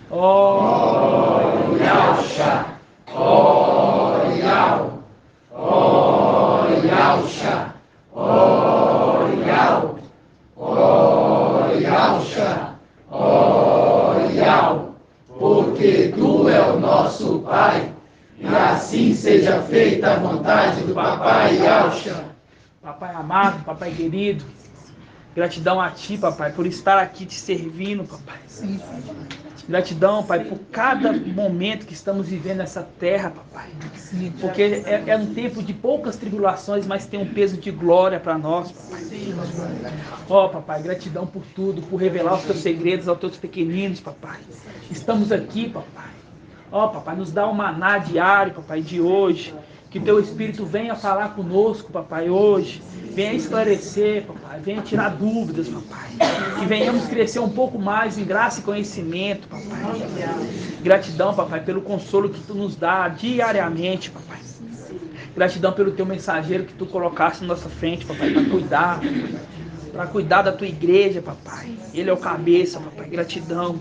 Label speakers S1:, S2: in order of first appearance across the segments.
S1: Ó Yahusha, ó Yahusha, ó Yahusha, ó Yahusha, ó Yahusha, ó Yahusha, porque tu é o nosso Pai, e assim seja feita a vontade do Papai Yahusha.
S2: Papai amado, Papai querido, gratidão a Ti, Papai, por estar aqui te servindo, Papai.
S3: Sim.
S2: Gratidão, Pai, por cada momento que estamos vivendo nessa terra, Papai.
S3: Sim.
S2: Porque é um tempo de poucas tribulações, mas tem um peso de glória para nós, Papai. Ó, Papai, gratidão por tudo, por revelar os Teus segredos aos Teus pequeninos, Papai. Estamos aqui, Papai. Ó, Papai, nos dá um maná diário, Papai, de hoje. Que Teu Espírito venha falar conosco, Papai, hoje. Venha esclarecer, Papai. Venha tirar dúvidas, Papai. Que venhamos crescer um pouco mais em graça e conhecimento, Papai. Gratidão, Papai, pelo consolo que Tu nos dá diariamente, Papai. Gratidão pelo Teu mensageiro que Tu colocaste na nossa frente, Papai, para cuidar da Tua igreja, Papai. Ele é o cabeça, Papai. Gratidão.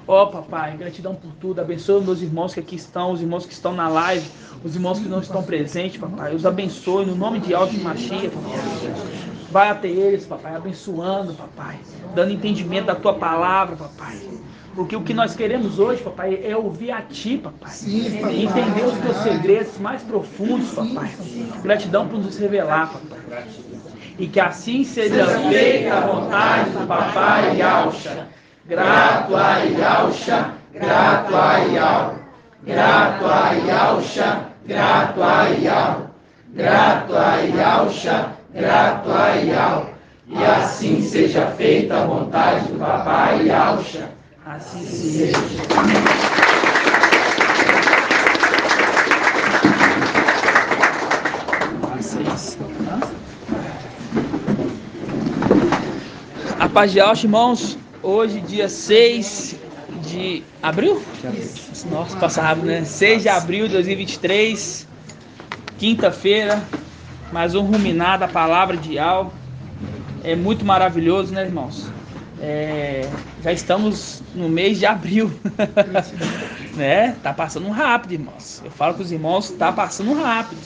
S2: Ó, Papai, gratidão por tudo. Abençoa os meus irmãos que aqui estão, os irmãos que estão na live, os irmãos que não estão presentes, Papai. Os abençoe no nome de Yahshua Mashiach, Papai. Vai até eles, Papai, abençoando, Papai. Dando entendimento da Tua palavra, Papai. Porque o que nós queremos hoje, Papai, é ouvir a Ti, Papai.
S3: Sim, Papai.
S2: Entender os Teus segredos mais profundos, Papai. Gratidão por nos revelar, Papai. E que assim seja feita a vontade do Papai Yahusha.
S1: Grato a Yahusha, grato a Yahusha, grato a Yahusha, grato a Yahusha, grato a Yahusha, grato a Yahusha. E assim seja feita a vontade do Papai Yahusha.
S2: Assim seja. A paz de Yahshua, irmãos. Hoje, dia 6 de abril? Nossa, passa rápido, né? 6 de abril de 2023, quinta-feira, mais um ruminar da palavra de Yahweh. É muito maravilhoso, né, irmãos? Já estamos no mês de abril, né? Tá passando rápido, irmãos. Eu falo com os irmãos, tá passando rápido,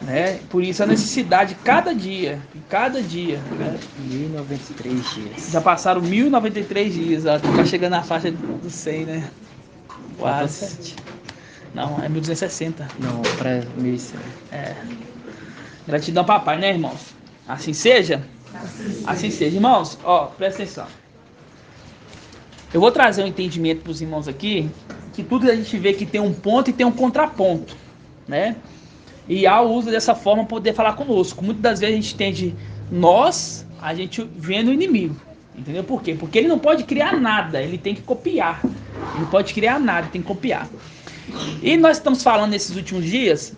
S2: né? Por isso a necessidade de cada dia, né?
S4: 1093 dias.
S2: Já passaram 1093 dias, ó, tá chegando na faixa do 100, né? Quase. Não, é 1260.
S4: Não, para 1100.
S2: Gratidão, Papai, né, irmãos? Assim seja? Assim seja. Irmãos, ó, presta atenção. Eu vou trazer um entendimento para os irmãos aqui, que tudo a gente vê que tem um ponto e tem um contraponto, né? E Yahweh usa dessa forma para poder falar conosco. Muitas das vezes a gente entende a gente vendo o inimigo. Entendeu por quê? Porque ele não pode criar nada, ele tem que copiar. Ele não pode criar nada, ele tem que copiar. E nós estamos falando nesses últimos dias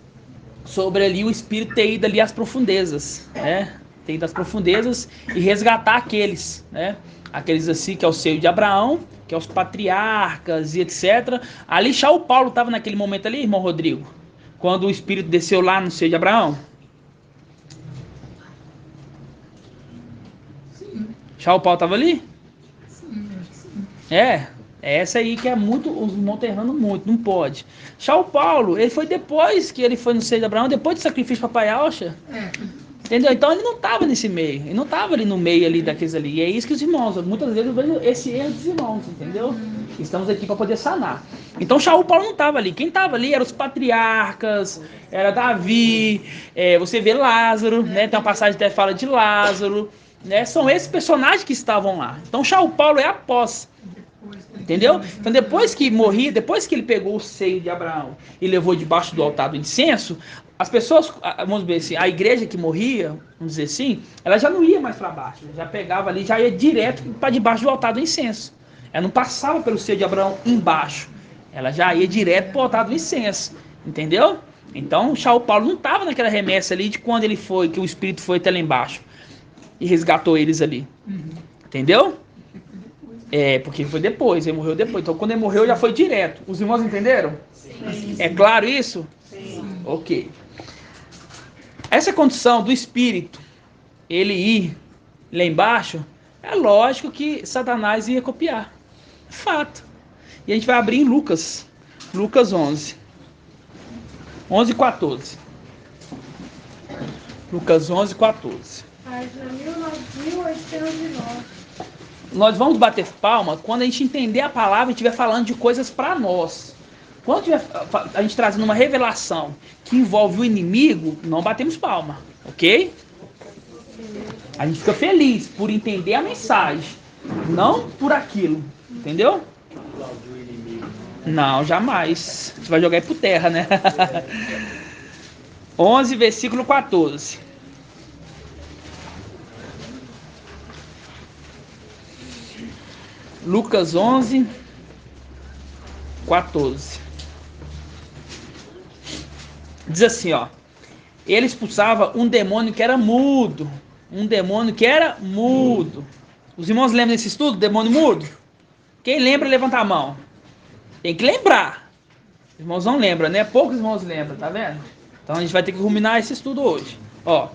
S2: sobre ali o Espírito ter ido ali às profundezas, né? Ter ido às profundezas e resgatar aqueles, né? Aqueles assim que é o seio de Abraão, que é os patriarcas e etc. Ali Shaul Paulo estava naquele momento ali, irmão Rodrigo, quando o Espírito desceu lá no seio de Abraão.
S3: Sim.
S2: Shaul Paulo estava ali?
S3: Sim, acho que sim.
S2: É essa aí que é muito, os irmãos estão errando muito, não pode. Shaul Paulo, ele foi depois que ele foi no seio de Abraão, depois do sacrifício para Papai Yahusha. Entendeu? Então ele não estava nesse meio, ele não estava ali no meio ali daqueles ali. E é isso que os irmãos, muitas vezes eu vejo esse erro dos irmãos, entendeu? Estamos aqui para poder sanar. Então Shaul Paulo não estava ali. Quem estava ali eram os patriarcas, era Davi, você vê Lázaro, né? Tem uma passagem que até fala de Lázaro, né? São esses personagens que estavam lá. Então Shaul Paulo é após. Entendeu? Então depois que morria, depois que ele pegou o seio de Abraão e levou debaixo do altar do incenso, as pessoas, vamos dizer assim, a igreja que morria, vamos dizer assim, ela já não ia mais para baixo, já pegava ali, já ia direto para debaixo do altar do incenso. Ela não passava pelo seio de Abraão embaixo, ela já ia direto para o altar do incenso, entendeu? Então Shaul Paulo não estava naquela remessa ali de quando ele foi, que o Espírito foi até lá embaixo e resgatou eles ali, entendeu? Porque foi depois, ele morreu depois. Então quando ele morreu já foi direto. Os irmãos entenderam? Sim. É claro isso? Sim. Ok. Essa condição do Espírito, ele ir lá embaixo, é lógico que Satanás ia copiar. Fato. E a gente vai abrir em Lucas 11. 11:14. Lucas 11:14.
S3: Página 1809.
S2: Nós vamos bater palma quando a gente entender a palavra e estiver falando de coisas para nós. Quando tiver a gente trazendo uma revelação que envolve o inimigo, não batemos palma, ok? A gente fica feliz por entender a mensagem, não por aquilo, entendeu? Não, jamais. Você vai jogar aí por terra, né? 11, versículo 14. Lucas 11, 14. Diz assim, ó. Ele expulsava um demônio que era mudo. Um demônio que era mudo. Os irmãos lembram desse estudo? Demônio mudo? Quem lembra, levanta a mão. Tem que lembrar. Os irmãos não lembram, né? Poucos irmãos lembram, tá vendo? Então a gente vai ter que ruminar esse estudo hoje. Ó.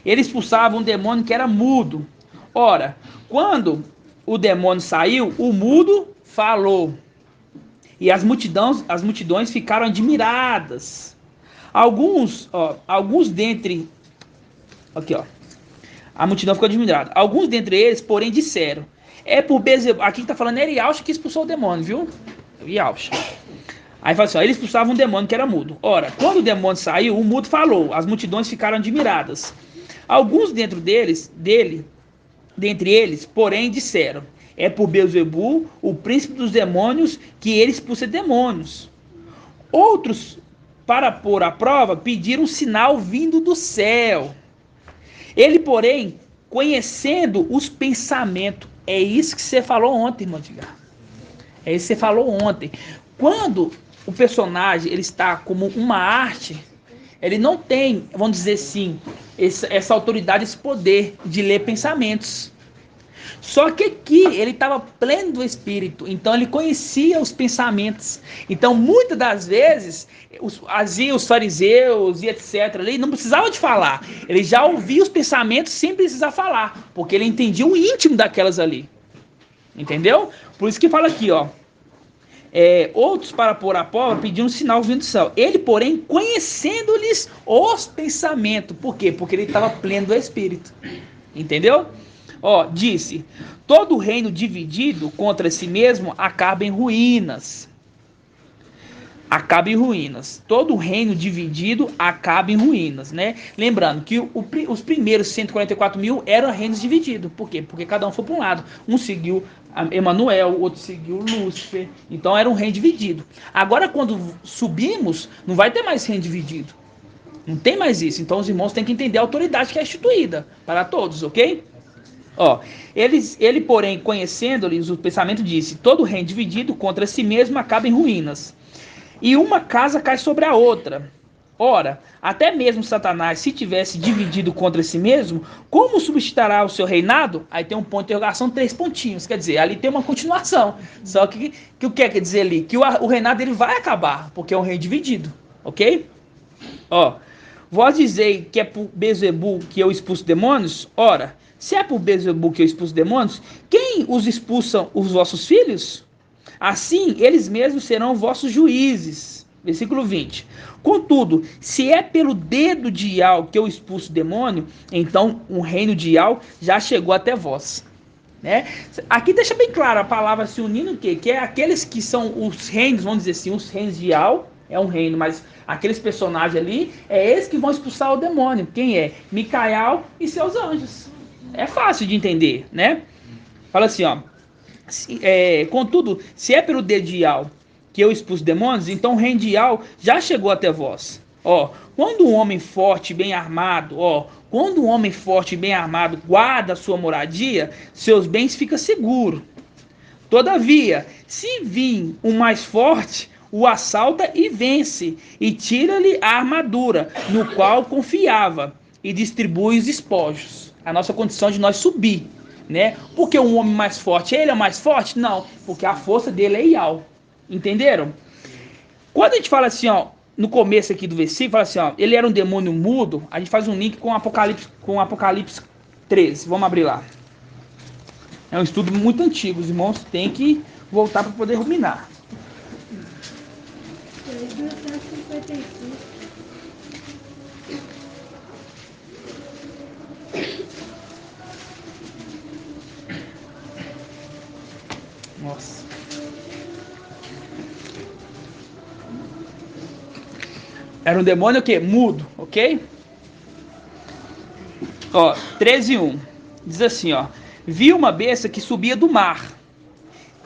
S2: Ele expulsava um demônio que era mudo. Ora, quando o demônio saiu, o mudo falou. E as multidões ficaram admiradas. Alguns dentre... Aqui, ó. A multidão ficou admirada. Alguns dentre eles, porém, disseram. É por Beelzebul. Aqui que tá falando é Yauxa que expulsou o demônio, viu? Yauxa. Aí fala assim, ó, ele expulsava um demônio que era mudo. Ora, quando o demônio saiu, o mudo falou. As multidões ficaram admiradas. Alguns dentre eles, porém, disseram. É por Beelzebul, o príncipe dos demônios, que ele expulsa demônios. Outros, para pôr à prova, pediram um sinal vindo do céu. Ele, porém, conhecendo os pensamentos. É isso que você falou ontem, irmão Edgar. É isso que você falou ontem. Quando o personagem ele está como uma arte, ele não tem, vamos dizer assim, essa autoridade, esse poder de ler pensamentos. Só que aqui ele estava pleno do Espírito, então ele conhecia os pensamentos. Então muitas das vezes os fariseus e etc. Ele não precisava de falar, ele já ouvia os pensamentos sem precisar falar, porque ele entendia o íntimo daquelas ali. Entendeu? Por isso que fala aqui, ó. Outros para pôr à prova pediam um sinal vindo do céu. Ele, porém, conhecendo-lhes os pensamentos. Por quê? Porque ele estava pleno do Espírito. Entendeu? Ó, disse, todo reino dividido contra si mesmo acaba em ruínas. Acaba em ruínas. Todo reino dividido acaba em ruínas, né? Lembrando que os primeiros 144 mil eram reinos divididos. Por quê? Porque cada um foi para um lado. Um seguiu Emanuel, o outro seguiu Lúcifer. Então era um reino dividido. Agora quando subimos, não vai ter mais reino dividido. Não tem mais isso. Então os irmãos têm que entender a autoridade que é instituída para todos, ok? Ó, ele, porém, conhecendo-lhes o pensamento, disse, todo reino dividido contra si mesmo acaba em ruínas. E uma casa cai sobre a outra. Ora, até mesmo Satanás, se tivesse dividido contra si mesmo, como subsistirá o seu reinado? Aí tem um ponto de interrogação, 3 pontinhos. Quer dizer, ali tem uma continuação. Só que o que quer dizer ali? Que o reinado dele vai acabar, porque é um reino dividido. Ok? Ó, vós dizei que é por Beelzebul que eu expulso demônios? Ora, se é por Beelzebul que eu expulso demônios, quem os expulsam? Os vossos filhos? Assim, eles mesmos serão vossos juízes. Versículo 20. Contudo, se é pelo dedo de Iau que eu expulso o demônio, então o reino de Iau já chegou até vós. Né? Aqui deixa bem claro a palavra se unindo o quê? Que é aqueles que são os reinos, vamos dizer assim, os reinos de Iau, é um reino, mas aqueles personagens ali, é eles que vão expulsar o demônio. Quem é? Micael e seus anjos. É fácil de entender, né? Fala assim, ó. Contudo, se é pelo dedo de Iau que eu expulso demônios, então o reino de Iau já chegou até vós. Ó, quando um homem forte e bem armado, guarda a sua moradia, seus bens ficam seguros. Todavia, se vir um mais forte, o assalta e vence, e tira-lhe a armadura, no qual confiava, e distribui os despojos. A nossa condição de nós subir, né? Porque um homem mais forte, ele é mais forte? Não, porque a força dele é Iau. Entenderam? Quando a gente fala assim, ó, no começo aqui do versículo, fala assim, ó, ele era um demônio mudo, a gente faz um link com Apocalipse 13. Vamos abrir lá. É um estudo muito antigo, os irmãos têm que voltar para poder ruminar.
S3: 3.155.
S2: Nossa. Era um demônio o quê? Mudo, ok? Ó, 13:1. Diz assim, ó. Vi uma besta que subia do mar.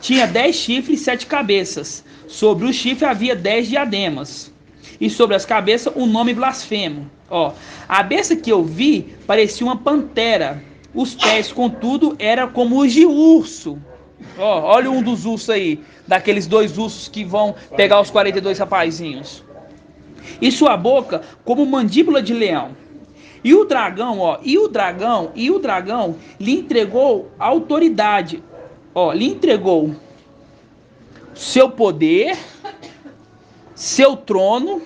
S2: Tinha 10 chifres e 7 cabeças. Sobre o chifre havia 10 diademas. E sobre as cabeças um nome blasfemo. Ó, a besta que eu vi parecia uma pantera. Os pés, contudo, eram como os de urso. Ó, olha um dos ursos aí. Daqueles 2 ursos que vão pegar os 42 rapazinhos. E sua boca como mandíbula de leão. E o dragão, ó, e o dragão lhe entregou autoridade. Ó, lhe entregou seu poder, seu trono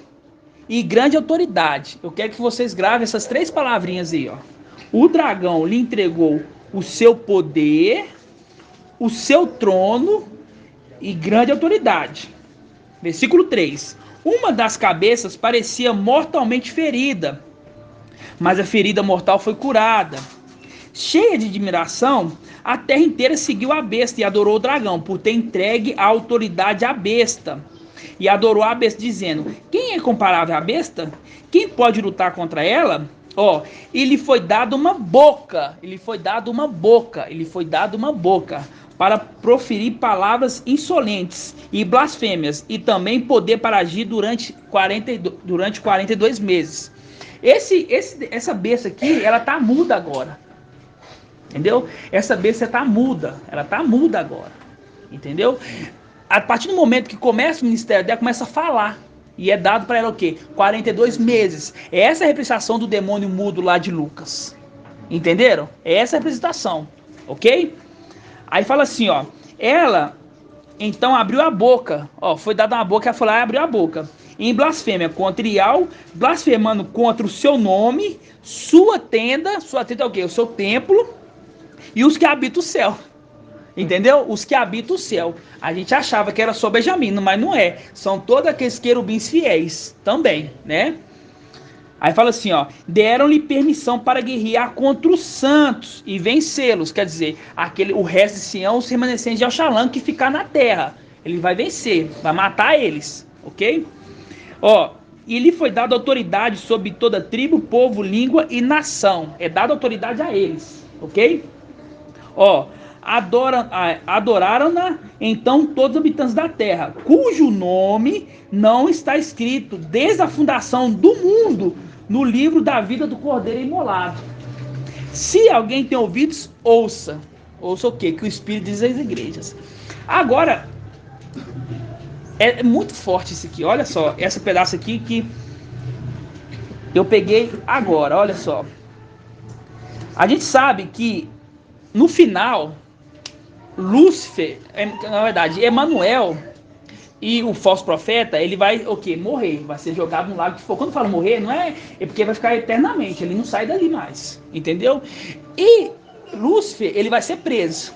S2: e grande autoridade. Eu quero que vocês gravem essas 3 palavrinhas aí, ó. O dragão lhe entregou o seu poder, o seu trono e grande autoridade. Versículo 3. Uma das cabeças parecia mortalmente ferida, mas a ferida mortal foi curada. Cheia de admiração, a terra inteira seguiu a besta e adorou o dragão, por ter entregue a autoridade à besta. E adorou a besta, dizendo: quem é comparável à besta? Quem pode lutar contra ela? Ó, e lhe foi dado uma boca, para proferir palavras insolentes e blasfêmias, e também poder para agir durante 42 meses. Essa besta aqui, ela tá muda agora. Entendeu? Essa besta tá muda. Ela tá muda agora. Entendeu? A partir do momento que começa o ministério dela, começa a falar. E é dado para ela o quê? 42 meses. Essa é a representação do demônio mudo lá de Lucas. Entenderam? Essa é a representação. Ok? Aí fala assim, ó. Ela, então, abriu a boca. Ó, foi dada uma boca, ela foi lá e abriu a boca. Em blasfêmia contra Ial, blasfemando contra o seu nome, sua tenda é o quê? O seu templo e os que habitam o céu. Entendeu? Os que habitam o céu. A gente achava que era só Benjamim, mas não é. São todos aqueles querubins fiéis também, né? Aí fala assim, ó. Deram-lhe permissão para guerrear contra os santos e vencê-los. Quer dizer, o resto de Sião, os remanescentes de Oxalã que ficar na terra. Ele vai vencer, vai matar eles, ok? Ó, e lhe foi dada autoridade sobre toda tribo, povo, língua e nação. É dada autoridade a eles, ok? Ó, adoraram-na então todos os habitantes da terra, cujo nome não está escrito desde a fundação do mundo no livro da vida do Cordeiro imolado. Se alguém tem ouvidos, ouça. Ouça o quê? Que o Espírito diz às igrejas. Agora, é muito forte isso aqui. Olha só, esse pedaço aqui que eu peguei agora. Olha só. A gente sabe que no final, Lúcifer, na verdade, Emanuel e o falso profeta, ele vai o quê? Morrer. Vai ser jogado no lago de fogo. Quando fala morrer, não é porque vai ficar eternamente. Ele não sai dali mais. Entendeu? E Lúcifer, ele vai ser preso.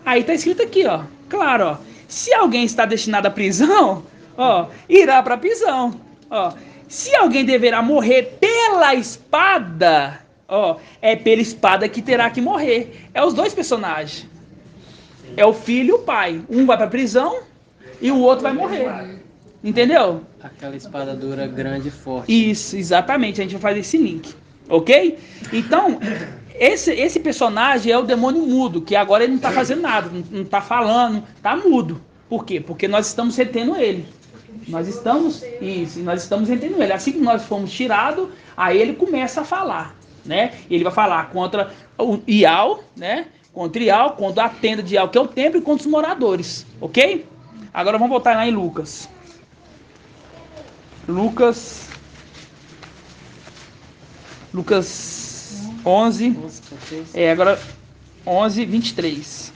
S2: Aí tá escrito aqui, ó. Claro, ó. Se alguém está destinado à prisão, ó, irá para a prisão. Ó. Se alguém deverá morrer pela espada, ó, é pela espada que terá que morrer. É os 2 personagens. É o filho e o pai. Um vai para a prisão e o outro vai morrer. Entendeu?
S4: Aquela espada dura, grande e forte.
S2: Isso, exatamente. A gente vai fazer esse link. Ok? Então, esse personagem é o demônio mudo, que agora ele não está fazendo nada, não está falando, está mudo. Por quê? Porque nós estamos retendo ele. Nós estamos retendo ele. Assim que nós fomos tirados, aí ele começa a falar, né? Ele vai falar contra o Ial, né? Contra Ial, contra a tenda de Ial, que é o templo, e contra os moradores, ok? Agora vamos voltar lá em Lucas. Lucas 11, agora 11, 23.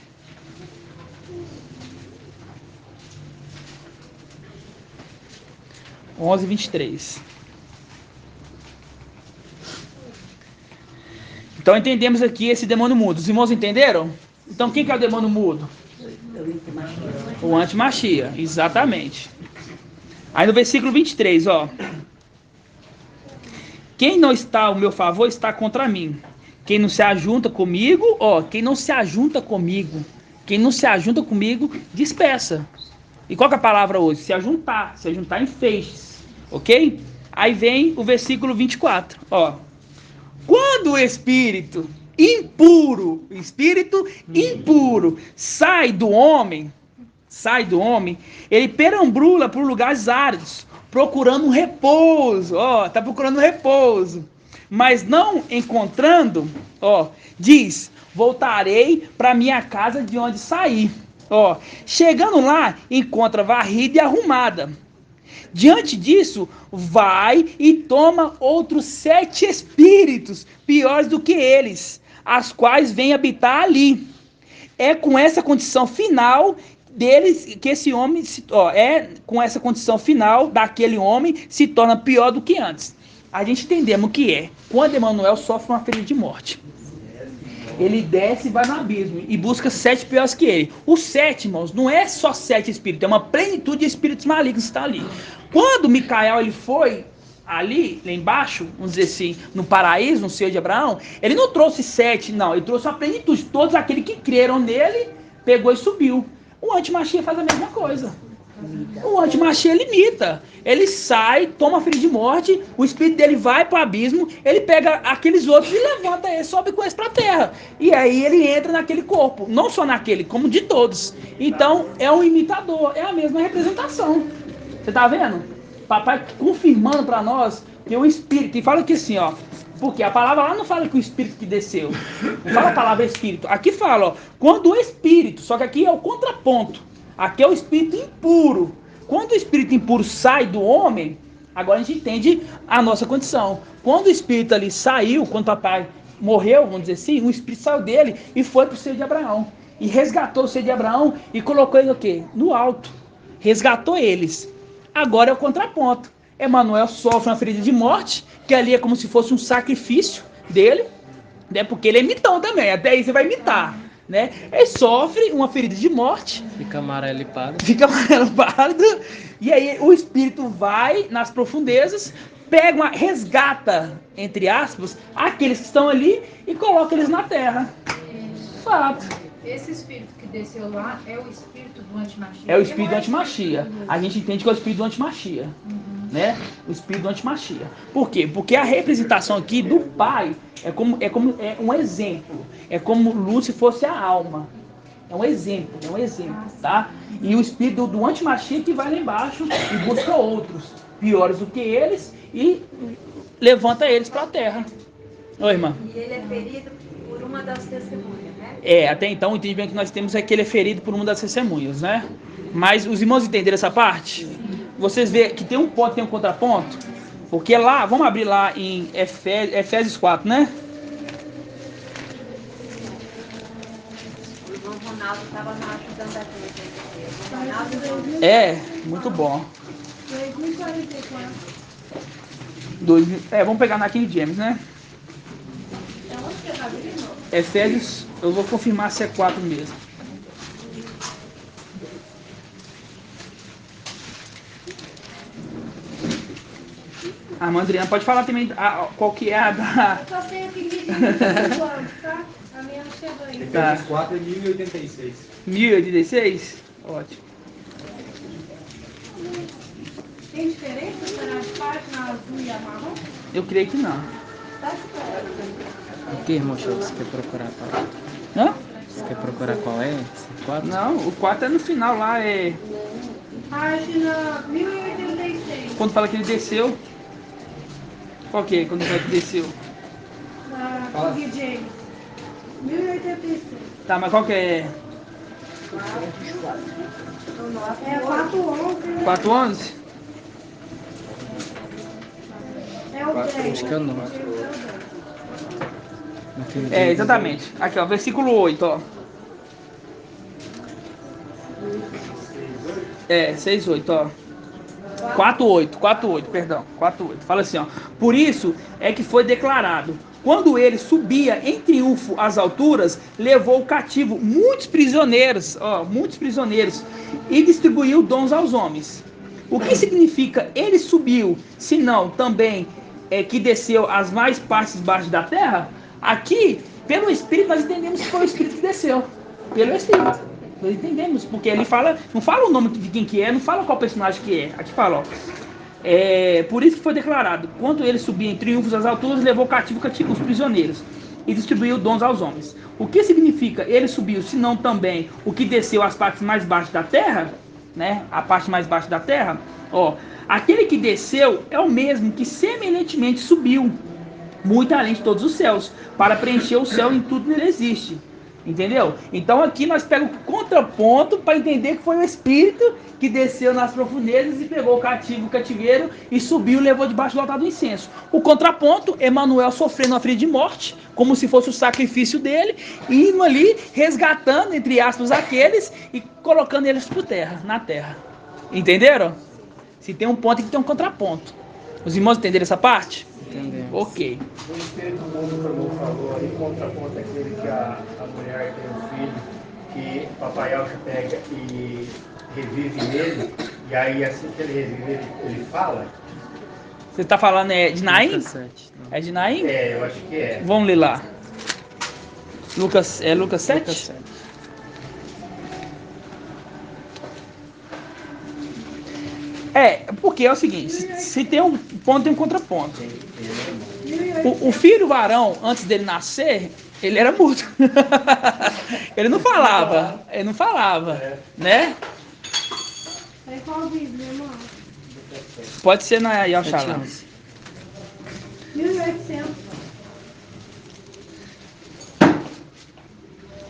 S2: Então entendemos aqui esse demônio mudo. Os irmãos entenderam? Então quem que é o demônio mudo? O antimachia, exatamente. Aí no versículo 23, ó. Quem não está ao meu favor está contra mim. Quem não se ajunta comigo, ó, quem não se ajunta comigo, quem não se ajunta comigo, dispersa. E qual que é a palavra hoje? Se ajuntar em feixes, ok? Aí vem o versículo 24, ó. Quando o espírito impuro sai do homem, ele perambula por lugares áridos, procurando um repouso, ó, tá procurando um repouso, mas não encontrando, ó, diz, voltarei para minha casa de onde saí, ó, chegando lá, encontra varrida e arrumada. Diante disso, vai e toma outros 7 espíritos piores do que eles, as quais vêm habitar ali. É com essa condição final deles que esse homem com essa condição final daquele homem se torna pior do que antes. A gente entendemos o que é. Quando Emanuel sofre uma ferida de morte, ele desce e vai no abismo e busca 7 piores que ele. Os 7, irmãos, não é só 7 espíritos, é uma plenitude de espíritos malignos que está ali. Quando Micael ele foi ali, lá embaixo, vamos dizer assim, no paraíso, no seio de Abraão, ele não trouxe 7, não, ele trouxe uma plenitude. Todos aqueles que creram nele, pegou e subiu. O antimachia faz a mesma coisa. O antimachia limita. Ele sai, toma ferida de morte, o espírito dele vai para o abismo, ele pega aqueles outros e levanta eles, sobe com eles para a terra. E aí ele entra naquele corpo, não só naquele, como de todos. Então é um imitador, é a mesma representação. Você tá vendo? Papai confirmando para nós que o espírito, e fala que assim, ó, porque a palavra lá não fala que o espírito que desceu, não fala a palavra espírito, aqui fala, ó, quando o espírito, só que aqui é o contraponto, aqui é o espírito impuro. Quando o espírito impuro sai do homem, agora a gente entende a nossa condição. Quando o espírito ali saiu, quando o papai morreu, vamos dizer assim, o espírito saiu dele e foi para o seio de Abraão, e resgatou o seio de Abraão e colocou ele o quê? No alto, resgatou eles. Agora é o contraponto. Emanuel sofre uma ferida de morte, que ali é como se fosse um sacrifício dele, né? Porque ele é imitão também, até aí você vai imitar, né? Ele sofre uma ferida de morte.
S4: Fica amarelo e pálido.
S2: E aí o espírito vai nas profundezas, resgata, entre aspas, aqueles que estão ali e coloca eles na terra. Fato.
S3: Esse espírito que desceu lá é o espírito do antimachia?
S2: É o espírito do antimachia. A gente entende que é o espírito do antimachia. Né? O espírito do antimachia. Por quê? Porque a representação aqui do pai é um exemplo. É como Lúcifer fosse a alma. É um exemplo, tá? E o espírito do antimachia que vai lá embaixo e busca outros piores do que eles e levanta eles para a terra. Oi, irmã.
S5: E ele é ferido por uma das testemunhas, né?
S2: Até então o entendimento que nós temos é que ele é ferido por uma das testemunhas, né? Mas os irmãos entenderam essa parte? Vocês veem que tem um ponto, tem um contraponto? Porque lá, vamos abrir lá em Efésios 4, né?
S5: O irmão Ronaldo estava ajudando a gente.
S2: Muito bom.
S3: 2044.
S2: Vamos pegar na King James, né?
S3: É onde que tá vendo?
S2: Efésios, eu vou confirmar se é 4 mesmo. A irmã Adriana pode falar também qual que é a da...
S3: Eu só sei aqui de tá? A minha não chegou ainda.
S2: Tá.
S1: Efésios 4 é 1086.
S2: 1086? Ótimo.
S3: Tem diferença será de página azul e a marrom?
S2: Eu creio que não.
S3: Tá certo.
S4: O que, irmão Show? Você quer procurar qual?
S2: Hã?
S4: Você quer procurar qual é? 4?
S2: Não, o 4 é no final lá,
S3: Página 1086.
S2: quando fala que ele desceu. Qual que é? Quando fala que desceu?
S3: Da King James. 1086.
S2: Tá, mas qual que é?
S3: É 411.
S2: 411?
S3: É o 10.
S4: Acho que é o 9.
S2: Exatamente. Aqui, ó, versículo 8, ó. 6:8, ó. 4:8, perdão. 4:8. Fala assim, ó. Por isso é que foi declarado: quando ele subia em triunfo às alturas, levou cativo muitos prisioneiros, e distribuiu dons aos homens. O que significa ele subiu, senão também que desceu às mais partes baixas da terra? Aqui, pelo Espírito, nós entendemos que foi o Espírito que desceu. Pelo Espírito. Nós entendemos, porque ele fala, não fala o nome de quem que é, não fala qual personagem que é. Aqui fala, por isso que foi declarado, quando ele subia em triunfos às alturas, levou cativo os prisioneiros e distribuiu dons aos homens. O que significa ele subiu, senão também o que desceu às partes mais baixas da terra? Né? A parte mais baixa da terra, aquele que desceu é o mesmo que semelhantemente subiu muito além de todos os céus, para preencher o céu em tudo nele existe. Entendeu? Então aqui nós pegamos o contraponto para entender que foi o Espírito que desceu nas profundezas e pegou o cativeiro e subiu e levou debaixo do altar do incenso. O contraponto, Emanuel sofrendo a ferida de morte, como se fosse o sacrifício dele, e indo ali, resgatando, entre aspas, aqueles e colocando eles na terra. Entenderam? Se tem um ponto, tem que ter um contraponto. Os irmãos entenderam essa parte?
S4: Entendeu?
S2: Ok.
S1: O Espírito Mundo, como falou aí, contraponto aquele que a mulher tem um filho, que o Papai Alcha pega e revive ele, e aí assim que ele revive, ele fala.
S2: Você está falando de Naim?
S4: Lucas 7, não.
S2: É de Naim?
S1: Eu acho que é.
S2: Vamos ler lá. Lucas 7?
S4: Lucas 7.
S2: Porque é o seguinte, se tem um ponto, tem um contraponto. O filho varão, antes dele nascer, ele era mudo. Ele não falava, né?
S3: É qual Bíblia, irmão?
S2: Pode ser na Yalxalá.
S3: 1800.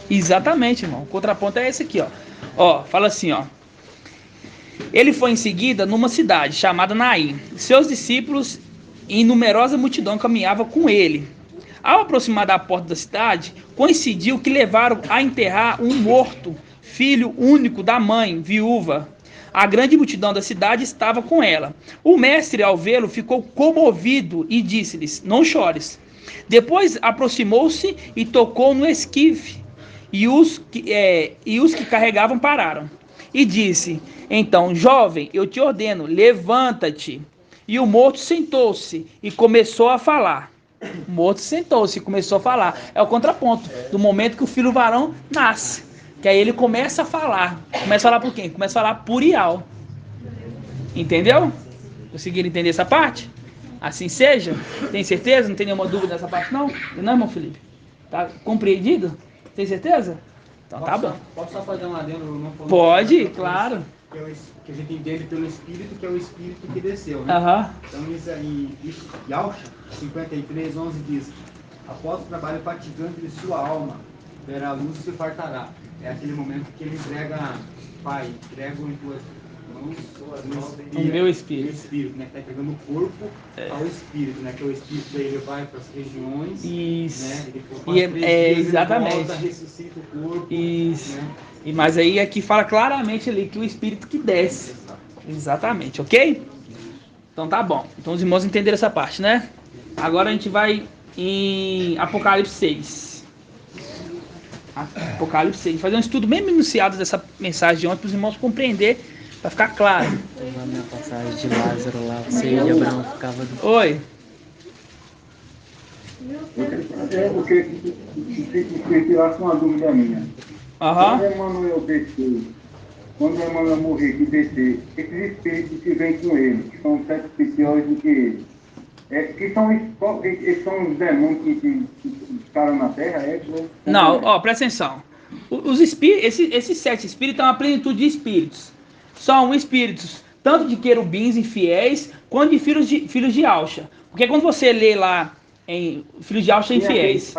S2: Exatamente, irmão. O contraponto é esse aqui, fala assim, Ele foi em seguida numa cidade chamada Naim. Seus discípulos e numerosa multidão caminhava com ele. Ao aproximar da porta da cidade, coincidiu que levaram a enterrar um morto, filho único da mãe, viúva. A grande multidão da cidade estava com ela. O mestre, ao vê-lo, ficou comovido e disse-lhes: não chores. Depois aproximou-se e tocou no esquife, e os que carregavam pararam. E disse: então, jovem, eu te ordeno, levanta-te. E o morto sentou-se e começou a falar. O morto sentou-se e começou a falar. É o contraponto do momento que o filho varão nasce. Que aí ele começa a falar. Começa a falar por quem? Começa a falar por Ial. Entendeu? Conseguiram entender essa parte? Assim seja? Tem certeza? Não tem nenhuma dúvida nessa parte não? Não, irmão Felipe? Tá compreendido? Tem certeza? Então tá bom.
S6: Posso só fazer um adendo?
S2: Pode, claro.
S6: Que a gente entende pelo Espírito, que é o Espírito que desceu, né? Então isso aí, Yalxa 53:11 diz: após o trabalho fatigante de sua alma, verá a luz e se fartará. É aquele momento que ele entrega, Pai, entrego em tuas mãos
S2: o meu espírito.
S6: O Espírito, né? Que está entregando o corpo ao Espírito, né? Que é o Espírito daí ele vai para as regiões.
S2: Isso.
S6: Né?
S2: Exatamente.
S6: Ele volta, ressuscita o corpo.
S2: Isso.
S6: Né?
S2: Mas aí aqui fala claramente ali que o Espírito que desce. Exatamente, ok? Então tá bom. Então os irmãos entenderam essa parte, né? Agora a gente vai em Apocalipse 6. Apocalipse 6. Fazer um estudo bem minuciado dessa mensagem de ontem para os irmãos compreender, para ficar claro.
S4: Na minha passagem de Lázaro lá, você e Abraão ficava do...
S2: Oi.
S7: Eu queria tirar uma dúvida minha. Quando Emmanuel morrer, que descer, esses espíritos que vêm com ele, que são 7 piores do que ele, que são os demônios que ficaram na Terra?
S2: Não, presta atenção. Esses 7 espíritos são a plenitude de espíritos. São espíritos tanto de querubins infiéis, quanto de filhos de Alcha. Porque quando você lê lá em filhos de Alcha infiéis...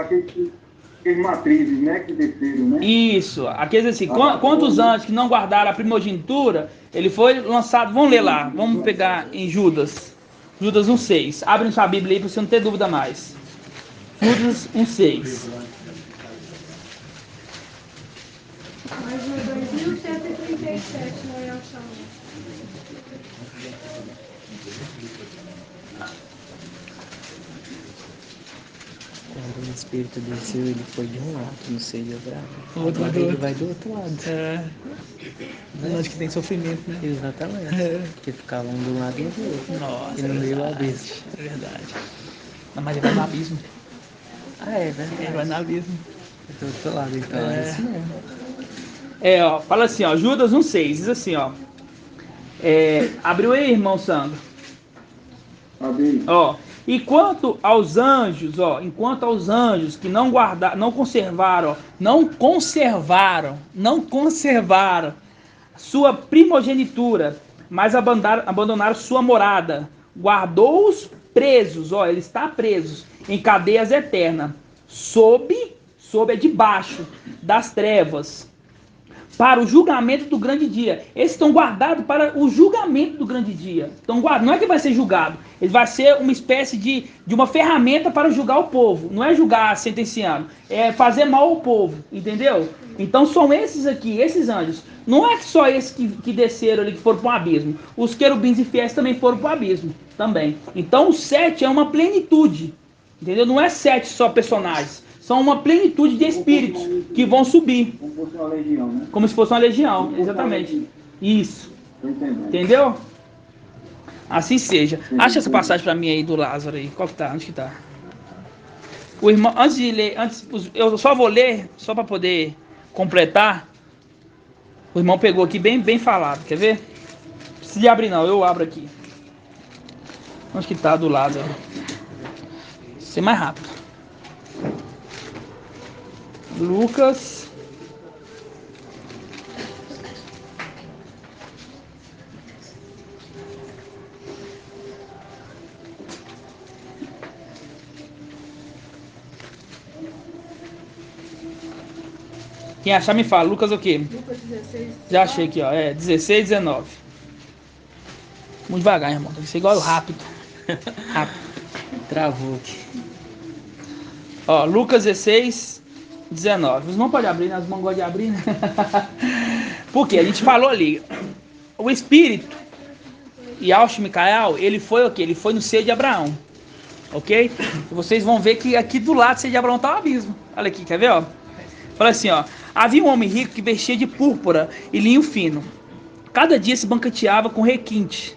S7: Aqueles matrizes, né, que desceram, né?
S2: Isso, aqueles assim, quantos anjos que não guardaram a primogenitura, ele foi lançado, vamos ler lá, vamos pegar em Judas 1,6, abre sua Bíblia aí para você não ter dúvida mais. Judas 1,6.
S3: Mas no 2137 não é o chão.
S4: espírito desceu, ele foi de um lado, no seio de Abraão.
S2: Outro
S4: Agora
S2: do
S4: ele
S2: outro.
S4: vai do outro lado.
S2: Onde que tem sofrimento, né?
S4: Exatamente. Porque ficava um do lado e do outro.
S2: Nossa,
S4: E no meio o
S2: verdade.
S4: abismo.
S2: É verdade. Não, mas ele vai no abismo.
S4: Ah, é verdade.
S2: Ele vai no abismo.
S4: Do outro lado, então. É isso mesmo.
S2: Ó, fala assim, ó, Judas 1,6, diz assim, ó. Abriu aí, irmão Sandro.
S7: Abri.
S2: Ó, enquanto aos anjos que não conservaram sua primogenitura, mas abandonaram sua morada, guardou-os presos, ó, ele está presos em cadeias eternas, sob é debaixo das trevas, para o julgamento do grande dia. Esses estão guardados para o julgamento do grande dia. Estão guardados. Não é que vai ser julgado. Ele vai ser uma espécie de uma ferramenta para julgar o povo. Não é julgar sentenciando. É fazer mal ao povo. Entendeu? Então são esses aqui, esses anjos. Não é só esses que desceram ali, que foram para o abismo. Os querubins e fiéis também foram para o abismo. Também. Então o 7 é uma plenitude. Entendeu? Não é 7 só personagens. São uma plenitude de espíritos que vão subir.
S7: Como se fosse uma legião, né?
S2: Como se fosse uma legião, exatamente. Isso. Entendeu? Assim seja. Acha essa passagem pra mim aí do Lázaro aí. Qual que tá? Onde que tá? O irmão, antes de ler, eu só vou ler, só para poder completar. O irmão pegou aqui bem falado, quer ver? Não precisa de abrir não, eu abro aqui. Onde que tá do Lázaro? Ser mais rápido. Lucas. Quem achar me fala. Lucas o quê?
S3: Lucas 16.
S2: Já achei aqui, ó. 16, 19. Muito devagar, irmão. Tem que ser igual rápido. Rápido.
S4: Travou aqui.
S2: Ó, Lucas 16, 19. Os irmãos podem abrir, né? Os irmãos gostam de abrir, né? Porque a gente falou ali. O espírito Yaush Micael, ele foi o quê? Ele foi no seio de Abraão. Ok? E vocês vão ver que aqui do lado do seio de Abraão tá o abismo. Olha aqui, quer ver, ó? Fala assim, ó. Havia um homem rico que vestia de púrpura e linho fino. Cada dia se banqueteava com requinte.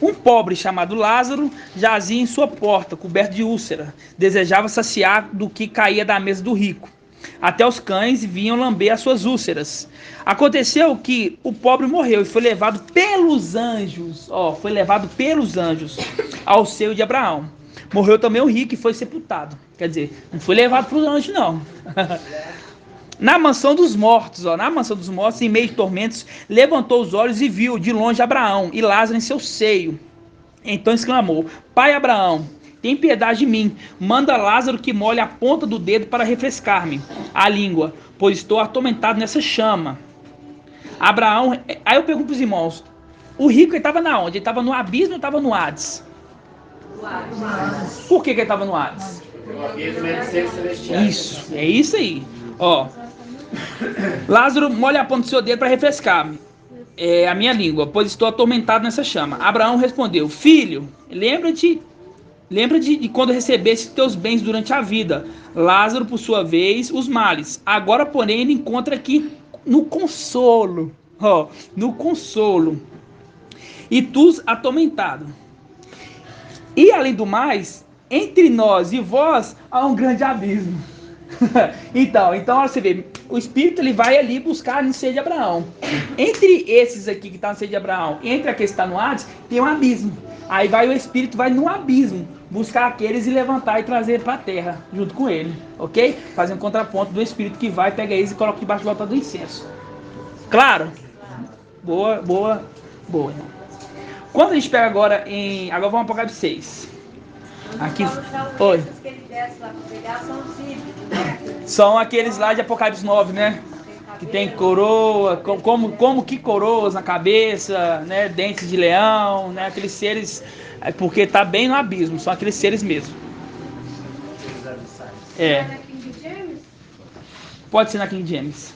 S2: Um pobre chamado Lázaro jazia em sua porta, coberto de úlcera. Desejava saciar do que caía da mesa do rico. Até os cães vinham lamber as suas úlceras. Aconteceu que o pobre morreu e foi levado pelos anjos. Foi levado pelos anjos ao seio de Abraão. Morreu também o rico e foi sepultado. Quer dizer, não foi levado para os anjos, não. Na mansão dos mortos, em meio de tormentos, levantou os olhos e viu de longe Abraão e Lázaro em seu seio. Então exclamou: Pai Abraão, tem piedade de mim, manda Lázaro que molhe a ponta do dedo para refrescar-me a língua, pois estou atormentado nessa chama. Abraão, aí eu pergunto para os irmãos, o rico ele estava na onde? Ele estava no abismo ou estava no Hades? Por que ele estava no Hades? Isso, é isso aí. Lázaro, molha a ponta do seu dedo para refrescar-me a minha língua, pois estou atormentado nessa chama. Abraão respondeu: Filho, lembra de quando recebeste teus bens durante a vida. Lázaro, por sua vez, os males. Agora, porém, ele encontra aqui no consolo. No consolo. E tu atormentado. E, além do mais, entre nós e vós há um grande abismo. Então, você vê, o espírito ele vai ali buscar no seio de Abraão. Entre esses aqui que estão no seio de Abraão, entre aqueles que estão no Hades, tem um abismo. Aí o espírito vai no abismo buscar aqueles e levantar e trazer para a terra junto com ele, ok? Fazer um contraponto do espírito que vai, pega eles e coloca debaixo do altar do incenso. Claro? Boa. Quando a gente pega agora agora vamos apagar de 6. Aqui. Oi. São aqueles lá de Apocalipse 9, né? Que tem coroa, como que coroas na cabeça, né? Dentes de leão, né? Aqueles seres, porque tá bem no abismo, são aqueles seres mesmo. Pode ser na King James.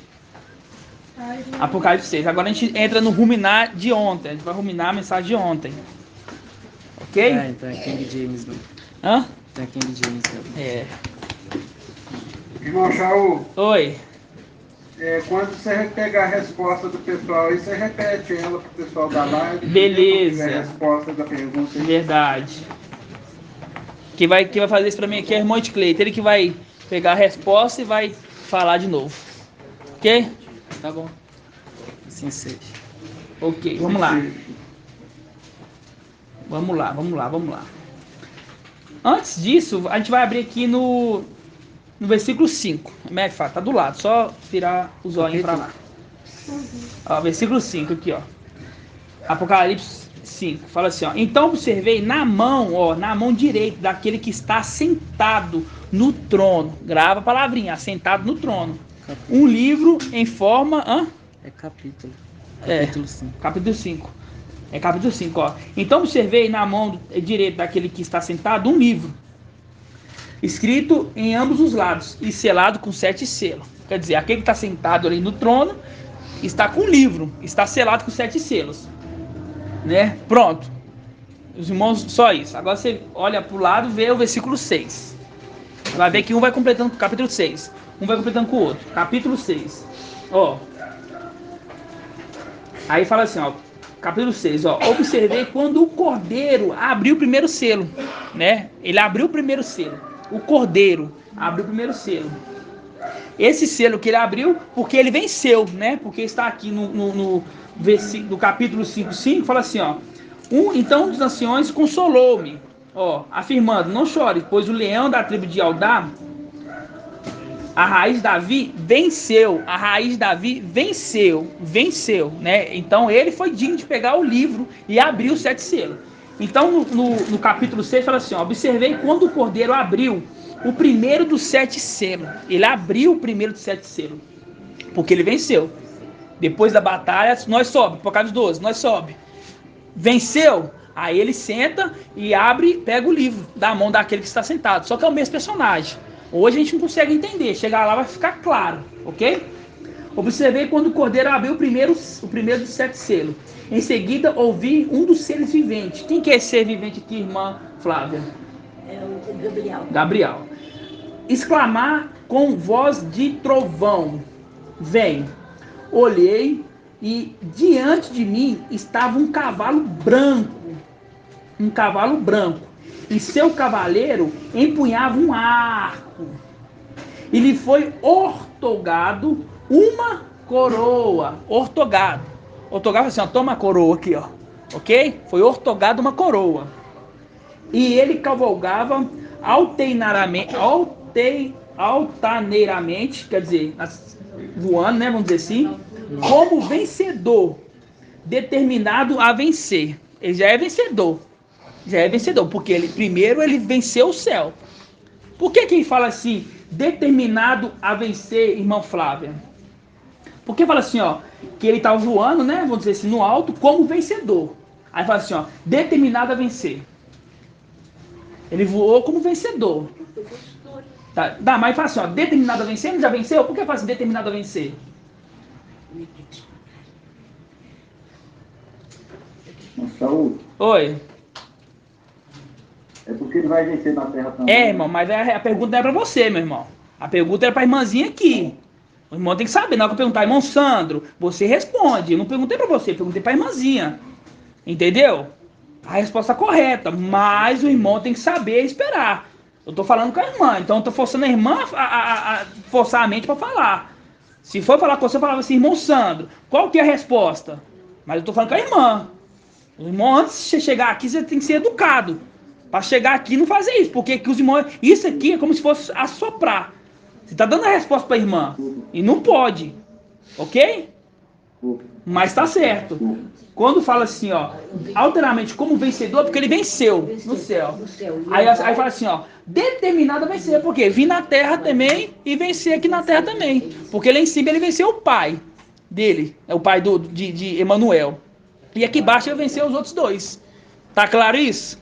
S2: Apocalipse 6. Agora a gente entra no ruminar de ontem. A gente vai ruminar a mensagem de ontem. Ok?
S4: Então é King James, não.
S2: Hã?
S4: Então é King James, não.
S7: Irmão Shaul.
S2: Oi.
S7: Quando você pegar a resposta do pessoal aí, você repete ela para o pessoal da live.
S2: Beleza.
S7: A resposta da pergunta aí.
S2: Verdade. Quem vai fazer isso pra mim aqui é o irmão de Cleiton. Ele que vai pegar a resposta e vai falar de novo. Ok?
S4: Tá bom. Assim seja.
S2: Ok, vamos lá. Vamos lá. Antes disso, a gente vai abrir aqui no versículo 5. Como é que fala? Tá do lado, só virar os olhinhos pra lá. Ó, versículo 5 aqui, ó. Apocalipse 5. Fala assim, ó. Então observei na mão direita daquele que está sentado no trono. Grava a palavrinha, sentado no trono. Um livro em forma...
S4: É capítulo.
S2: Capítulo 5. Capítulo 5. É capítulo 5, ó. Então observei na mão direita daquele que está sentado um livro, escrito em ambos os lados e selado com 7 selos. Quer dizer, aquele que está sentado ali no trono está com um livro, está selado com 7 selos. Né? Pronto. Os irmãos, só isso. Agora você olha para o lado e vê o versículo 6. Vai ver que um vai completando com o capítulo 6. Um vai completando com o outro. Capítulo 6. Ó. Aí fala assim, ó. Capítulo 6, ó. Observei quando o cordeiro abriu o primeiro selo, né? Ele abriu o primeiro selo. O cordeiro abriu o primeiro selo. Esse selo que ele abriu, porque ele venceu, né? Porque está aqui no capítulo 5:5, fala assim, ó. Então um dos anciões consolou-me, ó, afirmando, não chore, pois o leão da tribo de Judá, a raiz Davi venceu, né? Então ele foi digno de pegar o livro e abrir os 7 selos. Então no capítulo 6 fala assim, ó, observei quando o cordeiro abriu o primeiro dos 7 selos. Ele abriu o primeiro dos 7 selos, porque ele venceu. Depois da batalha, nós sobe, Apocalipse 12, nós sobe. Venceu, aí ele senta e abre, pega o livro da mão daquele que está sentado. Só que é o mesmo personagem. Hoje a gente não consegue entender. Chegar lá vai ficar claro, ok? Observei quando o cordeiro abriu o primeiro dos 7 selos. Em seguida, ouvi um dos seres viventes. Quem que é esse ser vivente aqui, irmã Flávia?
S8: É o Gabriel.
S2: Gabriel. Exclamar com voz de trovão. Vem. Olhei e diante de mim estava um cavalo branco. E seu cavaleiro empunhava um arco. E lhe foi ortogado uma coroa. Ortogado assim, ó, toma a coroa aqui, ó. Ok? Foi ortogado uma coroa. E ele cavalgava altaneiramente, quer dizer, voando, né, vamos dizer assim, como vencedor, determinado a vencer. Ele já é vencedor, porque ele venceu o céu. Por que ele fala assim, determinado a vencer, irmã Flávia? Porque fala assim, ó, que ele estava voando, né, vamos dizer assim, no alto, como vencedor. Aí fala assim, ó, determinado a vencer. Ele voou como vencedor. Tá, mas fala assim, ó, determinado a vencer, ele já venceu? Por que fala assim, determinado a vencer?
S7: Saúl.
S2: Oi.
S7: É porque ele vai vencer na terra também.
S2: É, irmão, mas a pergunta não é pra você, meu irmão. A pergunta é pra irmãzinha aqui. O irmão tem que saber. Na hora que eu perguntar, irmão Sandro, você responde. Eu não perguntei pra você, perguntei pra irmãzinha. Entendeu? A resposta correta. Mas o irmão tem que saber esperar. Eu tô falando com a irmã, então eu tô forçando a irmã a forçar a mente pra falar. Se for falar com você, eu falava assim, irmão Sandro, qual que é a resposta? Mas eu tô falando com a irmã. O irmão, antes de você chegar aqui, você tem que ser educado. Para chegar aqui não fazer isso, porque que os irmãos, isso aqui é como se fosse assoprar. Você tá dando a resposta para a irmã e não pode, ok? Mas tá certo. Quando fala assim, ó, alteramente como vencedor, porque ele venceu no céu. Aí fala assim, ó, determinado a vencer, porque vir na terra também e vencer aqui na terra também, porque lá em cima ele venceu o pai dele, é o pai de Emanuel. E aqui embaixo ele venceu os outros dois. Tá claro isso?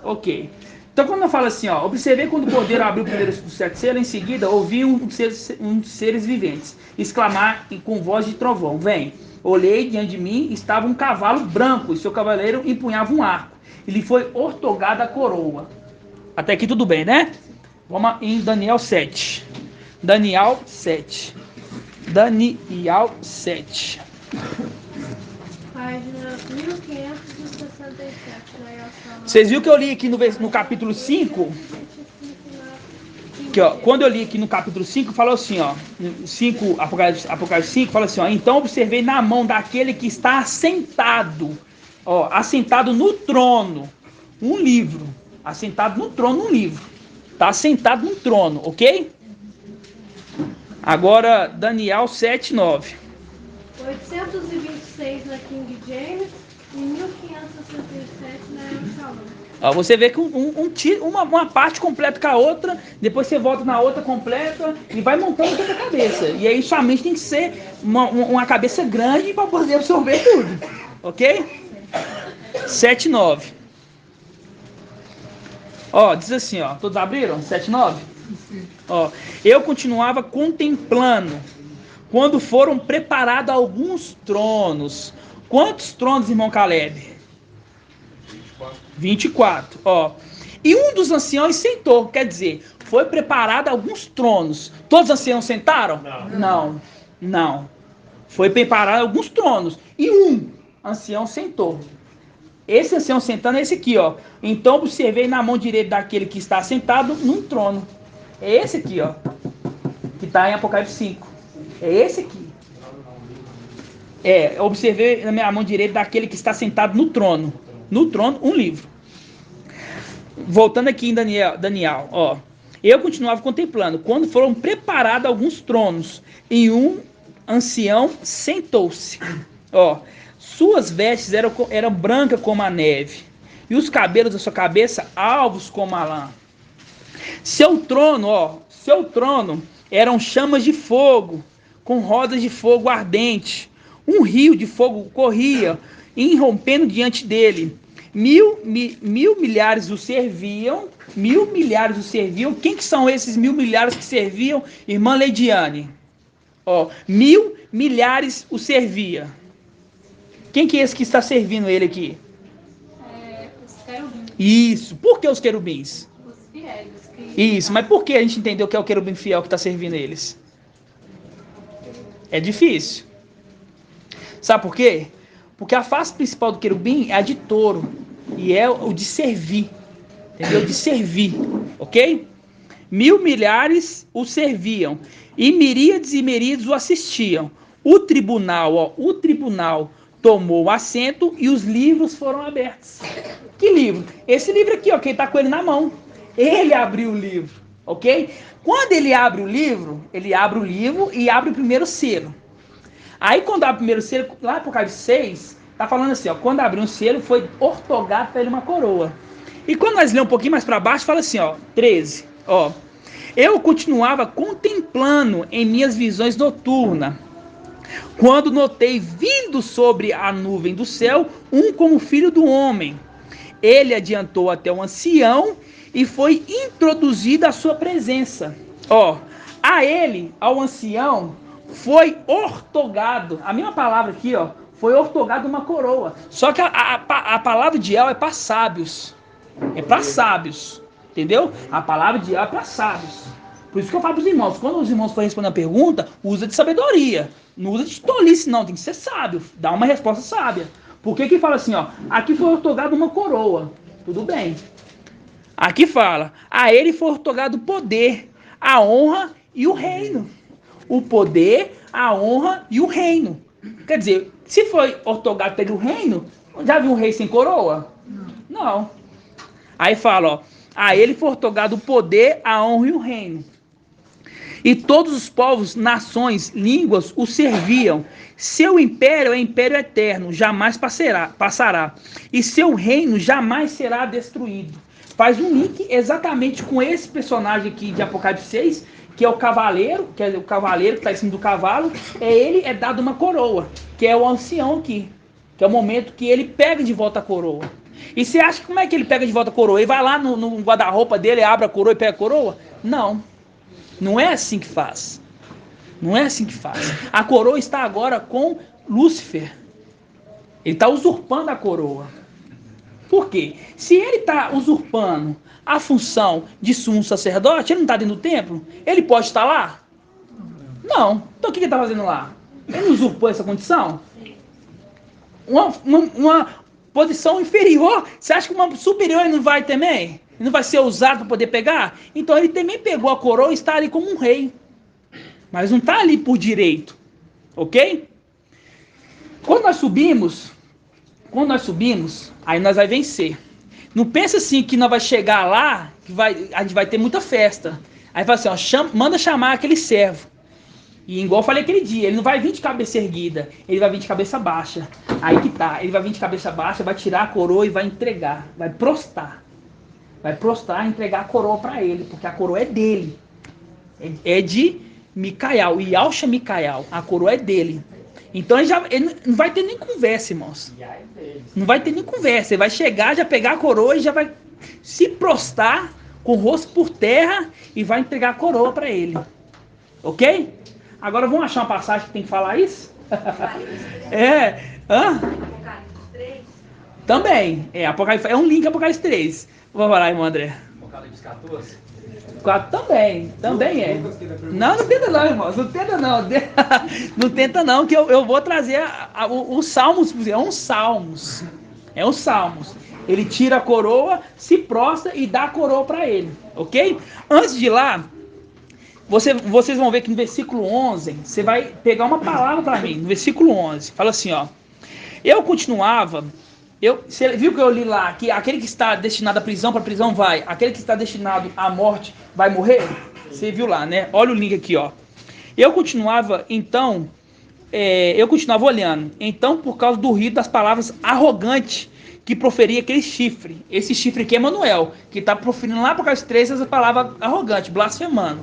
S2: Ok. Então quando eu falo assim, ó, observei quando o cordeiro abriu o primeiro dos 7 selos, em seguida ouvi um dos seres viventes exclamar com voz de trovão, vem. Olhei, diante de mim estava um cavalo branco, e seu cavaleiro empunhava um arco. E lhe foi ortogada a coroa. Até aqui tudo bem, né? Vamos em Daniel 7. Daniel 7. Daniel 7.
S3: Página 1567, né?
S2: Vocês viram que eu li aqui no capítulo 5? Aqui, ó, quando eu li aqui no capítulo 5, falou assim, ó, 5, Apocalipse 5, fala assim, ó, então observei na mão daquele que está assentado, ó, assentado no trono, um livro, assentado no trono, um livro, tá assentado no trono, ok? Agora, Daniel 7, 9.
S3: 826 na King James e 1567 na El Shalom.
S2: Ó, você vê que uma parte completa com a outra, depois você volta na outra completa e vai montando toda a cabeça. E aí sua mente tem que ser uma cabeça grande para poder absorver tudo. Ok? 7, 9. Ó, diz assim, ó. Todos abriram? 7, 9? Ó, eu continuava contemplando quando foram preparados alguns tronos. Quantos tronos, irmão Caleb? 24, ó. E um dos anciãos sentou, quer dizer, foi preparado alguns tronos. Todos os anciãos sentaram? Não. Foi preparado alguns tronos. E um ancião sentou. Esse ancião sentando é esse aqui, ó. Então observei na mão direita daquele que está sentado num trono. É esse aqui, ó. Que está em Apocalipse 5. É esse aqui. Observei na minha mão direita daquele que está sentado no trono. No trono, um livro. Voltando aqui em Daniel, ó. Eu continuava contemplando. Quando foram preparados alguns tronos, e um ancião sentou-se. Ó. Suas vestes eram brancas como a neve, e os cabelos da sua cabeça alvos como a lã. Seu trono eram chamas de fogo, com rodas de fogo ardente. Um rio de fogo corria, irrompendo diante dele. Mil milhares o serviam. Quem que são esses 1.000 milhares que serviam? Irmã Leidiane. Ó, 1.000 milhares o servia. Quem que é esse que está servindo ele aqui?
S3: Os querubins.
S2: Isso. Por que os querubins?
S3: Os fiéis.
S2: Isso. Mas por que a gente entendeu que é o querubim fiel que está servindo eles? É difícil. Sabe por quê? Porque a face principal do querubim é a de touro. E é o de servir. Entendeu? De servir. Ok? 1.000 milhares o serviam. E miríades o assistiam. O tribunal tomou assento e os livros foram abertos. Que livro? Esse livro aqui, ó, quem está com ele na mão. Ele abriu o livro, ok? Quando ele abre o livro e abre o primeiro selo. Aí quando abre o primeiro selo, lá no Apocalipse 6, tá falando assim, ó, quando abriu um selo, foi ortogado para ele uma coroa. E quando nós lemos um pouquinho mais para baixo, fala assim, ó, 13, ó. Eu continuava contemplando em minhas visões noturnas, quando notei vindo sobre a nuvem do céu um como filho do homem. Ele adiantou até o ancião e foi introduzido à sua presença. Ó, ao ancião, foi ortogado, a mesma palavra aqui, ó, foi ortogado uma coroa. Só que a palavra de El é para sábios. É para sábios, entendeu? A palavra de El é para sábios. Por isso que eu falo para os irmãos, quando os irmãos forem responder a pergunta, usa de sabedoria. Não usa de tolice, não. Tem que ser sábio. Dá uma resposta sábia. Porque aqui fala assim, ó. Aqui foi ortogado uma coroa. Tudo bem. Aqui fala. A ele foi ortogado o poder, a honra e o reino. O poder, a honra e o reino. Quer dizer, se foi ortogado pelo reino, já viu um rei sem coroa? Não. Aí fala, ó. A ele foi ortogado o poder, a honra e o reino. E todos os povos, nações, línguas o serviam. Seu império é império eterno, jamais passará. E seu reino jamais será destruído. Faz um link exatamente com esse personagem aqui de Apocalipse 6, que é o cavaleiro, que está em cima do cavalo. Ele é dado uma coroa, que é o ancião aqui. Que é o momento que ele pega de volta a coroa. E você acha que como é que ele pega de volta a coroa? Ele vai lá no guarda-roupa dele, abre a coroa e pega a coroa? Não. Não é assim que faz. Não é assim que faz. A coroa está agora com Lúcifer. Ele está usurpando a coroa. Por quê? Se ele está usurpando a função de sumo sacerdote, ele não está dentro do templo? Ele pode estar lá? Não. Então o que ele está fazendo lá? Ele não usurpou essa condição? Uma posição inferior, você acha que uma superior ele não vai também? Ele não vai ser usado para poder pegar? Então ele também pegou a coroa e está ali como um rei. Mas não está ali por direito. Ok? Quando nós subimos, aí nós vai vencer. Não pensa assim que nós vai chegar lá, que a gente vai ter muita festa. Aí fala assim, ó, manda chamar aquele servo. E igual eu falei aquele dia, ele não vai vir de cabeça erguida, ele vai vir de cabeça baixa. Aí que tá, ele vai vir de cabeça baixa, vai tirar a coroa e vai entregar, vai prostrar. Vai prostrar e entregar a coroa para ele, porque a coroa é dele. É de Micael, Yahusha Micael, a coroa é dele. Então ele não vai ter nem conversa, irmãos. Não vai ter nem conversa, ele vai chegar, já pegar a coroa e já vai se prostrar com o rosto por terra e vai entregar a coroa para ele. Ok? Agora vamos achar uma passagem que tem que falar isso?
S5: Apocalipse 3.
S2: Também. Apocalipse, é um link Apocalipse 3. Vamos lá, irmão André.
S6: Apocalipse 14?
S2: 4 também é. Não tenta não, irmãos. Não tenta não. Não tenta não, que eu vou trazer os Salmos. É um Salmos. Ele tira a coroa, se prostra e dá a coroa para ele. Ok? Antes de ir lá, vocês vão ver que no versículo 11, você vai pegar uma palavra para mim. No versículo 11, fala assim, ó. Eu continuava... Você viu que eu li lá que aquele que está destinado à prisão, para a prisão vai. Aquele que está destinado à morte vai morrer? Você viu lá, né? Olha o link aqui, ó. Eu continuava olhando. Então, por causa do ruído das palavras arrogantes que proferia aquele chifre. Esse chifre aqui é Emanuel, que está proferindo lá por causa das 3 essa palavra arrogante, blasfemando.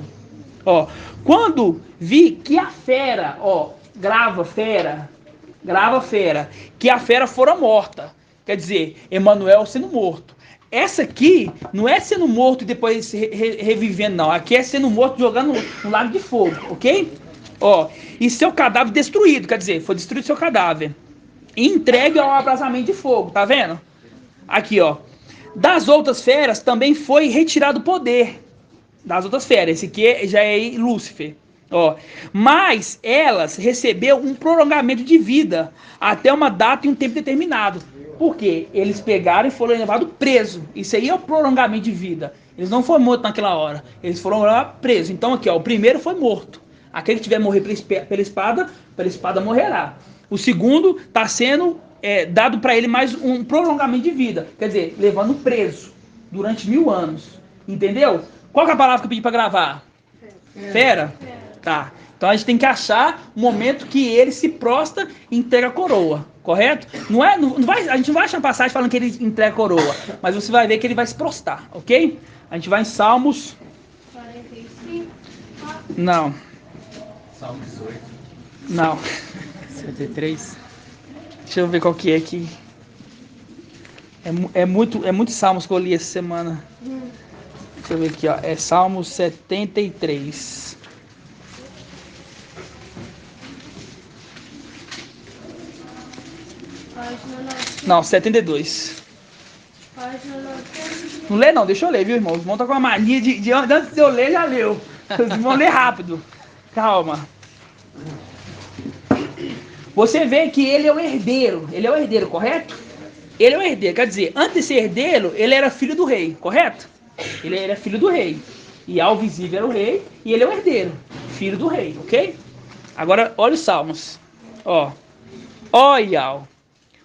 S2: Ó, quando vi que a fera, ó, grava fera, que a fera fora morta. Quer dizer, Emanuel sendo morto. Essa aqui não é sendo morto e depois revivendo, não. Aqui é sendo morto jogando no lago de fogo, ok? Ó, e seu cadáver destruído, quer dizer, foi destruído seu cadáver. E entregue ao abrasamento de fogo, tá vendo? Aqui, ó. Das outras feras também foi retirado o poder. Das outras feras. Esse aqui já é Lúcifer. Ó, mas elas receberam um prolongamento de vida até uma data e um tempo determinado. Por quê? Eles pegaram e foram levados presos. Isso aí é o prolongamento de vida. Eles não foram mortos naquela hora. Eles foram presos. Então aqui, ó, o primeiro foi morto. Aquele que tiver morrer pela espada morrerá. O segundo está sendo dado para ele mais um prolongamento de vida. Quer dizer, levando preso durante 1000 anos. Entendeu? Qual que é a palavra que eu pedi para gravar? Fera? Tá. Então a gente tem que achar o momento que ele se prostra e entrega a coroa. Correto? A gente não vai achar passagem falando que ele entrega a coroa. Mas você vai ver que ele vai se prostrar. Ok? A gente vai em Salmos...
S3: 45.
S2: Não.
S6: Salmo 18.
S2: Não.
S4: 53.
S2: Deixa eu ver qual que é aqui. É muito Salmos que eu li essa semana. Deixa eu ver aqui, ó. É Salmo 73. Não, 72. Não lê não, deixa eu ler, viu, irmão? Os irmãos estão com uma mania de antes de eu ler, já leu. Os irmãos lê rápido. Calma. Você vê que ele é o herdeiro. Ele é o herdeiro, correto? Ele é o herdeiro. Quer dizer, antes de ser herdeiro, ele era filho do rei, correto? Ele era filho do rei. E ao visível era o rei. E ele é o herdeiro. Filho do rei, ok? Agora, olha os salmos. Ó. Yahweh,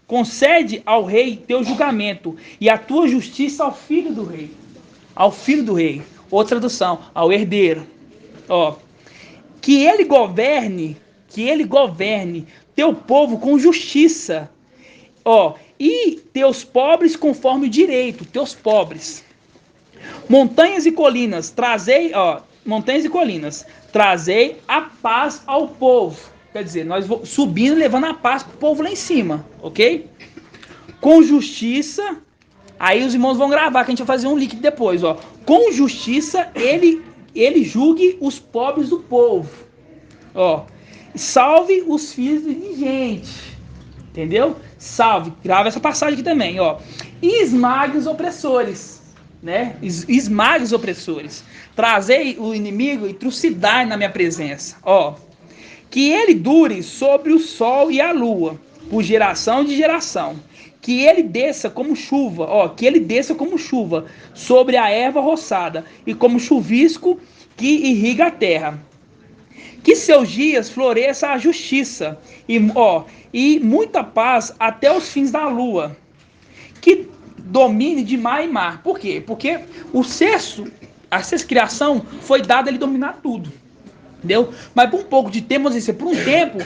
S2: concede ao rei teu julgamento e a tua justiça ao filho do rei. Ao filho do rei. Outra tradução, ao herdeiro. Ó. Que ele governe teu povo com justiça. Ó. E teus pobres conforme o direito. Teus pobres. Montanhas e colinas, trazei a paz ao povo. Quer dizer, nós vamos subindo, levando a paz para o povo lá em cima, ok? Com justiça, aí os irmãos vão gravar, que a gente vai fazer um link depois, ó. Com justiça, ele julgue os pobres do povo, ó. Salve os filhos do indigente, entendeu? Salve, grava essa passagem aqui também, ó. E esmague os opressores, né? Esmague os opressores. Trazei o inimigo e trucidai na minha presença, ó. que ele dure sobre o sol e a lua, por geração de geração. Que ele desça como chuva, que ele desça como chuva sobre a erva roçada e como chuvisco que irriga a terra. Que seus dias floresça a justiça e muita paz até os fins da lua. Que domine de mar em mar. Por quê? Porque a sexta criação foi dada a ele dominar tudo. Entendeu? Mas por um pouco de tempo, vamos dizer, por um tempo,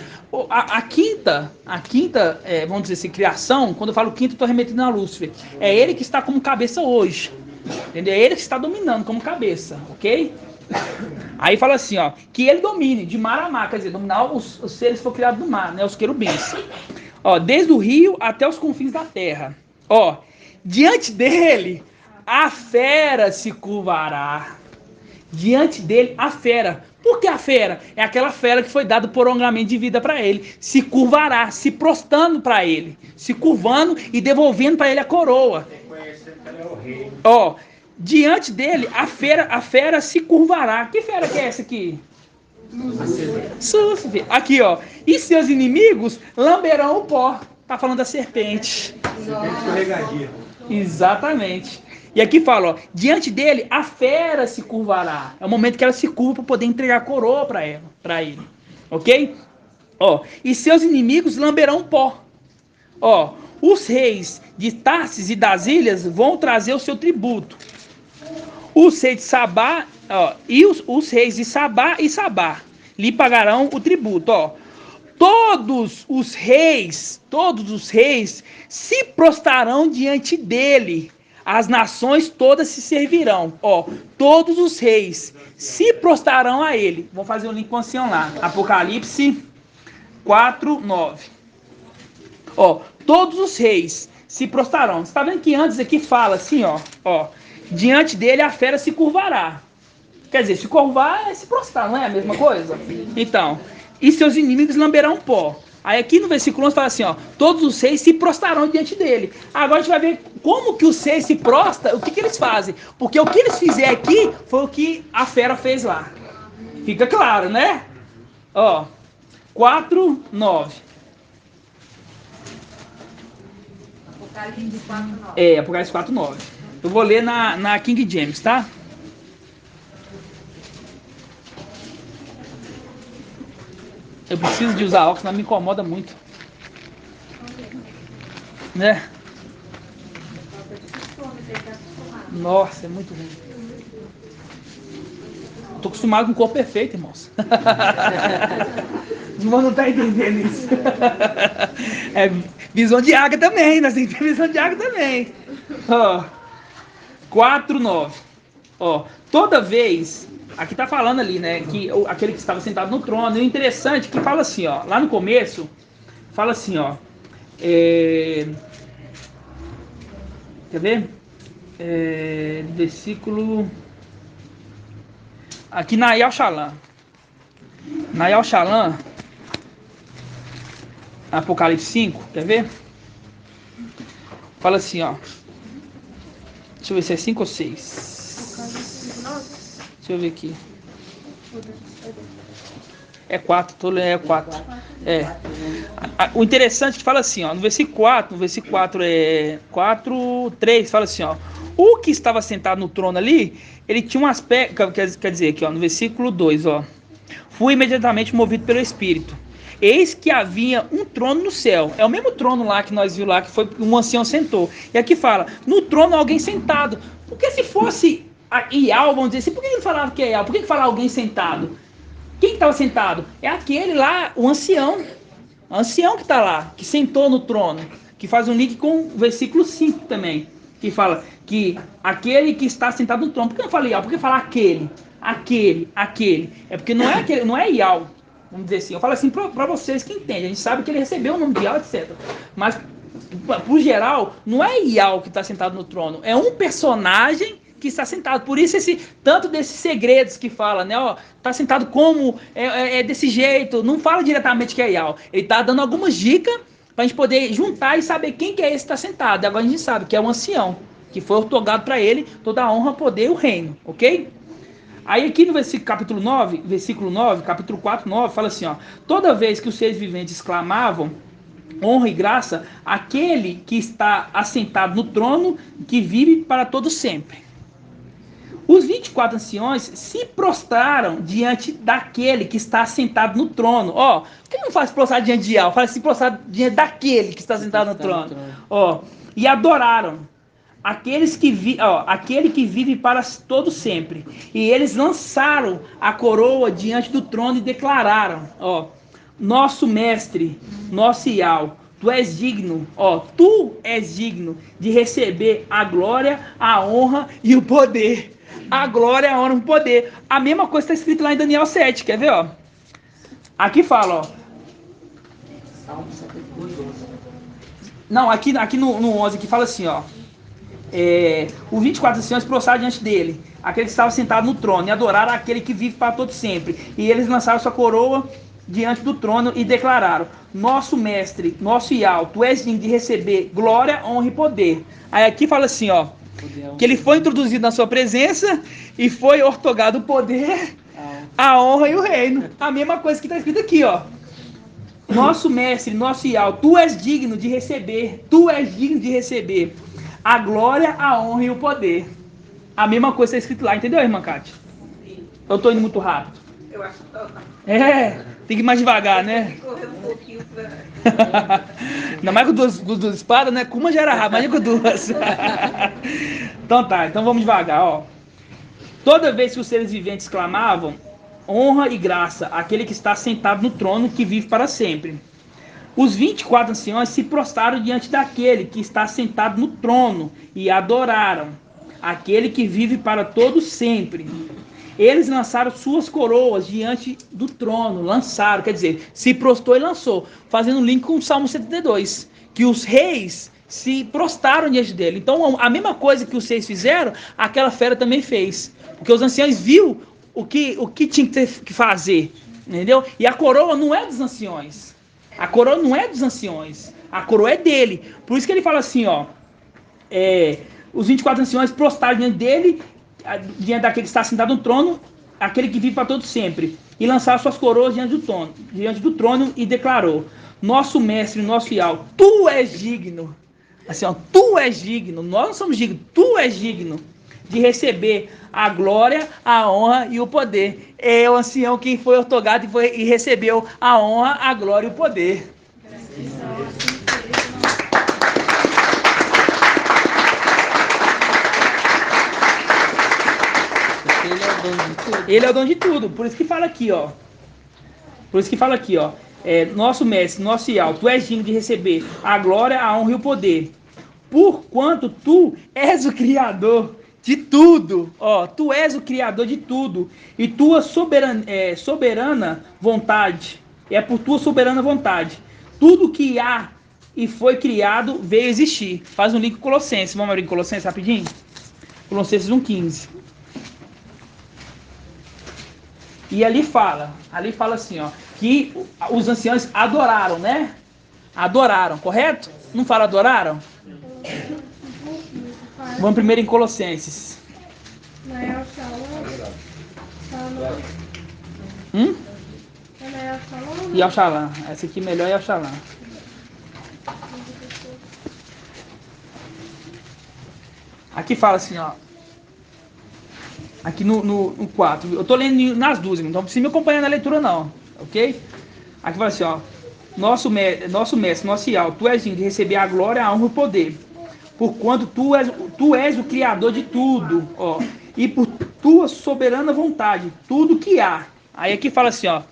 S2: a quinta, vamos dizer assim, criação, quando eu falo quinta, eu estou remetendo a Lúcifer. É ele que está como cabeça hoje. Entendeu? É ele que está dominando como cabeça, ok? Aí fala assim, que ele domine de mar a mar, quer dizer, dominar os seres que foram criados do mar, né? Os querubins. Desde o rio até os confins da terra. Diante dele, a fera se curvará. Diante dele, a fera. Por que a fera? É aquela fera que foi dada por prolongamento de vida para ele. Se curvará, se prostrando para ele. Se curvando e devolvendo para ele a coroa. Diante dele, a fera se curvará. Que fera que é essa aqui? Lúcifer. Aqui, e seus inimigos lamberão o pó. Tá falando da serpente.
S6: Serpente escorregadia.
S2: Exatamente. E aqui fala, diante dele, a fera se curvará. É o momento que ela se curva para poder entregar a coroa para ele. Ok? E seus inimigos lamberão pó. Os reis de Tarsis e das ilhas vão trazer o seu tributo. Os reis de Sabá, os reis de Sabá e Sabá lhe pagarão o tributo. Todos os reis se prostrarão diante dele. As nações todas se servirão. Todos os reis se prostrarão a ele. Vamos fazer um link com o ancião lá. Apocalipse 4:9. Todos os reis se prostrarão. Você está vendo que antes aqui fala assim, diante dele a fera se curvará. Quer dizer, se curvar é se prostrar, não é a mesma coisa? Então, e seus inimigos lamberão pó. Aí aqui no versículo 11 fala assim, todos os reis se prostrarão diante dele. Agora a gente vai ver como que os reis se prostram, o que eles fazem. Porque o que eles fizeram aqui foi o que a fera fez lá. Fica claro, né? 4:9.
S5: Apocalipse 4:9.
S2: Apocalipse 4:9. Eu vou ler na King James, tá? Eu preciso de usar óculos, mas me incomoda muito. Né? Nossa, é muito ruim. Eu tô acostumado com o corpo perfeito, irmãos. O irmão não tá entendendo isso. É visão de água também, nós temos que ter visão de água também. 4:9. Toda vez... Aqui tá falando ali, né, que aquele que estava sentado no trono. E o interessante é que fala assim, lá no começo, fala assim, quer ver? Versículo... Aqui na Yal-Shalom. Na Yal-Shalom, Apocalipse 5, quer ver? Fala assim, deixa eu ver se é 5 ou 6. Deixa eu ver aqui. É 4, é 4. O interessante é que fala assim, no versículo 4 é 4:3, fala assim, o que estava sentado no trono ali, ele tinha um aspecto, quer dizer aqui, no versículo 2, fui imediatamente movido pelo Espírito. Eis que havia um trono no céu. É o mesmo trono lá que nós vimos lá, que foi um ancião sentou. E aqui fala, no trono alguém sentado. Porque se fosse Ial, vamos dizer assim, por que ele falava que é Ial? Por que fala alguém sentado? Quem estava sentado? É aquele lá, o ancião. O ancião que está lá, que sentou no trono. Que faz um link com o versículo 5 também. Que fala que aquele que está sentado no trono. Por que não fala Ial? Por que fala aquele? Aquele. É porque não é aquele, não é Ial. Vamos dizer assim. Eu falo assim para vocês que entendem. A gente sabe que ele recebeu o nome de Ial, etc. Mas, por geral, não é Ial que está sentado no trono. É um personagem que está sentado. Por isso tanto desses segredos que fala, né? Tá sentado como, é desse jeito. Não fala diretamente que é Ial. Ele tá dando algumas dicas para a gente poder juntar e saber quem que é esse que está sentado. E agora a gente sabe que é o ancião, que foi otorgado para ele toda a honra, poder e o reino, ok? Aí aqui no capítulo 9, capítulo 4, 9, fala assim, ó. Toda vez que os seres viventes clamavam honra e graça àquele que está assentado no trono, que vive para todo sempre. Os 24 anciões se prostraram diante daquele que está assentado no trono. Ó, por que não faz prostrar diante de algo? Faz se prostrar diante daquele que está sentado no trono. Ó, e adoraram aquele que vive para todo sempre. E eles lançaram a coroa diante do trono e declararam, ó, nosso mestre, nosso Iau, tu és digno de receber a glória, a honra e o poder. A glória, a honra e o poder. A mesma coisa está escrito lá em Daniel 7, quer ver, ó? Aqui fala, ó. Não, aqui no 11 que fala assim, ó. Os 24 anciões prostraram diante dele, aquele que estava sentado no trono, e adoraram aquele que vive para todo sempre. E eles lançaram sua coroa diante do trono e declararam, nosso mestre, nosso Iau, tu és digno de receber glória, honra e poder. Aí aqui fala assim, ó, que ele foi introduzido na sua presença e foi ortogado o poder, a honra e o reino. A mesma coisa que está escrito aqui, ó. Nosso mestre, nosso Iau, tu és digno de receber a glória, a honra e o poder. A mesma coisa está escrito lá, entendeu, irmã Cátia? Eu estou indo muito rápido.
S8: Eu acho que tá.
S2: Tem que ir mais devagar, né?
S8: Correr um pouquinho pra...
S2: Ainda mais com duas espadas, né? Com uma já era rápido, imagina com duas. Então vamos devagar, ó. Toda vez que os seres viventes clamavam, honra e graça àquele que está sentado no trono, que vive para sempre. Os 24 anciões se prostraram diante daquele que está sentado no trono e adoraram aquele que vive para todo sempre. Eles lançaram suas coroas diante do trono, quer dizer, se prostrou e lançou, fazendo um link com o Salmo 72, que os reis se prostraram diante dele. Então, a mesma coisa que os reis fizeram, aquela fera também fez, porque os anciões viram o que tinha que fazer, entendeu? E a coroa não é dos anciões, a coroa é dele. Por isso que ele fala assim, ó, os 24 anciões prostraram diante dele, diante daquele que está sentado no trono, aquele que vive para todo sempre, e lançaram suas coroas diante do trono e declarou, nosso mestre, nosso Iau, tu és digno, assim, ó, tu és digno, nós não somos dignos, tu és digno de receber a glória, a honra e o poder. É o ancião que foi ortogado e recebeu a honra, a glória e o poder. Ele é o dono de tudo. Por isso que fala aqui, ó. Nosso mestre, nosso Iau, tu és digno de receber a glória, a honra e o poder. Porquanto tu és o Criador de tudo. Ó, tu és o Criador de tudo. E tua soberana vontade. É por tua soberana vontade. Tudo que há e foi criado veio existir. Faz um link com Colossenses. Vamos abrir Colossenses rapidinho? Colossenses 1,15. E ali fala assim, ó, que os anciãos adoraram, né? Adoraram, correto? Não fala adoraram? Vamos primeiro em Colossenses. Yalshalá. Essa aqui melhor é Yalshalá. Aqui fala assim, ó. Aqui no 4. Eu tô lendo nas duas, então não precisa me acompanhar na leitura não, ok? Aqui fala assim, ó. Nosso mestre, nosso Iau, tu és digno de receber a glória, a honra e o poder. Porquanto tu és o Criador de tudo, ó. E por tua soberana vontade, tudo que há. Aí aqui fala assim, ó.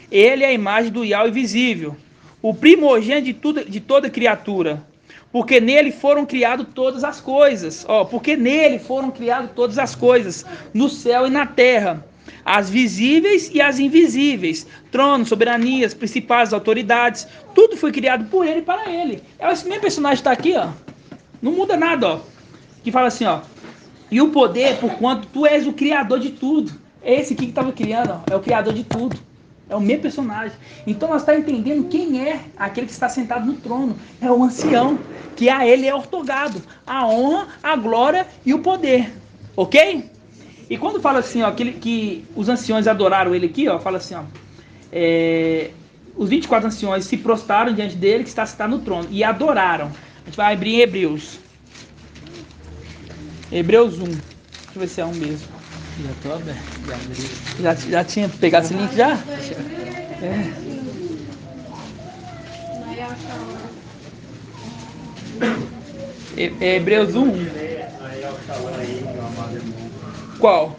S2: Ele é a imagem do Iau invisível, o primogênito de toda criatura. Porque nele foram criadas todas as coisas. Porque nele foram criadas todas as coisas, no céu e na terra, as visíveis e as invisíveis, tronos, soberanias, principais, autoridades, tudo foi criado por ele e para ele. Esse mesmo personagem está aqui, ó. Não muda nada, ó. Que fala assim, ó. E o poder, porquanto tu és o criador de tudo. Esse aqui que estava criando, ó, é o criador de tudo. É o mesmo personagem. Então nós estamos entendendo quem é aquele que está sentado no trono. É o ancião, que a ele é ortogado a honra, a glória e o poder. Ok? E quando fala assim, ó, que os anciões adoraram ele aqui, ó, fala assim, ó, os 24 anciões se prostraram diante dele, que está sentado no trono, e adoraram. A gente vai abrir em Hebreus. Hebreus 1. Deixa eu ver se é um mesmo.
S4: Já tô aberto.
S2: Já tinha pegado esse link já? Hebreus 1. Qual?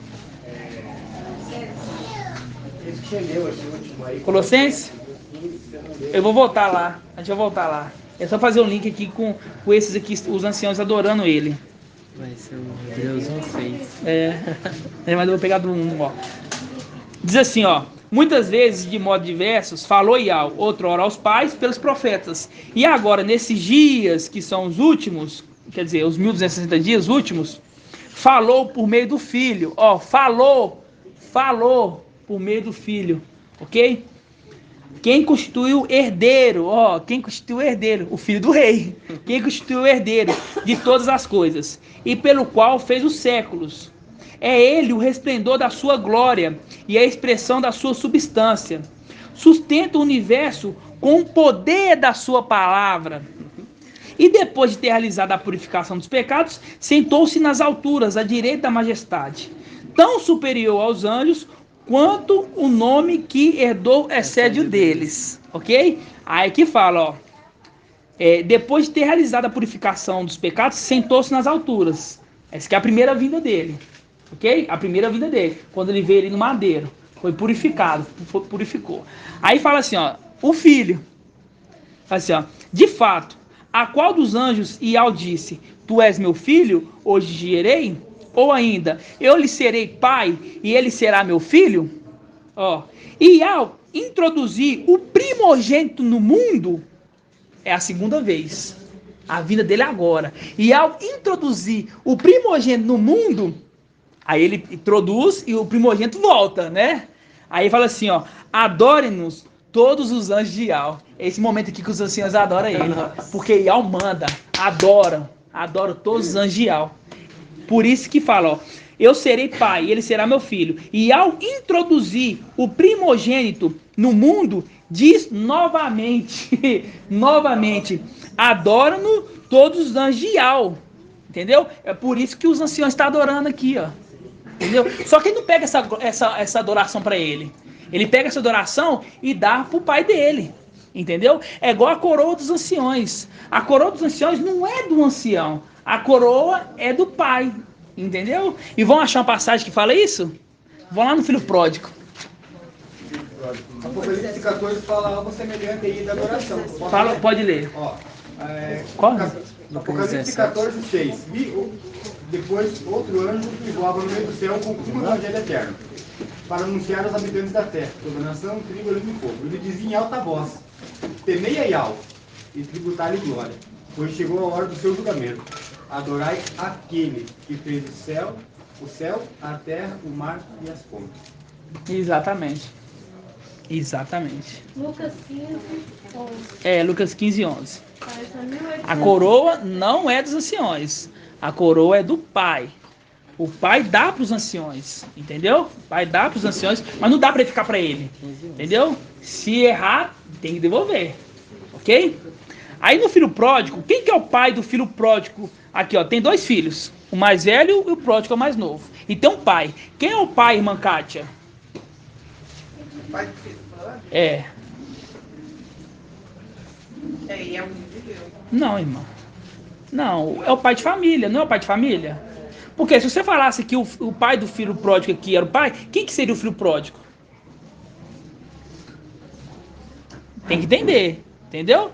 S2: Colossenses? Eu vou voltar lá. A gente vai voltar lá. É só fazer um link aqui com esses aqui, os anciãos adorando ele.
S4: Vai ser o Hebreus 1:6.
S2: Mas eu vou pegar do 1, ó. Diz assim, ó. Muitas vezes, de modo diversos, falou Yahweh, outrora aos pais, pelos profetas. E agora, nesses dias que são os últimos, quer dizer, os 1260 dias últimos, falou por meio do Filho. Ó, falou por meio do Filho. Ok? Quem constitui o herdeiro, quem constitui o herdeiro? O filho do rei. Quem constitui o herdeiro de todas as coisas, e pelo qual fez os séculos. É ele o resplendor da sua glória e a expressão da sua substância. Sustenta o universo com o poder da sua palavra. E depois de ter realizado a purificação dos pecados, sentou-se nas alturas, à direita da majestade, tão superior aos anjos, quanto o nome que herdou excede o deles. Ok? Aí que fala, ó. Depois de ter realizado a purificação dos pecados, sentou-se nas alturas. Essa que é a primeira vinda dele. Ok? A primeira vinda dele. Quando ele veio ali no madeiro. Foi purificado. Purificou. Aí fala assim, ó. O filho. Fala assim, ó. De fato, a qual dos anjos Ial disse: Tu és meu filho, hoje gerei? Ou ainda, eu lhe serei pai e ele será meu filho? Ó, e ao introduzir o primogênito no mundo, é a segunda vez. A vinda dele agora. E ao introduzir o primogênito no mundo, aí ele introduz e o primogênito volta, né? Aí fala assim, ó, adorem-nos todos os anjos de Ial. É esse momento aqui que os anciãos adoram ele. Porque Ial manda, adoram todos os anjos de Ial. Por isso que fala, ó, eu serei pai e ele será meu filho. E ao introduzir o primogênito no mundo, diz novamente, adoram-no todos os anjos de Ial. Entendeu? É por isso que os anciãos estão adorando aqui, ó. Entendeu? Só que ele não pega essa adoração para ele. Ele pega essa adoração e dá pro pai dele. Entendeu? É igual a coroa dos anciões. A coroa dos anciões não é do ancião. A coroa é do pai. Entendeu? E vão achar uma passagem que fala isso? Vão lá no filho pródigo.
S6: Apocalipse 14 fala algo semelhante aí da adoração.
S2: Fala, pode ler.
S6: Ó,
S2: qual?
S6: Apocalipse 14, 6. Vi depois outro anjo que voava no meio do céu com o evangelho eterno, para anunciar aos habitantes da terra, toda nação, tribo, língua e povo. Ele dizia em alta voz: temei a Yahweh e tributai-lhe glória, pois chegou a hora do seu julgamento. Adorai aquele que fez o céu, a terra, o mar e as fontes.
S2: Exatamente.
S3: Lucas 15, 11.
S2: Lucas 15, 11. A coroa não é dos anciões. A coroa é do pai. O pai dá para os anciões. Entendeu? O pai dá para os anciões, mas não dá para ficar para ele. Entendeu? Se errar, tem que devolver. Ok? Aí no filho pródigo, quem que é o pai do filho pródigo? Aqui, ó, tem dois filhos. O mais velho e o pródigo é o mais novo. E tem um pai. Quem é o pai, irmã Kátia?
S8: Pai do filho pródigo?
S2: É.
S8: Ele é um de Deus.
S2: Não, irmão. Não, é o pai de família, não é o pai de família? Porque se você falasse que o pai do filho pródigo aqui era o pai, quem que seria o filho pródigo? Tem que entender, entendeu?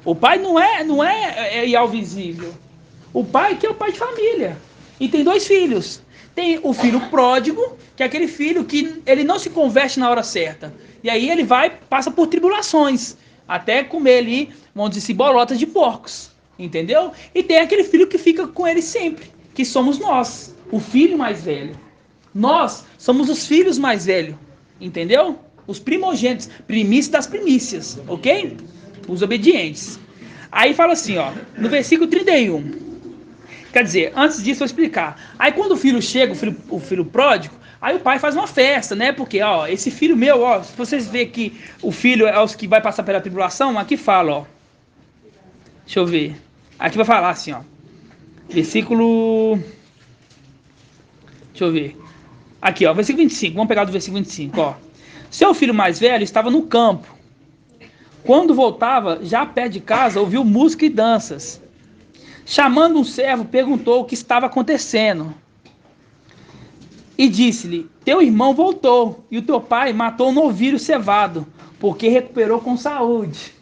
S2: O pai não é Ial visível. O pai que é o pai de família. E tem dois filhos. Tem o filho pródigo, que é aquele filho que ele não se converte na hora certa. E aí ele passa por tribulações, até comer ali, vamos dizer assim, bolotas de porcos. Entendeu? E tem aquele filho que fica com ele sempre, que somos nós, o filho mais velho. Nós somos os filhos mais velhos. Entendeu? Os primogênitos, primícias das primícias, ok? Os obedientes. Aí fala assim, ó, no versículo 31. Quer dizer, antes disso eu vou explicar. Aí quando o filho chega, o filho pródigo, aí o pai faz uma festa, né? Porque, ó, esse filho meu, ó, se vocês verem que o filho é os que vai passar pela tribulação, aqui fala, ó. Deixa eu ver. Aqui vai falar assim, ó. Versículo... Deixa eu ver. Aqui, ó, versículo 25. Vamos pegar do versículo 25, ó. Seu filho mais velho estava no campo. Quando voltava, já perto de casa, ouviu música e danças. Chamando um servo, perguntou o que estava acontecendo. E disse-lhe, teu irmão voltou, e o teu pai matou um novilho cevado, porque recuperou com saúde.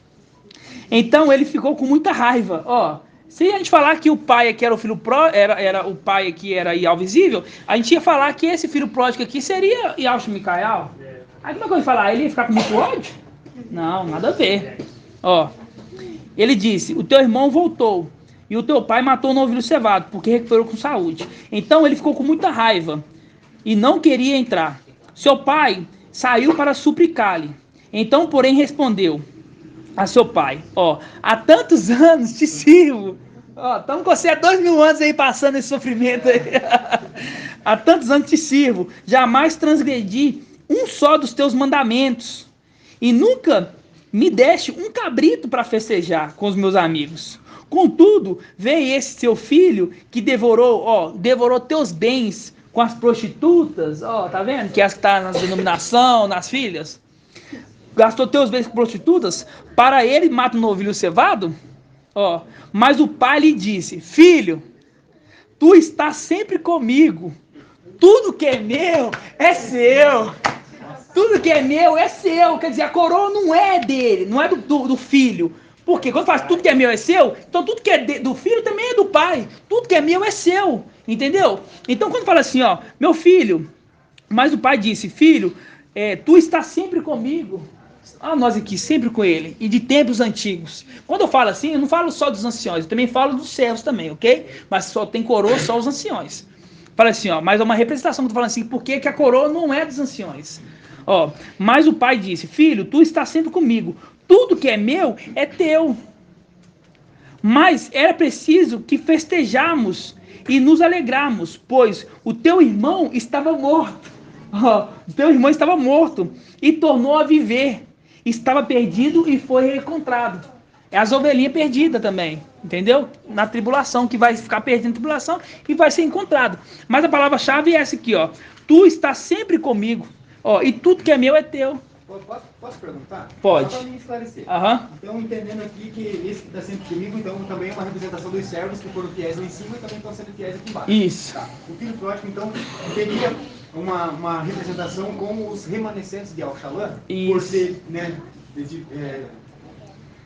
S2: Então ele ficou com muita raiva. Ó, se a gente falar que o pai aqui era o filho era o pai aqui era Ial visível, a gente ia falar que esse filho pródigo aqui seria Ial Micael. Aí como é que eu ia falar? Ele ia ficar com muito ódio? Não, nada a ver. Ó, ele disse, o teu irmão voltou, e o teu pai matou um novilho cevado, porque recuperou com saúde. Então ele ficou com muita raiva, e não queria entrar. Seu pai saiu para suplicar-lhe. Então, porém, respondeu a seu pai, ó, há tantos anos te sirvo. Ó, estamos com você há 2000 anos aí passando esse sofrimento aí. Há tantos anos te sirvo, jamais transgredi um só dos teus mandamentos. E nunca me deste um cabrito para festejar com os meus amigos. Contudo, veio esse seu filho que devorou teus bens com as prostitutas, ó, tá vendo? Que é as que tá na denominação, nas filhas. Gastou teus bens com prostitutas, para ele mata um novilho cevado? Ó, mas o pai lhe disse, filho, tu estás sempre comigo. Tudo que é meu é seu. Tudo que é meu é seu. Quer dizer, a coroa não é dele, não é do filho. Porque quando faz tudo que é meu é seu, então tudo que é do filho também é do pai. Tudo que é meu é seu. Entendeu? Então quando fala assim, ó, meu filho, mas o pai disse, filho, tu estás sempre comigo. Ah, nós aqui, sempre com ele. E de tempos antigos. Quando eu falo assim, eu não falo só dos anciões, eu também falo dos servos também, ok? Mas só tem coroa, só os anciões. Fala assim, ó, mas é uma representação que eu tô falando assim, por que a coroa não é dos anciões? Ó, mas o pai disse, filho, tu estás sempre comigo. Tudo que é meu é teu. Mas era preciso que festejamos e nos alegrarmos, pois o teu irmão estava morto. Ó, o teu irmão estava morto e tornou a viver. Estava perdido e foi reencontrado. É as ovelhinhas perdidas também, entendeu? Na tribulação, que vai ficar perdido na tribulação e vai ser encontrado. Mas a palavra-chave é essa aqui, ó. Tu estás sempre comigo, ó, e tudo que é meu é teu.
S6: Posso perguntar?
S2: Pode.
S6: Só para me esclarecer.
S2: Então,
S6: entendendo aqui que esse que está sempre comigo, então também é uma representação dos servos que foram fiéis lá em cima e também estão sendo fiéis aqui embaixo.
S2: Isso.
S6: Tá. O filho pródigo, então, teria uma representação como os remanescentes de Al-Shalom, por ser, né,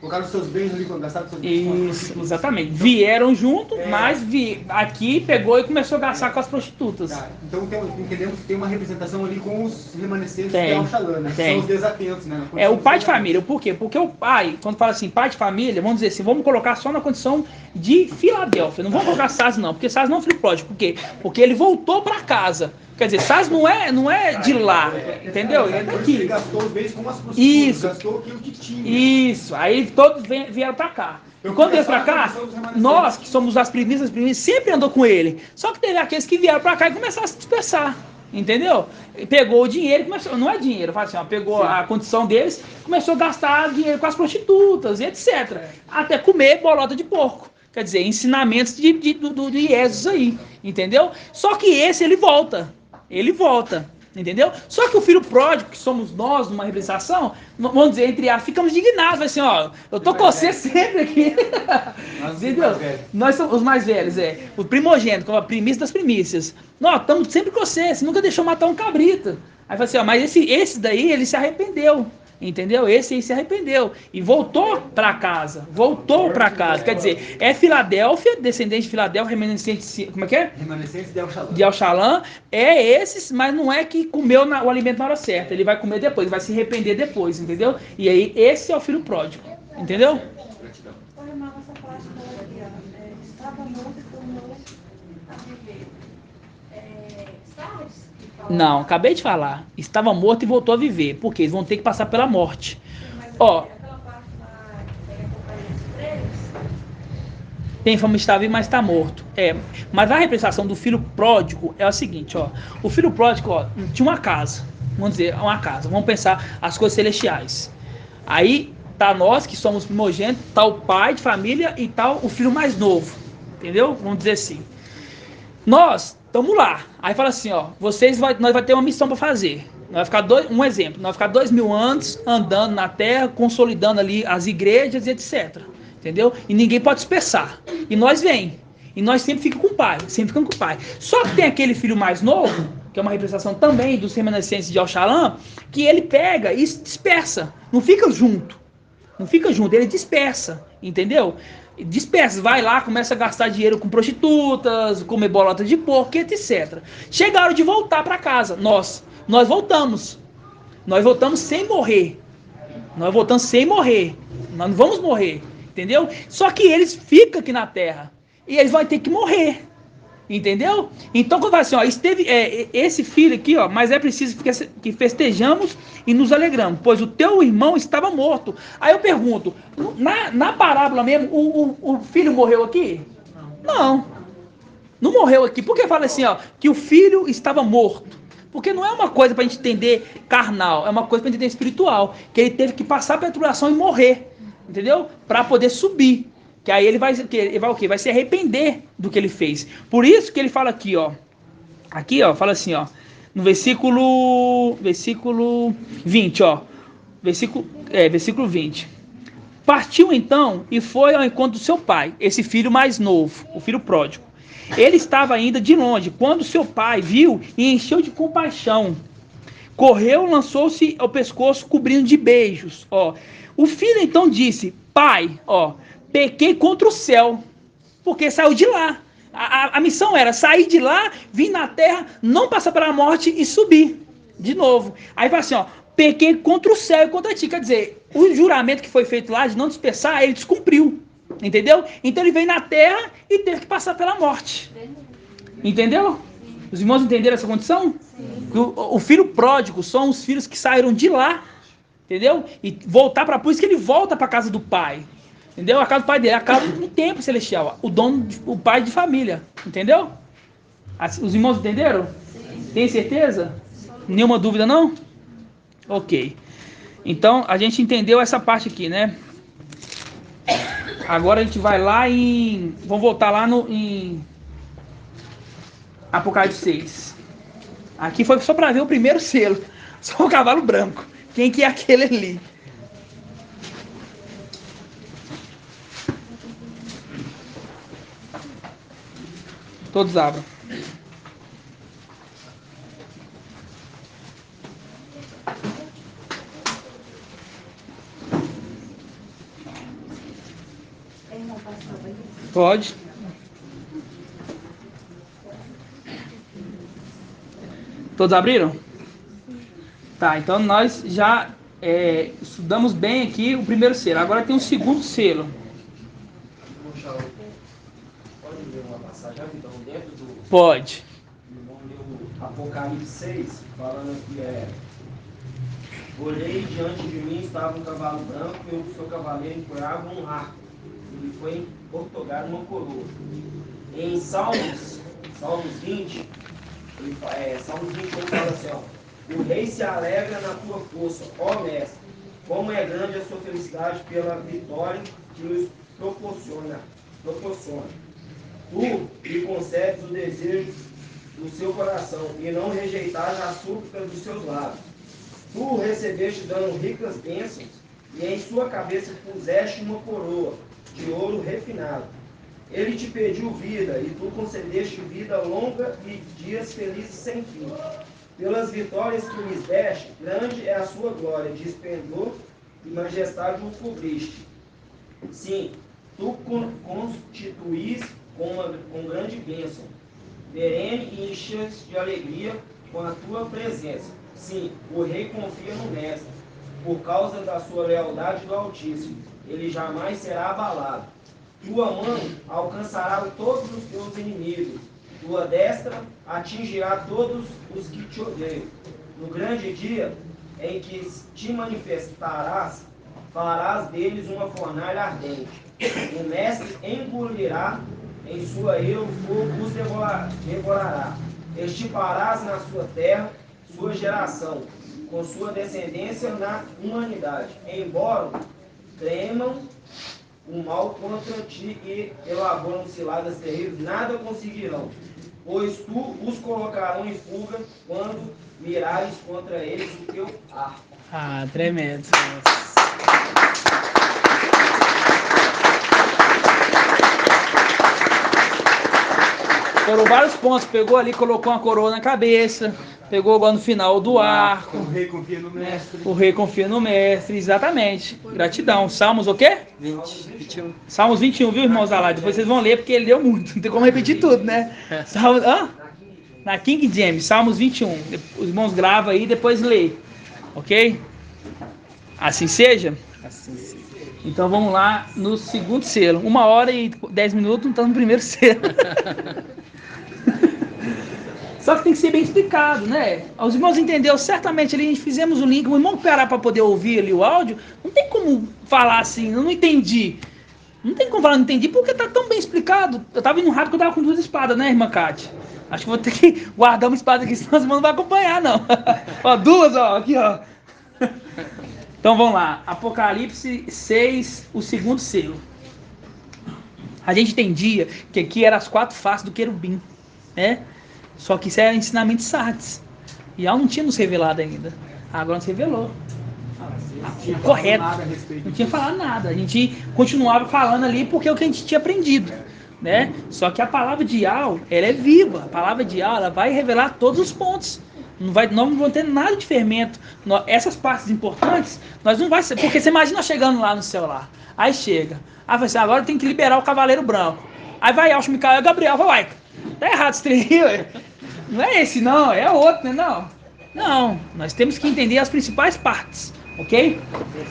S6: colocaram os seus bens ali, gastaram os seus bens.
S2: Isso, exatamente. Então, vieram junto, mas aqui pegou e começou a gastar com as prostitutas.
S6: Tá. Então entendemos que tem uma representação ali com os remanescentes de Al-Shalom, né? Que são os desatentos, né?
S2: É o pai de família. Por quê? Porque o pai, quando fala assim, pai de família, vamos dizer assim, vamos colocar só na condição de Filadélfia. Não vamos colocar Sás não, porque Sás não é filho pródigo. Por quê? Porque ele voltou para casa. Quer dizer, Sás não é de lá, entendeu? Ele é daqui.
S6: Ele gastou os bens com as prostitutas,
S2: isso.
S6: Gastou aquilo que tinha.
S2: Isso, aí todos vieram pra cá. E quando vieram pra cá, nós que somos as primícias, sempre andou com ele. Só que teve aqueles que vieram pra cá e começaram a se dispersar, entendeu? Pegou o dinheiro, começou, não é dinheiro, fala assim, ó, pegou a condição deles, começou a gastar dinheiro com as prostitutas, etc. Até comer bolota de porco. Quer dizer, ensinamentos de Jesus aí, entendeu? Só que esse ele volta, entendeu? Só que o filho pródigo, que somos nós, numa representação, vamos dizer, entre aspas, ficamos indignados, assim, ó, eu tô com você sempre aqui, entendeu? Nós somos os mais velhos, o primogênito, como a primícia das primícias. Nós estamos sempre com você nunca deixou matar um cabrito. Aí fala assim, ó, mas esse daí, ele se arrependeu. Entendeu? Esse aí se arrependeu e voltou para casa. Quer dizer, é Filadélfia, descendente de Filadélfia, remanescente, como é que é?
S6: Remanescente
S2: de Al-Shalom. É esses, mas não é que comeu o alimento na hora certa. Ele vai comer depois, vai se arrepender depois, entendeu? E aí, esse é o filho pródigo. Entendeu? Não, acabei de falar. Estava morto e voltou a viver. Porque eles vão ter que passar pela morte. Ó. Tem fama de estar vivo, mas está morto. Mas a representação do filho pródigo é o seguinte, ó. O filho pródigo, ó, tinha uma casa. Vamos dizer, uma casa. Vamos pensar as coisas celestiais. Aí tá nós que somos primogênitos, tá o pai de família e tá o filho mais novo. Entendeu? Vamos dizer assim. Nós estamos lá. Aí fala assim, ó. Nós vai ter uma missão para fazer. Nós vai ficar um exemplo. Nós vai ficar 2000 anos andando na terra, consolidando ali as igrejas e etc. Entendeu? E ninguém pode dispersar. E nós vem. E nós sempre ficamos com o pai. Sempre ficamos com o pai. Só que tem aquele filho mais novo, que é uma representação também dos remanescentes de Oxalã, que ele pega e dispersa. Não fica junto. Não fica junto. Ele dispersa. Entendeu? Dispersa. Vai lá, começa a gastar dinheiro com prostitutas, comer bolota de porco, etc. Chegaram de voltar para casa. Nós voltamos. Nós voltamos sem morrer. Nós voltamos sem morrer. Nós não vamos morrer. Entendeu? Só que eles ficam aqui na terra. E eles vão ter que morrer. Entendeu? Então, quando vai assim, ó, esse filho aqui, ó, mas é preciso que festejamos e nos alegramos, pois o teu irmão estava morto. Aí eu pergunto, na parábola mesmo, o filho morreu aqui? Não. Não morreu aqui. Por que fala assim, ó, que o filho estava morto? Porque não é uma coisa para a gente entender carnal, é uma coisa para entender espiritual. Que ele teve que passar pela tribulação e morrer. Entendeu? Para poder subir. Que aí ele vai o quê? Vai se arrepender do que ele fez. Por isso que ele fala aqui, ó. Aqui, ó, fala assim, ó. No versículo 20, ó. Versículo 20. Partiu então e foi ao encontro do seu pai, esse filho mais novo, o filho pródigo. Ele estava ainda de longe, quando seu pai viu e encheu de compaixão. Correu, lançou-se ao pescoço, cobrindo de beijos, ó. O filho então disse, pai, ó, pequei contra o céu, porque saiu de lá. A missão era sair de lá, vir na terra, não passar pela morte e subir de novo. Aí fala assim, ó, pequei contra o céu e contra ti. Quer dizer, o juramento que foi feito lá de não dispersar, ele descumpriu. Entendeu? Então ele veio na terra e teve que passar pela morte. Entendeu? Os irmãos entenderam essa condição? O filho pródigo são os filhos que saíram de lá. Entendeu? E voltar para... Por isso que ele volta para a casa do pai. Entendeu? A casa do pai dele, a casa do tempo celestial. O pai de família. Entendeu? Os irmãos entenderam? Sim. Tem certeza? Nenhuma dúvida, não? Ok. Então, a gente entendeu essa parte aqui, né? Agora a gente vai lá em... Vamos voltar lá em Apocalipse 6. Aqui foi só para ver o primeiro selo. Só o cavalo branco. Quem que é aquele ali? Todos abram. Pode. Todos abriram? Tá, então nós já estudamos bem aqui o primeiro selo. Agora tem um segundo selo.
S9: Pode ler uma passagem rapidão dentro do...
S2: Pode.
S9: Vamos ler o Apocalipse 6, falando que olhei diante de mim estava um cavalo branco e o seu cavaleiro empunhava um arco. Ele foi otorgado uma coroa. Em Salmos 20, Salmos 28 fala assim, ó, o rei se alegra na tua força, ó mestre, como é grande a sua felicidade pela vitória que nos proporciona. Tu lhe concedes o desejo do seu coração e não rejeitaste a súplica dos seus lábios. Tu o recebeste dando ricas bênçãos e em sua cabeça puseste uma coroa de ouro refinado. Ele te pediu vida e tu concedeste vida longa e dias felizes sem fim. Pelas vitórias que lhes deste, grande é a sua glória, de esplendor e majestade o cobriste. Sim, tu constituís com grande bênção, perene e enches de alegria com a tua presença. Sim, o rei confia no mestre, por causa da sua lealdade do Altíssimo. Ele jamais será abalado. Tua mão alcançará todos os teus inimigos. Tua destra atingirá todos os que te odeiam. No grande dia em que te manifestarás farás deles uma fornalha ardente. O mestre engolirá em sua ira, o fogo os devorará. Estiparás na sua terra sua geração, com sua descendência na humanidade. Embora tremam o mal contra ti e elaboram ciladas terríveis, nada conseguirão, pois tu os colocarão em fuga quando mirares contra eles o teu arco.
S2: Ah, tremendo. Foram vários pontos. Pegou ali, colocou uma coroa na cabeça. Pegou agora no final do arco.
S6: O rei confia no mestre.
S2: O rei confia no mestre, exatamente. Gratidão. Salmos o quê?
S4: 21.
S2: Salmos 21, viu, irmãos da live? Depois vocês vão ler, porque ele leu muito. Não tem como repetir tudo, né? Salmos, na King James, Salmos 21. Os irmãos gravam aí e depois lê. Ok? Assim seja?
S4: Assim seja.
S2: Então vamos lá no segundo selo. 1 hora e 10 minutos, não está no primeiro selo. Só que tem que ser bem explicado, né? Os irmãos entenderam certamente ali, a gente fizemos o link, o irmão parar para poder ouvir ali o áudio, não tem como falar assim, eu não entendi. Não tem como falar, não entendi, porque tá tão bem explicado. Eu tava indo rápido que eu tava com 2 espadas, né, irmã Cátia? Acho que vou ter que guardar uma espada aqui, senão os irmãos não vão acompanhar, não. Ó, 2, ó, aqui, ó. Então vamos lá, Apocalipse 6, o segundo selo. A gente entendia que aqui eram as 4 faces do querubim, né? Só que isso era ensinamento de Sardes. E ela não tinha nos revelado ainda. Agora nos revelou. Correto. Não tinha falado nada. A gente continuava falando ali porque é o que a gente tinha aprendido, né? Só que a palavra de Yahweh, ela é viva. A palavra de Yahweh, ela vai revelar todos os pontos. Não vamos ter nada de fermento. Essas partes importantes, nós não vai ser. Porque você imagina chegando lá no celular. Aí chega. Aí vai assim, agora tem que liberar o Cavaleiro Branco. Aí vai Yaush, Micael e Gabriel. Vai. Tá errado esse trem aí, ué. Não é esse não, é outro, né? Não, nós temos que entender as principais partes, ok?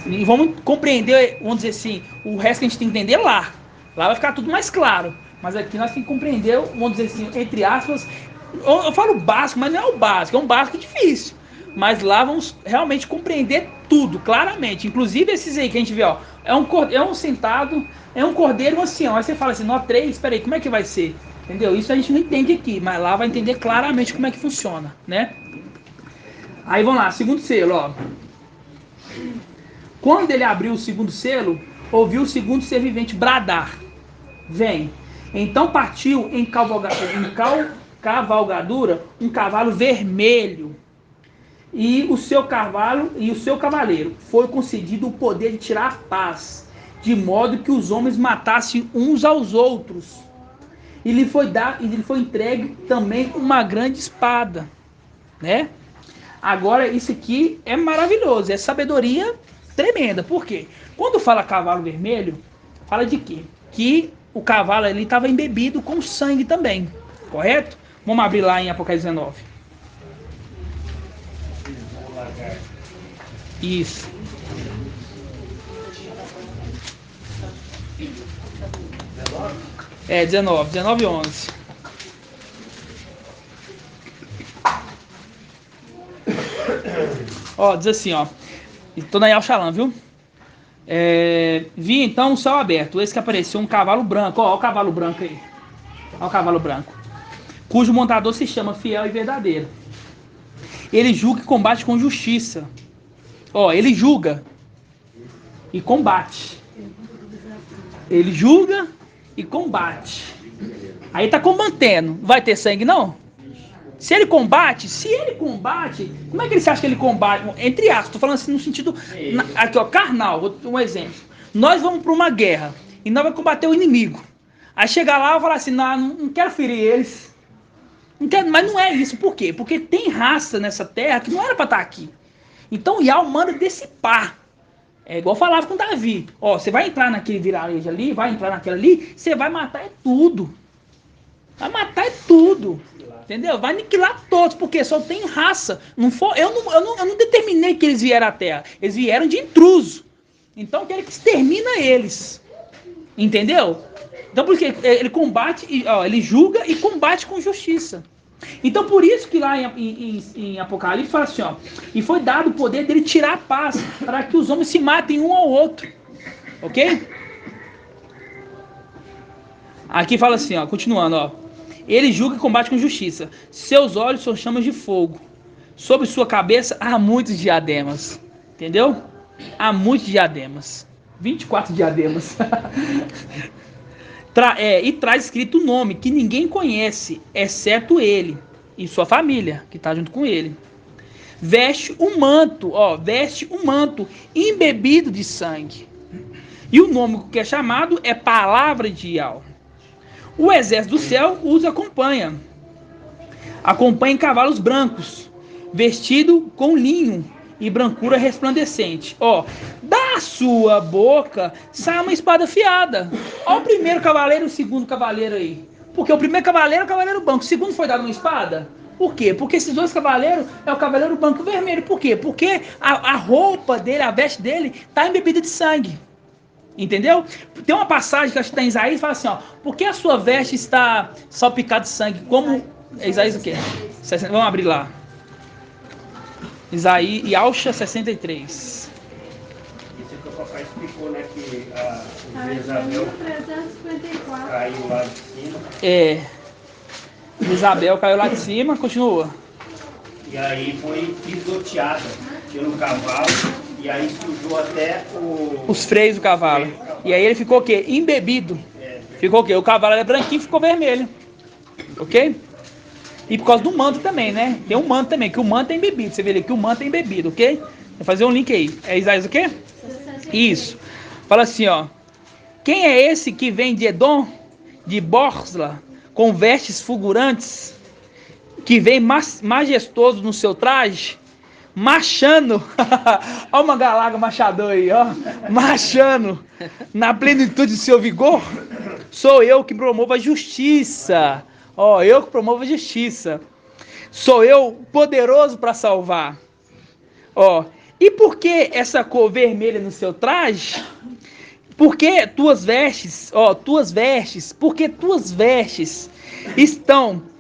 S2: E vamos compreender, vamos dizer assim, o resto que a gente tem que entender lá. Lá vai ficar tudo mais claro. Mas aqui nós temos que compreender, vamos dizer assim, entre aspas, eu falo básico, mas não é o básico, é um básico difícil. Mas lá vamos realmente compreender tudo, claramente. Inclusive esses aí que a gente vê, ó, é um sentado, é um cordeiro e um ancião. Aí você fala assim, 3, espera aí, como é que vai ser? Entendeu? Isso a gente não entende aqui, mas lá vai entender claramente como é que funciona, né? Aí vamos lá, segundo selo, ó. Quando ele abriu o segundo selo, ouviu o segundo ser vivente bradar: vem. Então partiu em cavalgadura um cavalo vermelho, e o seu cavaleiro foi concedido o poder de tirar a paz, de modo que os homens matassem uns aos outros. E lhe foi entregue também uma grande espada, né? Agora, isso aqui é maravilhoso, é sabedoria tremenda. Por quê? Quando fala cavalo vermelho, fala de quê? Que o cavalo ali estava embebido com sangue também, correto? Vamos abrir lá em Apocalipse 19. Isso. É, 19 e 11. Ó, diz assim, ó. Estou na Yalxalam, viu? Vi então o céu aberto. Eis que apareceu um cavalo branco. Ó o cavalo branco aí. Ó o cavalo branco. Cujo montador se chama Fiel e Verdadeiro. Ele julga e combate com justiça. Ó, ele julga e combate. Ele julga e combate. Aí tá combatendo. Vai ter sangue, não? Se ele combate, como é que ele acha que ele combate? Entre aspas, tô falando assim no sentido aqui, ó, carnal, um exemplo. Nós vamos para uma guerra e nós vamos combater o inimigo. Aí chega lá e fala assim, não quero ferir eles. Não quero, mas não é isso. Por quê? Porque tem raça nessa terra que não era para estar aqui. Então Yahweh manda dissipar. É igual eu falava com Davi. Ó, você vai entrar naquele vilarejo ali, vai entrar naquela ali, você vai matar tudo. Vai matar tudo. Entendeu? Vai aniquilar todos, porque só tem raça. Eu não determinei que eles vieram à terra. Eles vieram de intruso. Então eu quero que extermina eles. Entendeu? Então porque ele combate, ele julga e combate com justiça. Então, por isso que lá em Apocalipse fala assim, ó, e foi dado o poder dele tirar a paz, para que os homens se matem um ao outro. Ok? Aqui fala assim, ó, continuando, ó. Ele julga e combate com justiça. Seus olhos são chamas de fogo. Sobre sua cabeça há muitos diademas. Entendeu? Há muitos diademas. 24 diademas. E traz escrito o nome que ninguém conhece, exceto ele e sua família, que está junto com ele. Veste um manto embebido de sangue. E o nome que é chamado é Palavra de Yahweh. O exército do céu os acompanha. Acompanha em cavalos brancos, vestido com linho e brancura resplandecente. Ó, da sua boca sai uma espada afiada. Ó, o primeiro cavaleiro e o segundo cavaleiro aí. Porque o primeiro cavaleiro é o cavaleiro branco, o segundo foi dado uma espada. Por quê? Porque esses dois cavaleiros é o cavaleiro branco e vermelho. Por quê? Porque a roupa dele, a veste dele, está embebida de sangue. Entendeu? Tem uma passagem que acho que está em Isaías, fala assim, ó, por que a sua veste está salpicada de sangue? Como... Isaías o quê? Vamos abrir lá. Isaías, Yahusha 63.
S10: Isso que o papai explicou, né, que o Jezabel caiu lá de cima.
S2: Isabel caiu lá de cima, continua.
S10: E aí foi pisoteada pelo cavalo. E aí sujou até
S2: os freios do cavalo. E aí ele ficou o quê? Embebido. Ficou o quê? O cavalo era branquinho e ficou vermelho. Ok? E por causa do manto também, né? Tem um manto também, que o manto é embebido. Você vê ali que o manto é embebido, ok? Vou fazer um link aí. É Isaías o quê? Isso. Fala assim, ó. Quem é esse que vem de Edom, de Borsla, com vestes fulgurantes, que vem majestoso no seu traje? Marchando, olha uma galaga machador aí, ó, marchando na plenitude do seu vigor. Sou eu que promovo a justiça, ó, eu que promovo a justiça. Sou eu poderoso para salvar, ó. E por que essa cor vermelha no seu traje? Porque tuas vestes, ó, porque tuas vestes estão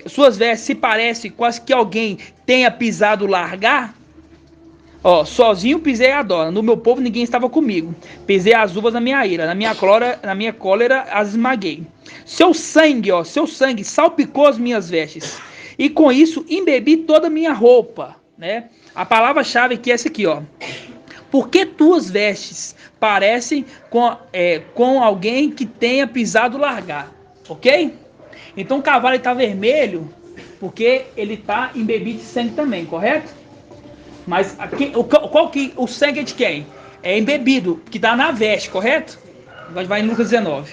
S2: suas vestes se parecem quase que alguém tenha pisado largar. Ó, sozinho pisei a dona, no meu povo ninguém estava comigo. Pisei as uvas na minha ira, na minha cólera as esmaguei. Seu sangue salpicou as minhas vestes, e com isso embebi toda a minha roupa, né? A palavra-chave aqui é essa aqui, ó. Porque tuas vestes parecem com alguém que tenha pisado largar, ok? Então o cavalo está vermelho porque ele está embebido de sangue também, correto? Mas o sangue é de quem? É embebido, que está na veste, correto? Agora vai em Lucas 19.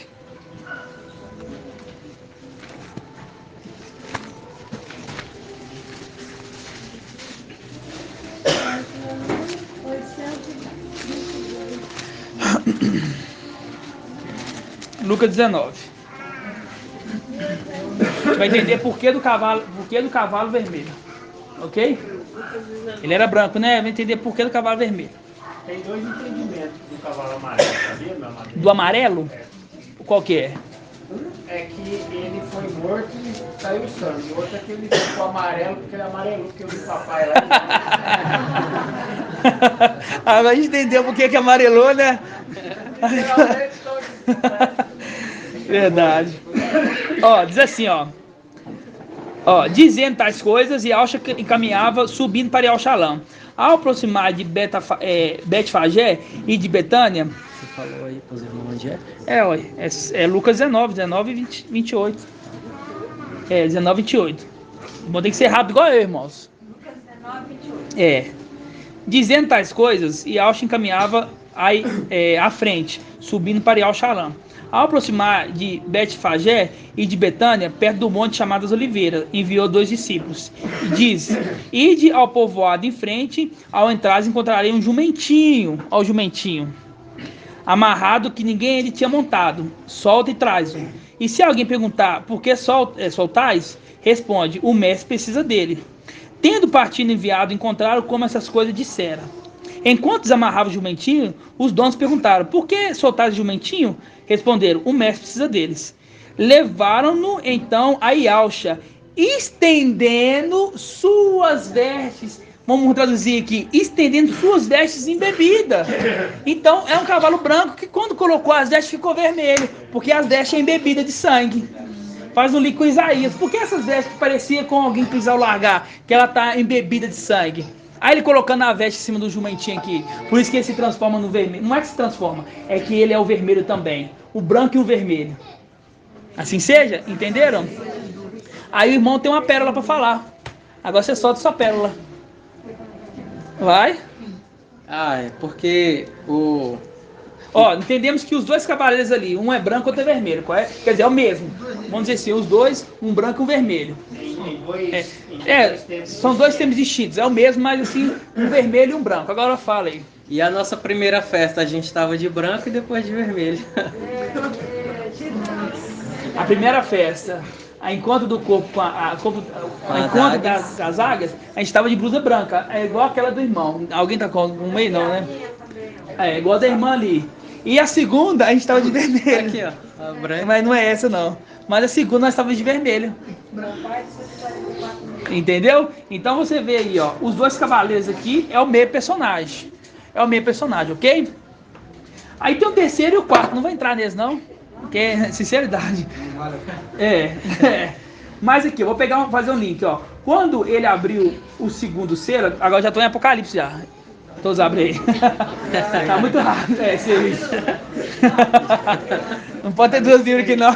S2: Lucas 19. Vai entender por que do cavalo vermelho. Ok? Ele era branco, né? Vai entender por que do cavalo vermelho.
S10: Tem dois entendimentos do cavalo amarelo, sabia, meu amarelo?
S2: Do amarelo? Qual que é?
S10: Um é que ele foi morto e saiu sangue. O outro é que ele ficou amarelo porque ele amarelou, porque eu vi o papai lá.
S2: Agora a gente entendeu por que amarelou, né? Verdade. Ó, diz assim, ó. Dizendo tais coisas, Yahusha encaminhava subindo para Yahushalã. Ao aproximar de Betfagé e de Betânia.
S4: Você falou aí para os irmãos onde é?
S2: É Lucas 19 e 28. 19 e 28. Bom, tem que ser rápido igual eu, irmãos.
S5: Lucas 19 e 28.
S2: Dizendo tais coisas, Yahusha encaminhava à frente, subindo para Yahushalã. Ao aproximar de Betfagé e de Betânia, perto do monte chamado das Oliveiras, enviou 2 discípulos. E diz: ide ao povoado em frente, ao entrar encontrarei um jumentinho, amarrado que ninguém ele tinha montado. Solta e traz-o. E se alguém perguntar por que soltais, responde: o mestre precisa dele. Tendo partido enviado, encontraram como essas coisas disseram. Enquanto desamarrava o jumentinho, os donos perguntaram: por que soltaram o jumentinho? Responderam: o mestre precisa deles. Levaram-no então a Yahusha estendendo suas vestes. Vamos traduzir aqui, estendendo suas vestes em bebida. Então, é um cavalo branco que quando colocou as vestes ficou vermelho, porque as vestes é embebida de sangue. Faz um link com Isaías. Por que essas vestes que parecia com alguém pisar o largar, que ela está embebida de sangue? Aí ele colocando a veste em cima do jumentinho aqui. Por isso que ele se transforma no vermelho. Não é que se transforma, é que ele é o vermelho também. O branco e o vermelho. Assim seja, entenderam? Aí o irmão tem uma pérola para falar. Agora você solta sua pérola. Vai.
S4: É porque o...
S2: entendemos que os dois cavaleiros ali, um é branco, outro é vermelho. Qual é? Quer dizer, é o mesmo. Vamos dizer assim, os dois, um branco e um vermelho. São dois termos distintos. É o mesmo, mas assim, um vermelho e um branco. Agora fala aí.
S4: E a nossa primeira festa, a gente estava de branco e depois de vermelho.
S2: A primeira festa, a encontro do corpo com a encontro das águias, a gente estava de blusa branca. É igual aquela do irmão. Alguém tá com um meio não, né? É igual a da irmã ali. E a segunda, a gente estava de vermelho.
S4: Aqui, ó. A branca.
S2: Mas não é essa, não. Mas a segunda, nós estávamos de vermelho. Entendeu? Então você vê aí, ó. Os dois cavaleiros aqui é o meio personagem. É o meio personagem, ok? Aí tem o terceiro e o quarto. Não vou entrar neles, não. Porque é sinceridade. Mas aqui, eu vou fazer um link, ó. Quando ele abriu o segundo selo, agora já estou em Apocalipse já. Todos abrem aí. Tá muito rápido. Isso. Não pode ter duas Bíblias aqui, não.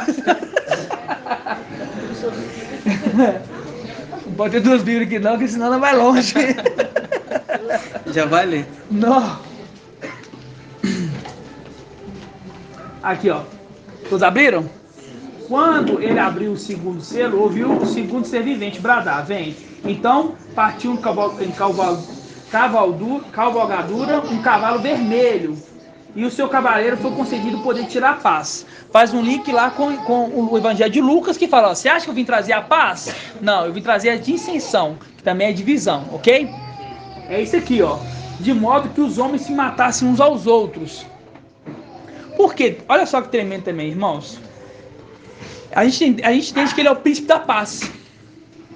S2: Não pode ter duas Bíblias aqui, não, porque senão não vai longe.
S4: Já vai ler.
S2: Não. Aqui, ó. Todos abriram? Quando ele abriu o segundo selo, ouviu o segundo ser vivente bradar: vem. Então partiu cavalgadura, um cavalo vermelho, e o seu cavaleiro foi concedido o poder de tirar a paz. Faz um link lá com o Evangelho de Lucas, que fala: ó, você acha que eu vim trazer a paz? Não, eu vim trazer a dissensão, que também é divisão, ok? É isso aqui, ó. De modo que os homens se matassem uns aos outros. Por quê? Olha só que tremendo também, irmãos. A gente entende que ele é o príncipe da paz.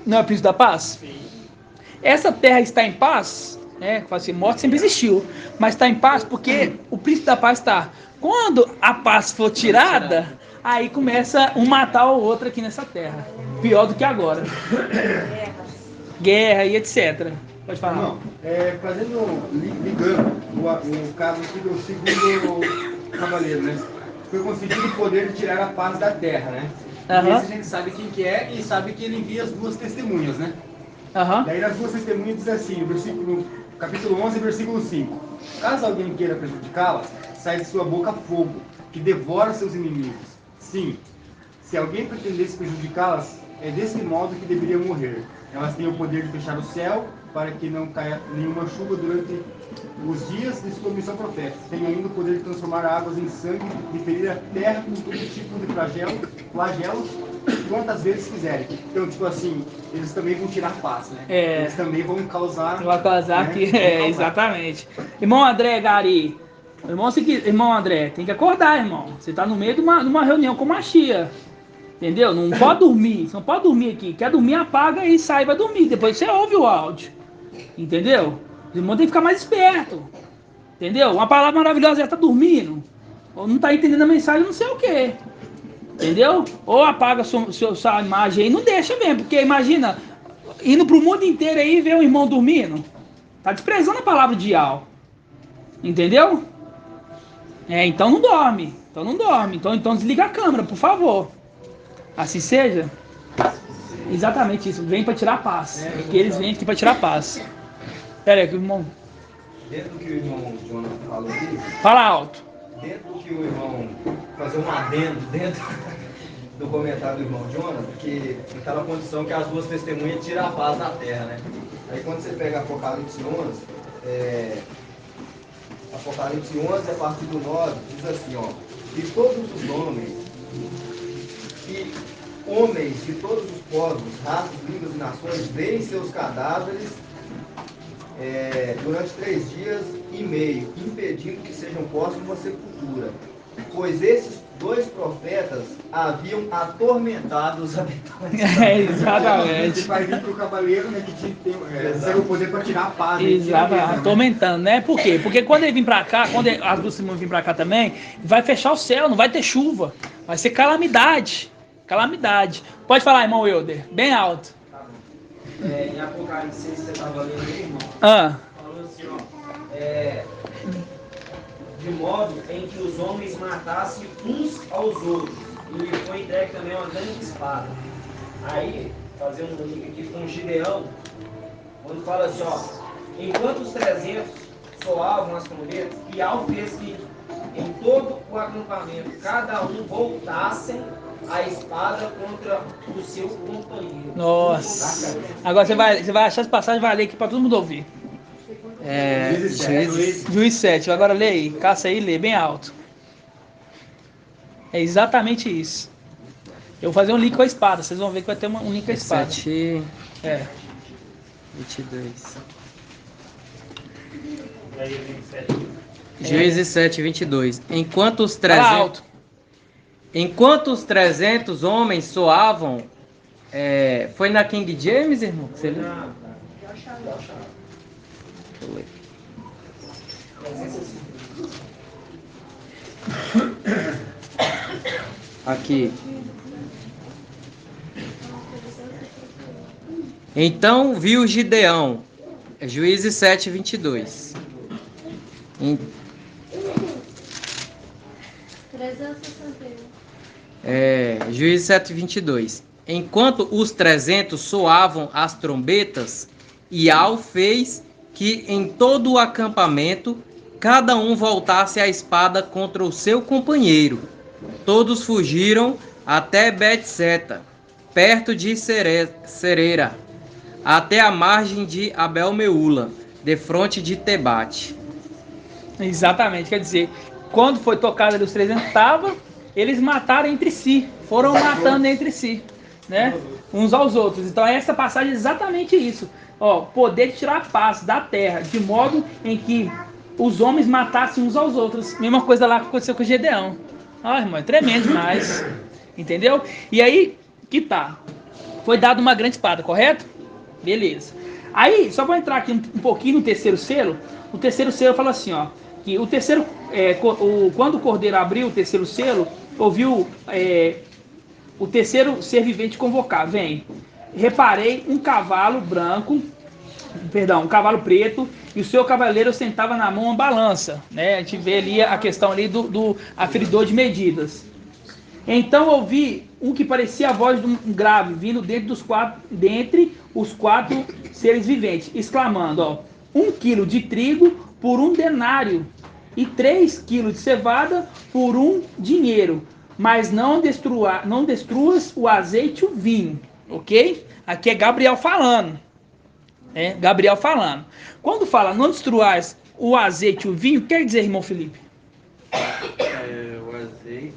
S2: Não é o príncipe da paz? Sim. Essa terra está em paz, né? Assim, morte sempre existiu, mas está em paz porque o príncipe da paz está. Quando a paz for tirada, aí começa um matar o outro aqui nessa terra. Pior do que agora. Guerra e etc. Pode falar.
S6: Não, ligando o caso aqui do segundo cavaleiro, né? Foi conseguido o poder de tirar a paz da terra, né? E esse a gente sabe quem que é e sabe que ele envia as duas testemunhas, né? Daí nas duas testemunhas diz assim, no capítulo 11, versículo 5: caso alguém queira prejudicá-las, sai de sua boca fogo, que devora seus inimigos. Sim, se alguém pretendesse prejudicá-las, é desse modo que deveriam morrer. Elas têm o poder de fechar o céu para que não caia nenhuma chuva durante os dias de sua missão profética. Tem ainda o poder de transformar águas em sangue e ferir a terra com todo tipo de flagelos, quantas vezes quiserem. Então, tipo assim, eles também vão tirar paz, né? Eles também vão causar...
S2: Vai causar, né? Aqui, exatamente. Irmão André Gari, irmão André, tem que acordar, irmão. Você está no meio de uma reunião com Machia. Entendeu? Não pode dormir. Você não pode dormir aqui. Quer dormir, apaga e sai, vai dormir. Depois você ouve o áudio. Entendeu? Os irmãos tem que ficar mais esperto. Entendeu? Uma palavra maravilhosa, já está dormindo. Ou não está entendendo a mensagem, não sei o quê. Entendeu? Ou apaga sua imagem aí, não deixa mesmo. Porque imagina, indo para o mundo inteiro aí e ver um irmão dormindo. Está desprezando a palavra de Al. Entendeu? Então não dorme. Então desliga a câmera, por favor. Assim seja. Exatamente isso. Vem para tirar a paz. Porque eles vêm aqui para tirar a paz. Pera aí, irmão.
S9: Dentro do que o irmão Jonas falou aqui.
S2: Fala alto.
S9: Dentro do que o irmão. Fazer um adendo dentro do comentário do irmão Jonas, porque naquela condição que as duas testemunhas tiram a paz da terra, né? Aí quando você pega Apocalipse 11, Apocalipse 11, a partir do 9, diz assim, ó: e todos os homens de todos os povos, raças, línguas e nações veem seus cadáveres durante 3 dias e meio, impedindo que sejam postos numa sepultura. Pois esses 2 profetas haviam atormentado os habitantes.
S2: Exatamente.
S6: Você vai vir para o cavaleiro, né, que tem o poder para tirar a paz.
S2: Exatamente, atormentando, né? Por quê? Porque quando ele vir para cá, quando as duas irmãs vir para cá também, vai fechar o céu, não vai ter chuva. Vai ser calamidade. Calamidade. Pode falar, irmão Wilder, bem alto.
S9: Em Apocalipse 6, você estava lendo aí, irmão? Falou assim, ó. De modo em que os homens matassem uns aos outros, e lhe foi entregue também uma grande espada. Aí, fazendo um link aqui com Gideão, quando fala assim, ó, enquanto os 300 soavam as trombetas, Ial fez que em todo o acampamento cada um voltassem a espada contra o seu companheiro.
S2: Nossa. Agora você vai achar as passagens, vai ler aqui para todo mundo ouvir. Juiz 7. Agora lê aí. Caça aí e lê bem alto. É exatamente isso. Eu vou fazer um link com a espada. Vocês vão ver que vai ter um link com a espada.
S4: 7.
S2: 22.
S4: Juízes 7, 22. Enquanto os 300 homens soavam... foi na King James, irmão? Você lê? Aqui. Então viu Gideão, Juízes 7, 22.
S3: 361.
S4: Juízes 7, 22. Enquanto os 300 soavam as trombetas, Ial fez que em todo o acampamento cada um voltasse a espada contra o seu companheiro. Todos fugiram até Bet-seta, perto de Serera, até a margem de Abel-meula, defronte de Tebate.
S2: Exatamente, quer dizer, quando foi tocado ali os 300, eles mataram entre si, foram matando entre si, né? Uns aos outros. Então essa passagem é exatamente isso. Ó, poder tirar a paz da terra, de modo em que os homens matassem uns aos outros. Mesma coisa lá que aconteceu com o Gedeão. Ah, irmão, é tremendo demais. Entendeu? E aí, que tá? Foi dado uma grande espada, correto? Beleza. Aí, só para entrar aqui um pouquinho no terceiro selo, o terceiro selo fala assim, ó, que o terceiro, quando o cordeiro abriu o terceiro selo, ouviu o terceiro ser vivente convocar, vem. Reparei um cavalo um cavalo preto, e o seu cavaleiro sentava na mão uma balança, né? A gente vê ali a questão ali do aferidor de medidas. Então ouvi um que parecia a voz de um grave, vindo dentre os 4 seres viventes, exclamando, ó, 1 quilo de trigo por 1 denário, e 3 quilos de cevada por 1 dinheiro, mas não destruas o azeite e o vinho. Ok? Aqui é Gabriel falando. Gabriel falando. Quando fala não destruas o azeite e o vinho, quer dizer, irmão Felipe?
S11: O azeite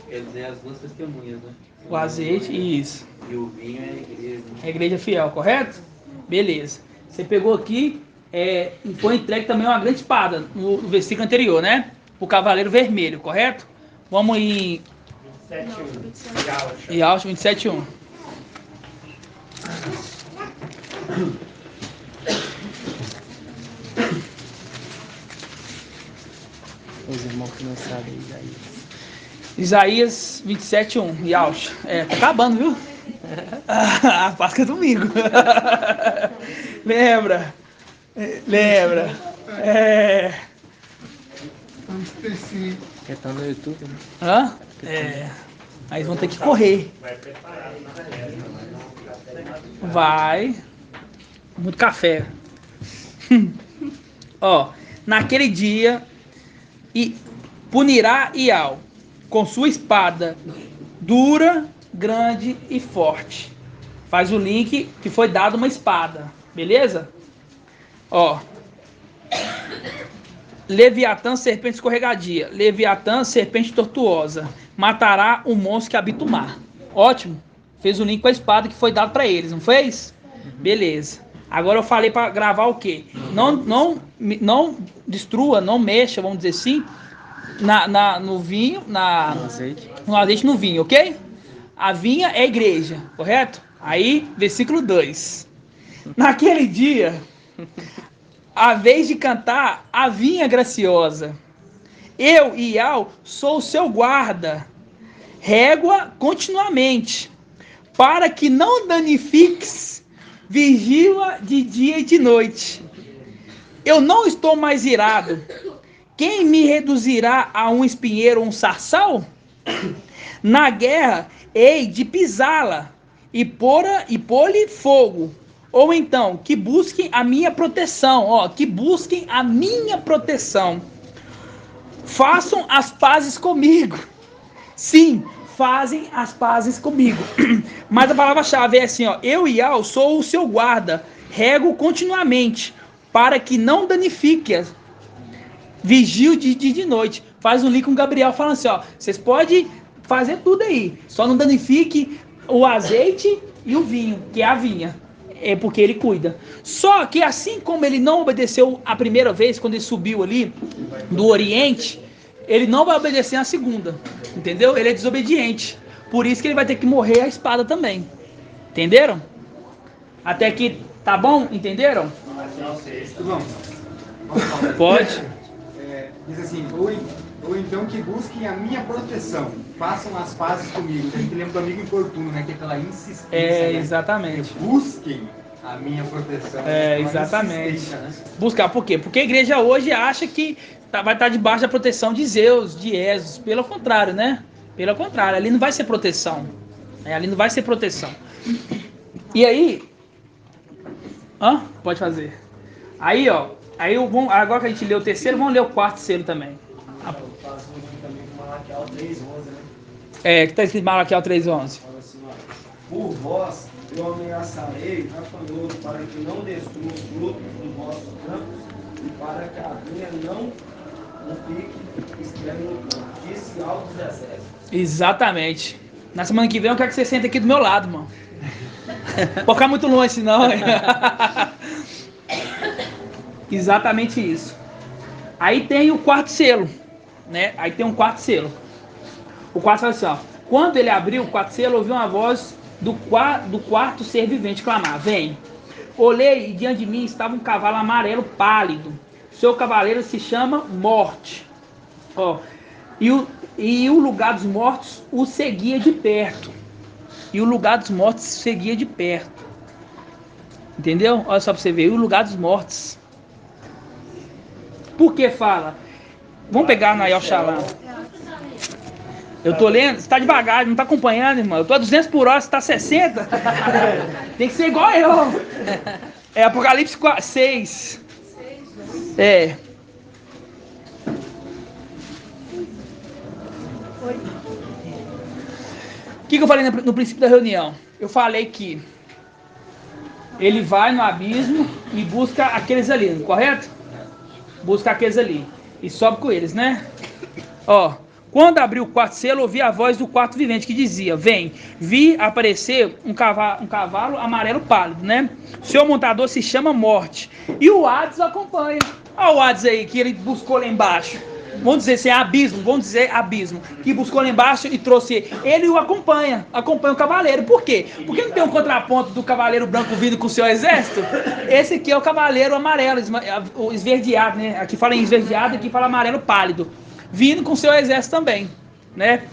S11: quer dizer as 2 testemunhas, né?
S2: O azeite, isso.
S11: E o vinho é a igreja. Né?
S2: É a igreja fiel, correto? Beleza. Você pegou aqui e foi entregue também uma grande espada no versículo anterior, né? O cavaleiro vermelho, correto? Vamos em
S10: 27:1.
S2: Ial 27:1.
S4: Os irmãos que não sabem
S2: Isaías 27:1. Ial. Tá acabando, viu? A Páscoa é domingo. Lembra?
S4: Tá no YouTube, né?
S2: Hã? Aí vão ter que correr. Vai. Muito café. Ó, naquele dia e punirá Ial com sua espada dura, grande e forte. Faz o link que foi dado uma espada, beleza? Ó, Leviatã, serpente escorregadia. Leviatã, serpente tortuosa. Matará o monstro que habita o mar. Ótimo. Fez o link com a espada que foi dado para eles, não fez? Beleza. Agora eu falei para gravar o quê? Não destrua, não mexa, vamos dizer assim, no vinho, no azeite no vinho, ok? A vinha é a igreja, correto? Aí, versículo 2. Naquele dia, a vez de cantar a vinha graciosa, eu, Ial, sou o seu guarda, régua continuamente, para que não danifiques, vigila de dia e de noite. Eu não estou mais irado. Quem me reduzirá a um espinheiro ou um sarçal? Na guerra, hei de pisá-la e pôr-lhe fogo. Ou então, que busquem a minha proteção. Que busquem a minha proteção. Façam as pazes comigo. Sim, fazem as pazes comigo. Mas a palavra-chave é assim, eu, Ial, sou o seu guarda, rego continuamente, para que não danifique, vigio de dia e de noite. Faz um link com o Gabriel falando assim, vocês podem fazer tudo aí, só não danifique o azeite e o vinho, que é a vinha. É porque ele cuida. Só que assim como ele não obedeceu a primeira vez, quando ele subiu ali do Oriente, ele não vai obedecer a segunda. Entendeu? Ele é desobediente. Por isso que ele vai ter que morrer a espada também. Entenderam? Até aqui tá bom? Entenderam? Pode.
S6: Diz assim, ou então que busquem a minha proteção, façam as pazes comigo. A gente lembra do amigo importuno, né? Que é aquela insistência.
S2: Exatamente.
S6: Busquem a minha proteção.
S2: Exatamente. Né? Buscar, por quê? Porque a igreja hoje acha que vai estar debaixo da proteção de Zeus, de Esos. Pelo contrário, né? Pelo contrário, ali não vai ser proteção. Ali não vai ser proteção. E aí... Pode fazer. Aí, agora que a gente leu o terceiro, vamos ler o quarto selo também. Que está escrito Malaquiel 3:11.
S9: Por vós eu ameaçarei gafanhoto, para que não destrua os frutos dos vossos campos e para que a vinha não fique estranho no campo. Disse altos exércitos.
S2: Exatamente. Na semana que vem eu quero que você sente aqui do meu lado, mano. Vou ficar muito longe, senão. Exatamente isso. Aí tem o quarto selo, né? Aí tem um quarto selo. O quarto fala assim, quando ele abriu o quarto selo, ouviu uma voz do quarto ser vivente clamar: vem. Olhei e diante de mim estava um cavalo amarelo pálido. Seu cavaleiro se chama Morte. E o lugar dos mortos o seguia de perto. E o lugar dos mortos seguia de perto. Entendeu? Olha só pra você ver. O lugar dos mortos. Por que fala? Vamos pegar na El Shalom. Eu tô lendo. Você tá devagar, não tá acompanhando, irmão. Eu tô a 200 por hora, você tá 60. Tem que ser igual eu. É Apocalipse 6. O que eu falei no princípio da reunião? Eu falei que ele vai no abismo e busca aqueles ali, correto? Busca aqueles ali e sobe com eles, né? Quando abriu o quarto selo, ouvi a voz do quarto vivente que dizia: vem. Vi aparecer um cavalo amarelo pálido, né? Seu montador se chama Morte. E o Hades acompanha. Olha o Hades aí, que ele buscou lá embaixo. Vamos dizer assim, abismo. Que buscou lá embaixo e trouxe ele. O acompanha o cavaleiro. Por quê? Porque não tem um contraponto do cavaleiro branco vindo com o seu exército? Esse aqui é o cavaleiro amarelo, o esverdeado, né? Aqui fala em esverdeado, aqui fala amarelo pálido. Vindo com seu exército também, né?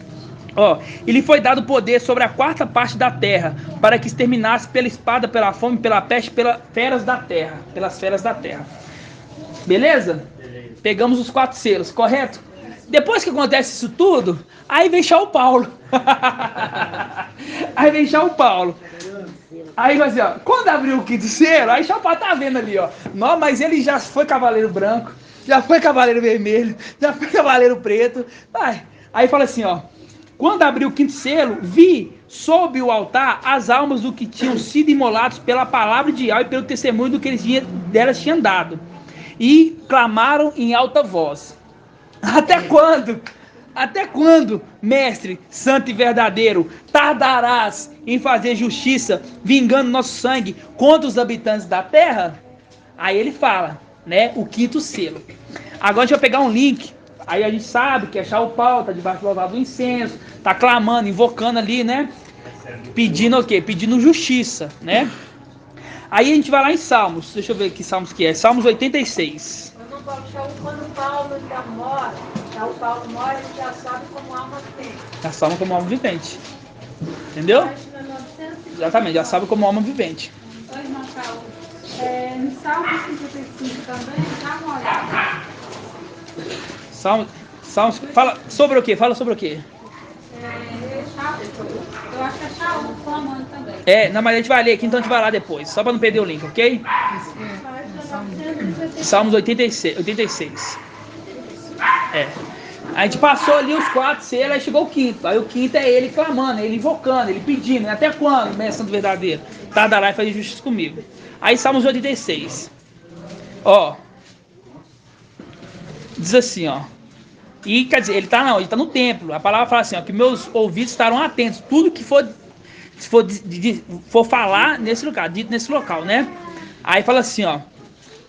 S2: Ele foi dado poder sobre a quarta parte da terra, para que exterminasse pela espada, pela fome, pela peste, pelas feras da terra. Beleza? Pegamos os 4 selos, correto? Depois que acontece isso tudo, aí vem São Paulo. Aí vai assim, quando abriu o 5º selo, aí São Paulo tá vendo ali, Não, mas ele já foi cavaleiro branco, já foi cavaleiro vermelho, já foi cavaleiro preto. Aí fala assim, quando abriu o 5º selo, vi sob o altar as almas do que tinham sido imolados pela palavra de Yahweh e pelo testemunho do que delas tinham dado. E clamaram em alta voz: até quando? Até quando, mestre santo e verdadeiro, tardarás em fazer justiça, vingando nosso sangue contra os habitantes da terra? Aí ele fala, né, o 5º selo. Agora a gente vai pegar um link Aí a gente sabe que é Shaul Paulo, tá debaixo do altar do incenso, tá clamando, invocando ali, né? Pedindo o quê? Pedindo justiça, né? Aí a gente vai lá em Salmos, deixa eu ver que Salmos que é, Salmos 86.
S5: Quando Paulo já morre, ele já sabe como alma vivente.
S2: Já sabe como alma vivente. Entendeu? Exatamente, já sabe como alma vivente.
S3: Oi, irmão Paulo. No Salmo 55 também, dá uma olhada.
S2: Salmos, fala sobre o quê? Fala sobre o quê?
S3: Eu acho que é Shaul clamando também.
S2: Não, mas a gente vai ler aqui, então a gente vai lá depois, só para não perder o link, ok? Salmos 86. A gente passou ali os 4 selos, aí chegou o 5º. Aí o 5º é ele clamando, ele invocando, ele pedindo. Até quando, mestre santo verdadeiro? Tardará e fazer justiça comigo. Aí Salmos 86. Ó. Diz assim, ó. E quer dizer, ele tá no templo. A palavra fala assim, ó, que meus ouvidos estarão atentos. Tudo que for falar nesse lugar, dito nesse local, né? Aí fala assim, ó.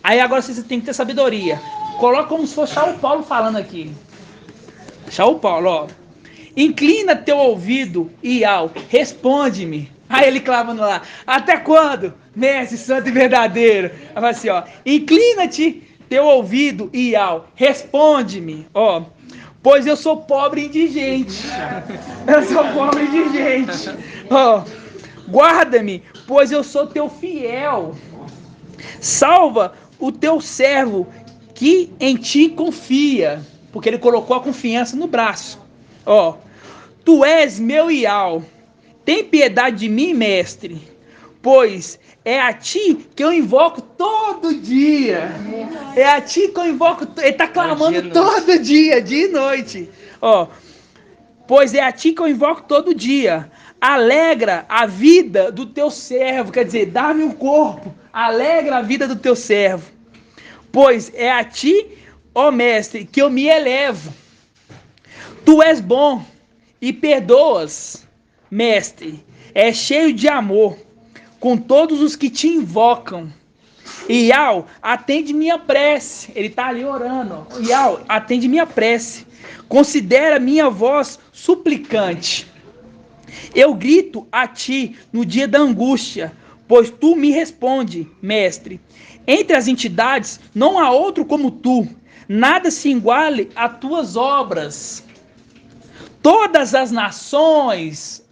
S2: Aí agora você tem que ter sabedoria. Coloca como se fosse Shaul Paulo falando aqui. Shaul Paulo, ó. Inclina teu ouvido, Ial, responde-me. Aí ele clavando lá. Até quando, mestre santo e verdadeiro? Aí fala assim, ó. Inclina-te teu ouvido, Ial, responde-me, ó. Pois eu sou pobre e indigente. Eu sou pobre e indigente. Ó. Guarda-me, pois eu sou teu fiel. Salva o teu servo que em ti confia. Porque ele colocou a confiança no braço. Ó. Tu és meu Ial. Tem piedade de mim, mestre. Pois é a ti que eu invoco todo dia. É a ti que eu invoco. Ele está clamando todo dia e noite. Ó. Pois é a ti que eu invoco todo dia. Alegra a vida do teu servo. Quer dizer, dá-me um corpo. Alegra a vida do teu servo. Pois é a ti, ó mestre, que eu me elevo. Tu és bom e perdoas, mestre. É cheio de amor com todos os que te invocam. Ial, atende minha prece. Ele está ali orando. Ial, atende minha prece. Considera minha voz suplicante. Eu grito a ti no dia da angústia, pois tu me responde, mestre. Entre as entidades não há outro como tu. Nada se iguale a tuas obras. Todas as nações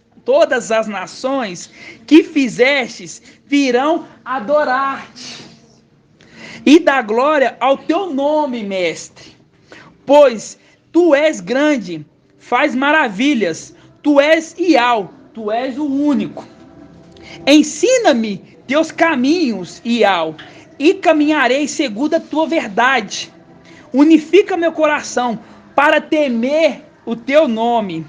S2: que fizestes virão adorar-te e dar glória ao teu nome, mestre. Pois tu és grande, faz maravilhas, tu és Ial, tu és o único. Ensina-me teus caminhos, Ial, e caminharei segundo a tua verdade. Unifica meu coração para temer o teu nome.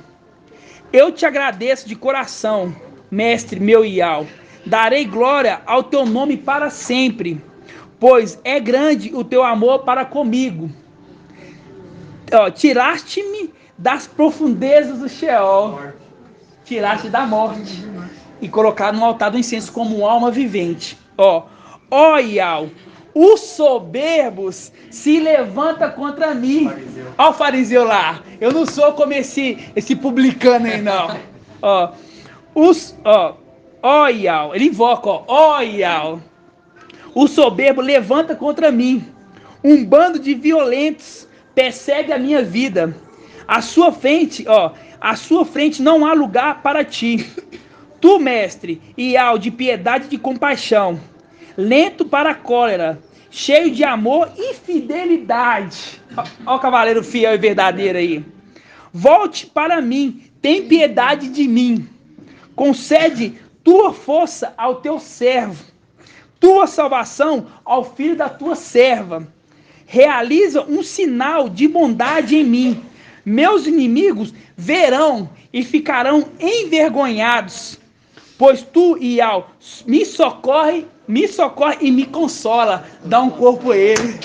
S2: Eu te agradeço de coração, mestre meu Ial. Darei glória ao teu nome para sempre, pois é grande o teu amor para comigo. Tiraste-me das profundezas do Sheol, tiraste da morte e colocaste no altar do incenso como alma vivente. Ó Ial, os soberbos se levantam contra mim. Ó o fariseu lá. Eu não sou como esse publicano aí, não. Ó Ial, ele invoca, ó Ial. O soberbo levanta contra mim. Um bando de violentos persegue a minha vida. À sua frente não há lugar para ti. Tu, mestre, Ial, de piedade e de compaixão, lento para a cólera, cheio de amor e fidelidade. Ó o cavaleiro fiel e verdadeiro aí. Volte para mim, tem piedade de mim. Concede tua força ao teu servo, tua salvação ao filho da tua serva. Realiza um sinal de bondade em mim. Meus inimigos verão e ficarão envergonhados. Pois tu, Ial, me socorre e me consola. Dá um corpo a ele.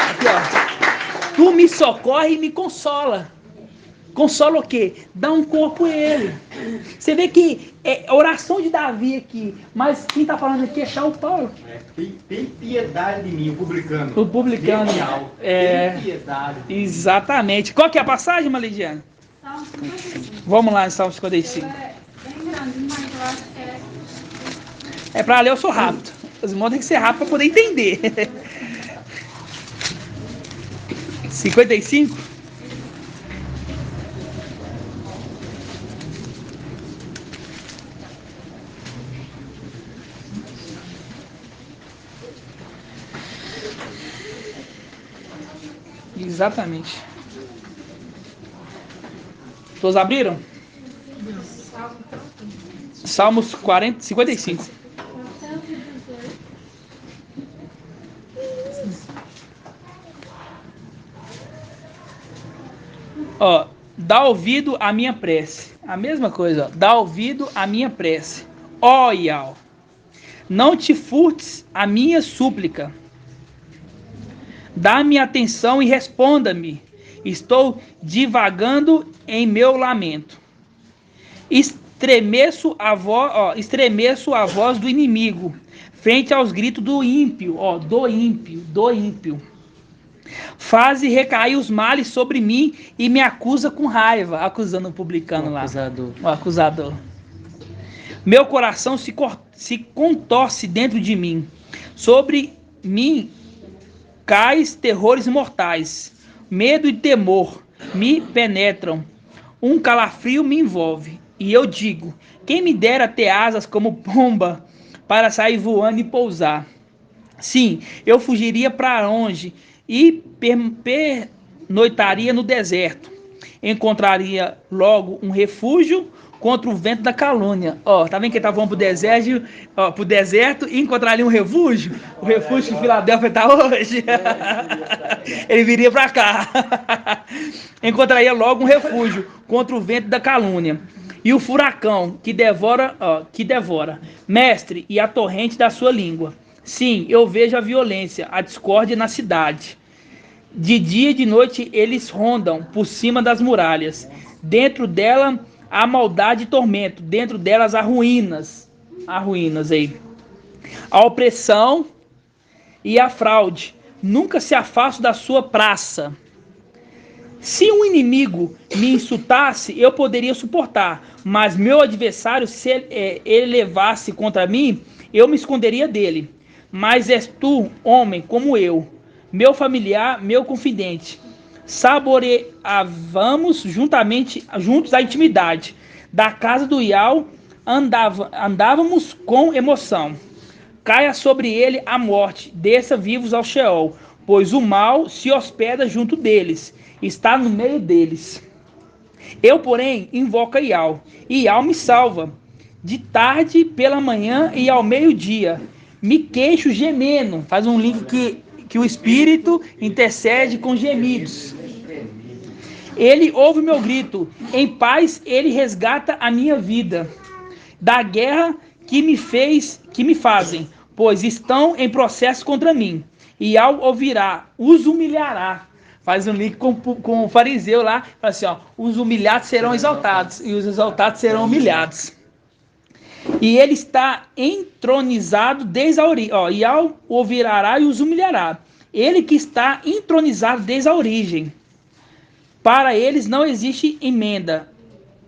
S2: Aqui, ó. Tu me socorre e me consola. Consola o quê? Dá um corpo a ele. Você vê que é a oração de Davi aqui, mas quem está falando aqui é São Paulo.
S6: Tem piedade de mim, o publicano.
S2: O publicano.
S6: Tem piedade.
S2: Exatamente. Qual que é a passagem, Malidiane?
S3: Salmo 55.
S2: Vamos lá em Salmo 55.
S3: É bem grandinho, mas eu acho que
S2: é para ler, eu sou rápido. Os irmãos têm que ser rápidos para poder entender. 55? Exatamente. Todos abriram? Salmos 55. Ó, dá ouvido à minha prece. A mesma coisa, ó. Dá ouvido à minha prece. Ó Iau, não te furtes a minha súplica. Dá-me atenção e responda-me. Estou divagando em meu lamento. Estremeço a voz do inimigo, frente aos gritos do ímpio, do ímpio. Faze recair os males sobre mim e me acusa com raiva, acusando o publicano lá. O acusador. Meu coração se contorce dentro de mim. Sobre mim cais terrores mortais. Medo e temor me penetram. Um calafrio me envolve. E eu digo, quem me dera ter asas como pomba para sair voando e pousar. Sim, eu fugiria para longe e pernoitaria no deserto. Encontraria logo um refúgio contra o vento da calúnia. Tá vendo que ele tá voando pro deserto e encontraria um refúgio? O refúgio que Filadélfia tá hoje. Ele viria para cá. Encontraria logo um refúgio contra o vento da calúnia. E o furacão que devora, mestre, e a torrente da sua língua. Sim, eu vejo a violência, a discórdia na cidade. De dia e de noite eles rondam por cima das muralhas. Dentro dela há maldade e tormento. Dentro delas há ruínas. Há ruínas aí. A opressão e a fraude. Nunca se afaste da sua praça. Se um inimigo me insultasse, eu poderia suportar. Mas meu adversário, se ele levasse contra mim, eu me esconderia dele. Mas és tu, homem, como eu, meu familiar, meu confidente. Saboreávamos juntos a intimidade. Da casa do Iau andávamos com emoção. Caia sobre ele a morte, desça vivos ao Sheol, pois o mal se hospeda junto deles, está no meio deles. Eu, porém, invoco a Iau, e Iau me salva. De tarde, pela manhã e ao meio-dia, me queixo gemendo. Faz um link que o Espírito intercede com gemidos. Ele ouve meu grito. Em paz, ele resgata a minha vida da guerra que me fazem, pois estão em processo contra mim. E ao ouvirá, os humilhará. Faz um link com o fariseu lá. Fala assim, os humilhados serão exaltados e os exaltados serão humilhados. E ele está entronizado desde a origem. E ao ouvirá e os humilhará. Ele que está entronizado desde a origem. Para eles não existe emenda.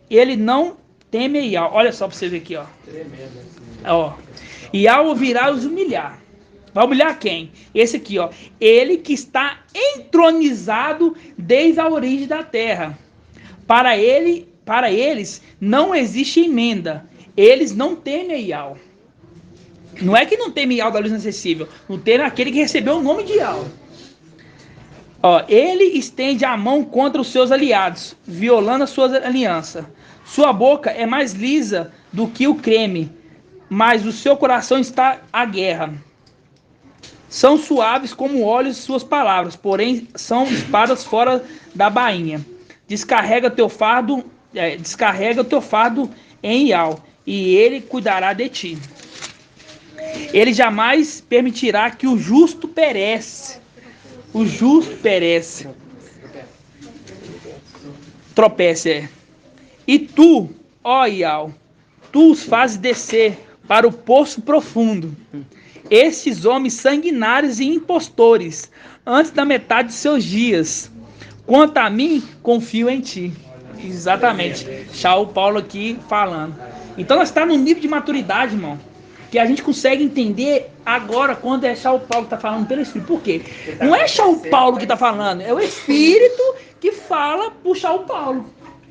S2: Ele não teme Iau. Olha só para você ver aqui, Tremendo. E ao ouvirá os humilhar. Vai humilhar quem? Esse aqui, Ele que está entronizado desde a origem da terra. Para eles não existe emenda. Eles não temem Iau. Não é que não temem Iau da luz inacessível. Não temem aquele que recebeu o nome de Iau. Ele estende a mão contra os seus aliados, violando a sua aliança. Sua boca é mais lisa do que o creme, mas o seu coração está à guerra. São suaves como óleos suas palavras, porém são espadas fora da bainha. Descarrega o teu fardo em Iau, e ele cuidará de ti. Ele jamais permitirá que o justo perece. O justo perece. tropece. E tu, ó Ial, tu os fazes descer para o poço profundo. Estes homens sanguinários e impostores, antes da metade de seus dias. Quanto a mim, confio em ti. Exatamente. Shaul Paulo aqui falando. Então nós estamos num nível de maturidade, irmão, que a gente consegue entender agora quando é Shaul Paulo que está falando pelo Espírito. Por quê? Não é Shaul Paulo que está falando, é o Espírito que fala por Shaul Paulo.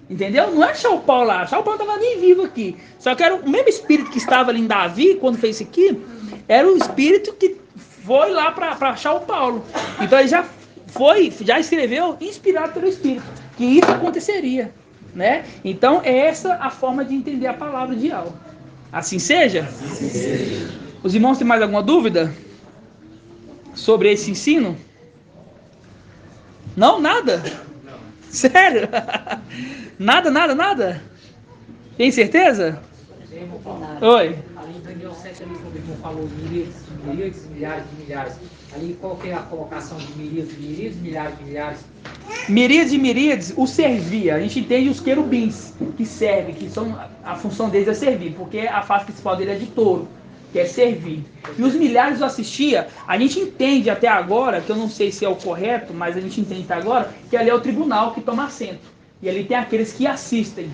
S2: Entendeu? Não é Shaul Paulo lá. Shaul Paulo estava nem vivo aqui. Só que era o mesmo Espírito que estava ali em Davi, quando fez isso aqui, era o Espírito que foi lá para Shaul Paulo. Então ele já escreveu inspirado pelo Espírito, que isso aconteceria, né? Então é essa a forma de entender a palavra de Ial. Assim seja? Assim seja. Os irmãos têm mais alguma dúvida sobre esse ensino? Não? Nada? Não. Sério? Nada? Tem certeza? Oi.
S12: Ali em Daniel 7, ali, quando o irmão falou milhares, milhares de milhares. Ali, qual que é a colocação de milhares, milhares de milhares?
S2: Miríades e miríades, o servia. A gente entende os querubins que servem, que são, a função deles é servir, porque a face principal dele é de touro, que é servir. E os milhares o assistia, a gente entende até agora, que eu não sei se é o correto, mas a gente entende até agora, que ali é o tribunal que toma assento. E ali tem aqueles que assistem,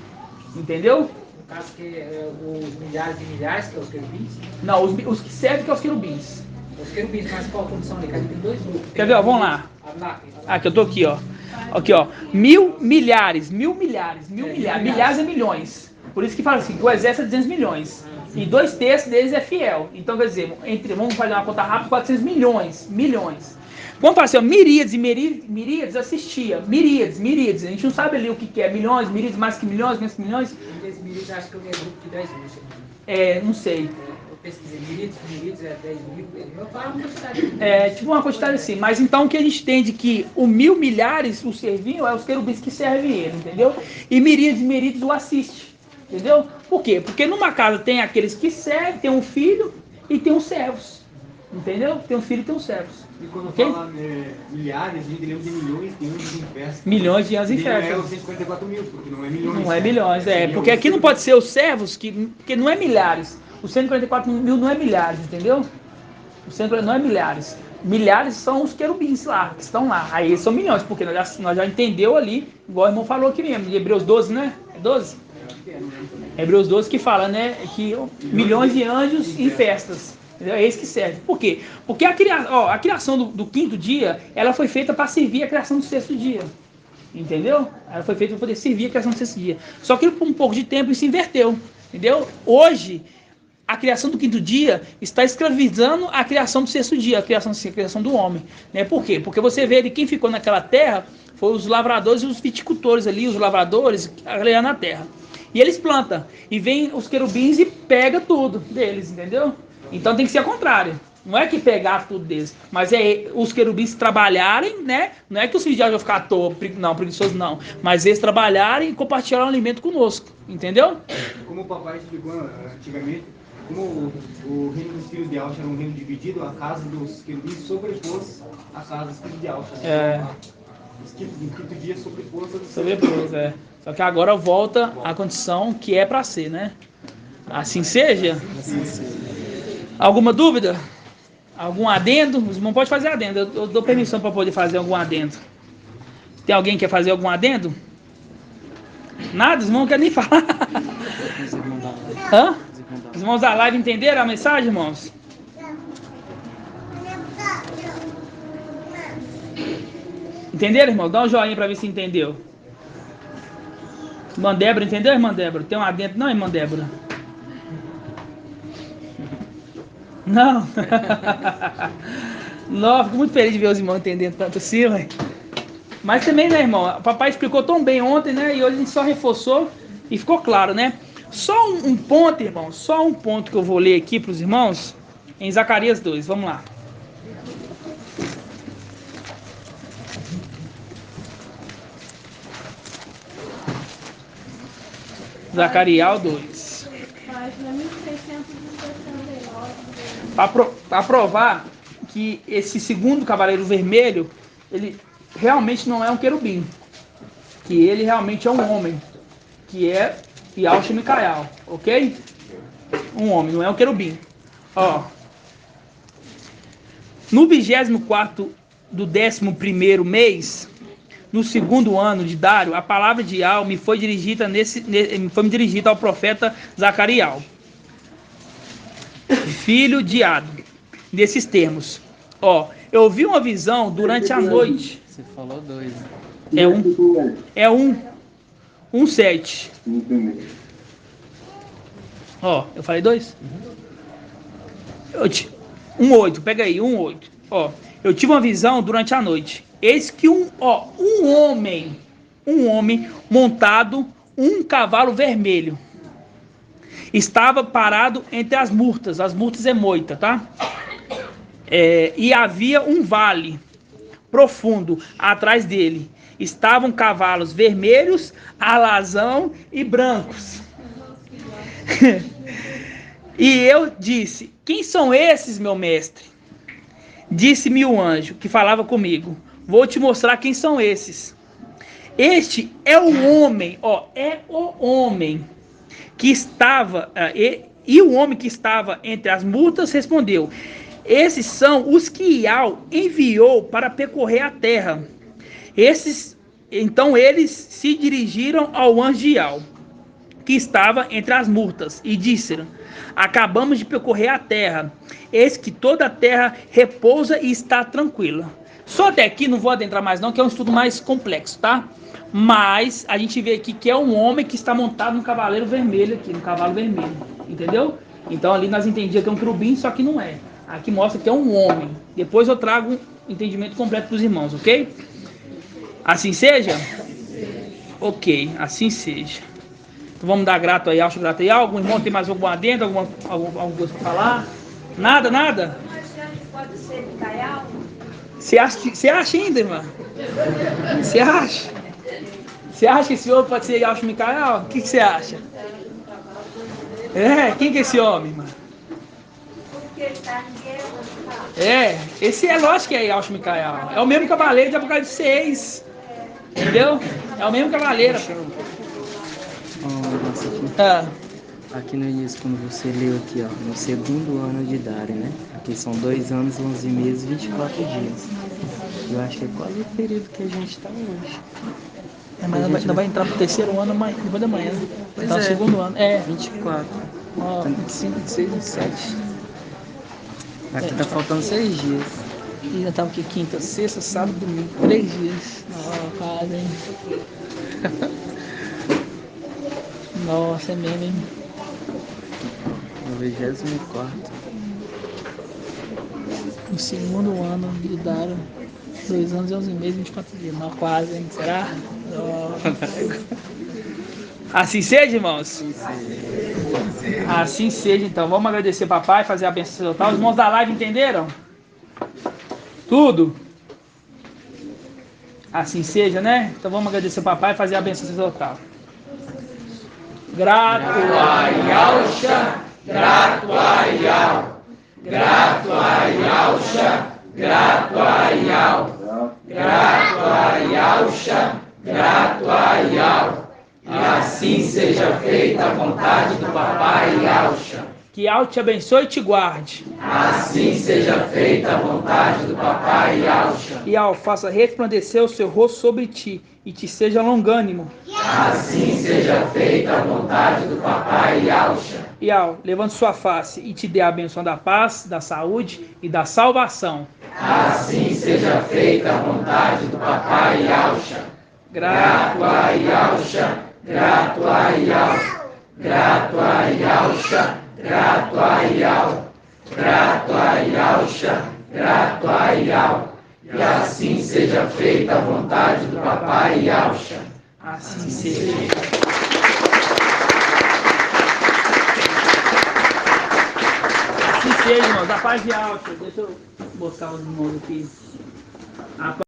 S2: entendeu?
S12: No caso, que os milhares e milhares, que é os querubins?
S2: Não, os que servem, que é os querubins.
S12: Os querubins, mas qual a condição ali? Tem dois grupos.
S2: Quer ver, ó, vamos lá. Aqui, eu tô aqui, ó. Aqui, ó. Milhares. Milhares é milhões. Por isso que fala assim, que o exército é 200 milhões. E 2/3 deles é fiel. Então, quer dizer, vamos fazer uma conta rápida, 400 milhões. Vamos falar assim, ó, miríades e miríades assistia. Miríades. A gente não sabe ali o que é. Milhões, miríades, mais que milhões, menos que milhões.
S12: Miríades, acho que eu ganhei grupo de 10 mil.
S2: Não sei.
S12: Pesquisei, miríades é 10 mil, eu falo uma quantidade.
S2: Tipo uma quantidade assim, mas então o que a gente entende que o milhares, o serviam, é os querubins que servem ele, entendeu? E miríades o assiste, entendeu? Por quê? Porque numa casa tem aqueles que servem, tem um filho e tem os servos, entendeu? Tem um filho e tem os servos.
S6: E quando fala milhares, a gente lembra de milhões de anos em festa.
S2: Milhões de anos em festa.
S6: Não é os 154 mil, porque não é milhões.
S2: Não é milhões, porque aqui não pode ser os servos, porque não é milhares. Os 144 mil não é milhares, entendeu? O 144 não é milhares. Milhares são os querubins lá, que estão lá. Aí são milhões, porque nós já entendeu ali, igual o irmão falou aqui mesmo, de Hebreus 12, né? É 12? Hebreus 12 que fala, né? Que milhões de anjos em festas. Entendeu? É esse que serve. Por quê? Porque a criação do quinto dia, ela foi feita para servir a criação do sexto dia. Entendeu? Ela foi feita para poder servir a criação do sexto dia. Só que por um pouco de tempo isso inverteu. Entendeu? Hoje, a criação do quinto dia está escravizando a criação do sexto dia, a criação do homem. Né? Por quê? Porque você vê ali quem ficou naquela terra foi os lavradores e os viticultores ali, os lavradores, a galera na terra. E eles plantam. E vem os querubins e pega tudo deles, entendeu? Então tem que ser ao contrário. Não é que pegar tudo deles, mas é os querubins trabalharem, né? Não é que os filhos de Deus vão ficar à toa, não, preguiçosos não. Mas eles trabalharem e compartilhar o alimento conosco, entendeu?
S6: Como o papai explicou antigamente, como o reino dos filhos de Alcha era um reino dividido, a casa dos querubins sobrepôs a casa dos filhos de Alcha. O quinto dia sobrepôs.
S2: Só que agora volta à condição que é para ser, né? Assim seja? Assim seja. Alguma dúvida? Algum adendo? Os irmãos podem fazer adendo. Eu dou permissão para poder fazer algum adendo. Tem alguém que quer fazer algum adendo? Nada? Os irmãos não querem nem falar. Hã? Os irmãos da live entenderam a mensagem, irmãos? Entenderam, irmão? Dá um joinha para ver se entendeu. Irmã Débora, entendeu, irmã Débora? Tem um adendo? Não, irmã Débora? Não. Não, fico muito feliz de ver os irmãos entendendo tanto assim, velho. Mas também, né, irmão? O papai explicou tão bem ontem, né? E hoje a gente só reforçou e ficou claro, né? Só um ponto, irmão. Só um ponto que eu vou ler aqui para os irmãos. Em Zacarias 2. Vamos lá. Zacarias 2. Para provar que esse segundo cavaleiro vermelho, ele realmente não é um querubim. que ele realmente é um homem, que é Yahushua Micael, ok? Um homem, não é um querubim. Ó, no 24º do 11º mês, no segundo ano de Dário, a palavra de Yahu me foi dirigida ao profeta Zacariel, filho de Ado, nesses termos. Ó, eu vi uma visão durante a noite.
S4: Você falou 2.
S2: É 1:7. Ó, eu falei 2? 1:8, pega aí, 1:8. Ó, eu tive uma visão durante a noite. Eis que um homem montado um cavalo vermelho estava parado entre as murtas. As murtas é moita, tá? E havia um vale profundo atrás dele. Estavam cavalos vermelhos, alazão e brancos. E eu disse: quem são esses, meu mestre? Disse-me o anjo que falava comigo: vou te mostrar quem são esses. Este é o homem, é o homem que estava, e o homem que estava entre as murtas respondeu: esses são os que Yahu enviou para percorrer a terra. Então eles se dirigiram ao anjo de Yahu, que estava entre as murtas, e disseram: acabamos de percorrer a terra, eis que toda a terra repousa e está tranquila. Só até aqui, não vou adentrar mais não, que é um estudo mais complexo, tá? Mas a gente vê aqui que é um homem que está montado no cavaleiro vermelho aqui, no cavalo vermelho, entendeu? Então ali nós entendíamos que é um querubim, só que não é. Aqui mostra que é um homem. Depois eu trago um entendimento completo para os irmãos, ok? Assim seja? Ok, assim seja. Então vamos dar grato aí, acho grato aí. Algum irmão tem mais algum adendo, alguma coisa para falar? Nada?
S5: Mas esse anjo pode ser Micael?
S2: Você acha ainda, irmã? Você acha? Você acha que esse homem pode ser Yahushua Micael? O que você acha? Quem que é esse homem, irmã?
S5: Porque ele está em guerra.
S2: Esse é lógico que é Yahushua Micael. É o mesmo cavaleiro de Apocalipse 6. Entendeu? É o mesmo cavaleiro.
S4: Aqui no início, quando você leu aqui, ó, no segundo ano de Dário, né? Aqui são 2 anos, 11 meses, 24 dias. Eu acho que é quase o período que a gente está hoje.
S2: Mas ainda vai entrar pro terceiro ano depois da manhã. Tá no segundo ano.
S4: 24.
S2: 25, 26, 27.
S4: Aqui tá faltando 6 dias.
S2: E ainda tá o que? Quinta, sexta, sábado, domingo. 3 dias. Quase, hein? Nossa, é mesmo, hein?
S4: No 24º.
S2: No segundo ano de Dário. 2 anos e 11 meses, 24 dias. Não, quase, hein? Será? Assim seja, irmãos? Assim seja, então. Vamos agradecer papai, fazer a bênção sacerdotal. Os irmãos da live entenderam? Tudo? Assim seja, né? Então vamos agradecer papai e fazer a bênção sacerdotal. Grato a Yahushua, grato a Yahu, grato a Yahushua, grato a Yahu, grato a Yahushua, grato a Yahu. E assim seja feita a vontade do papai Yahushua. Que Yahu te abençoe e te guarde. Assim seja feita a vontade do papai Yahushua. E Yahu faça resplandecer o seu rosto sobre ti e te seja longânimo. Assim seja feita a vontade do papai Yahushua. Yahu, levante sua face e te dê a bênção da paz, da saúde e da salvação. Assim seja feita a vontade do papai Yahushua. Grato a Yahushua, grato a Yahu, grato a Yahushua. Grato a Yahu, grato a Yahushua, grato a Yahu. E assim seja feita a vontade do papai Yahushua. Assim seja. Assim seja, irmãos. A paz de Yahushua. Deixa eu botar os irmãos aqui. A paz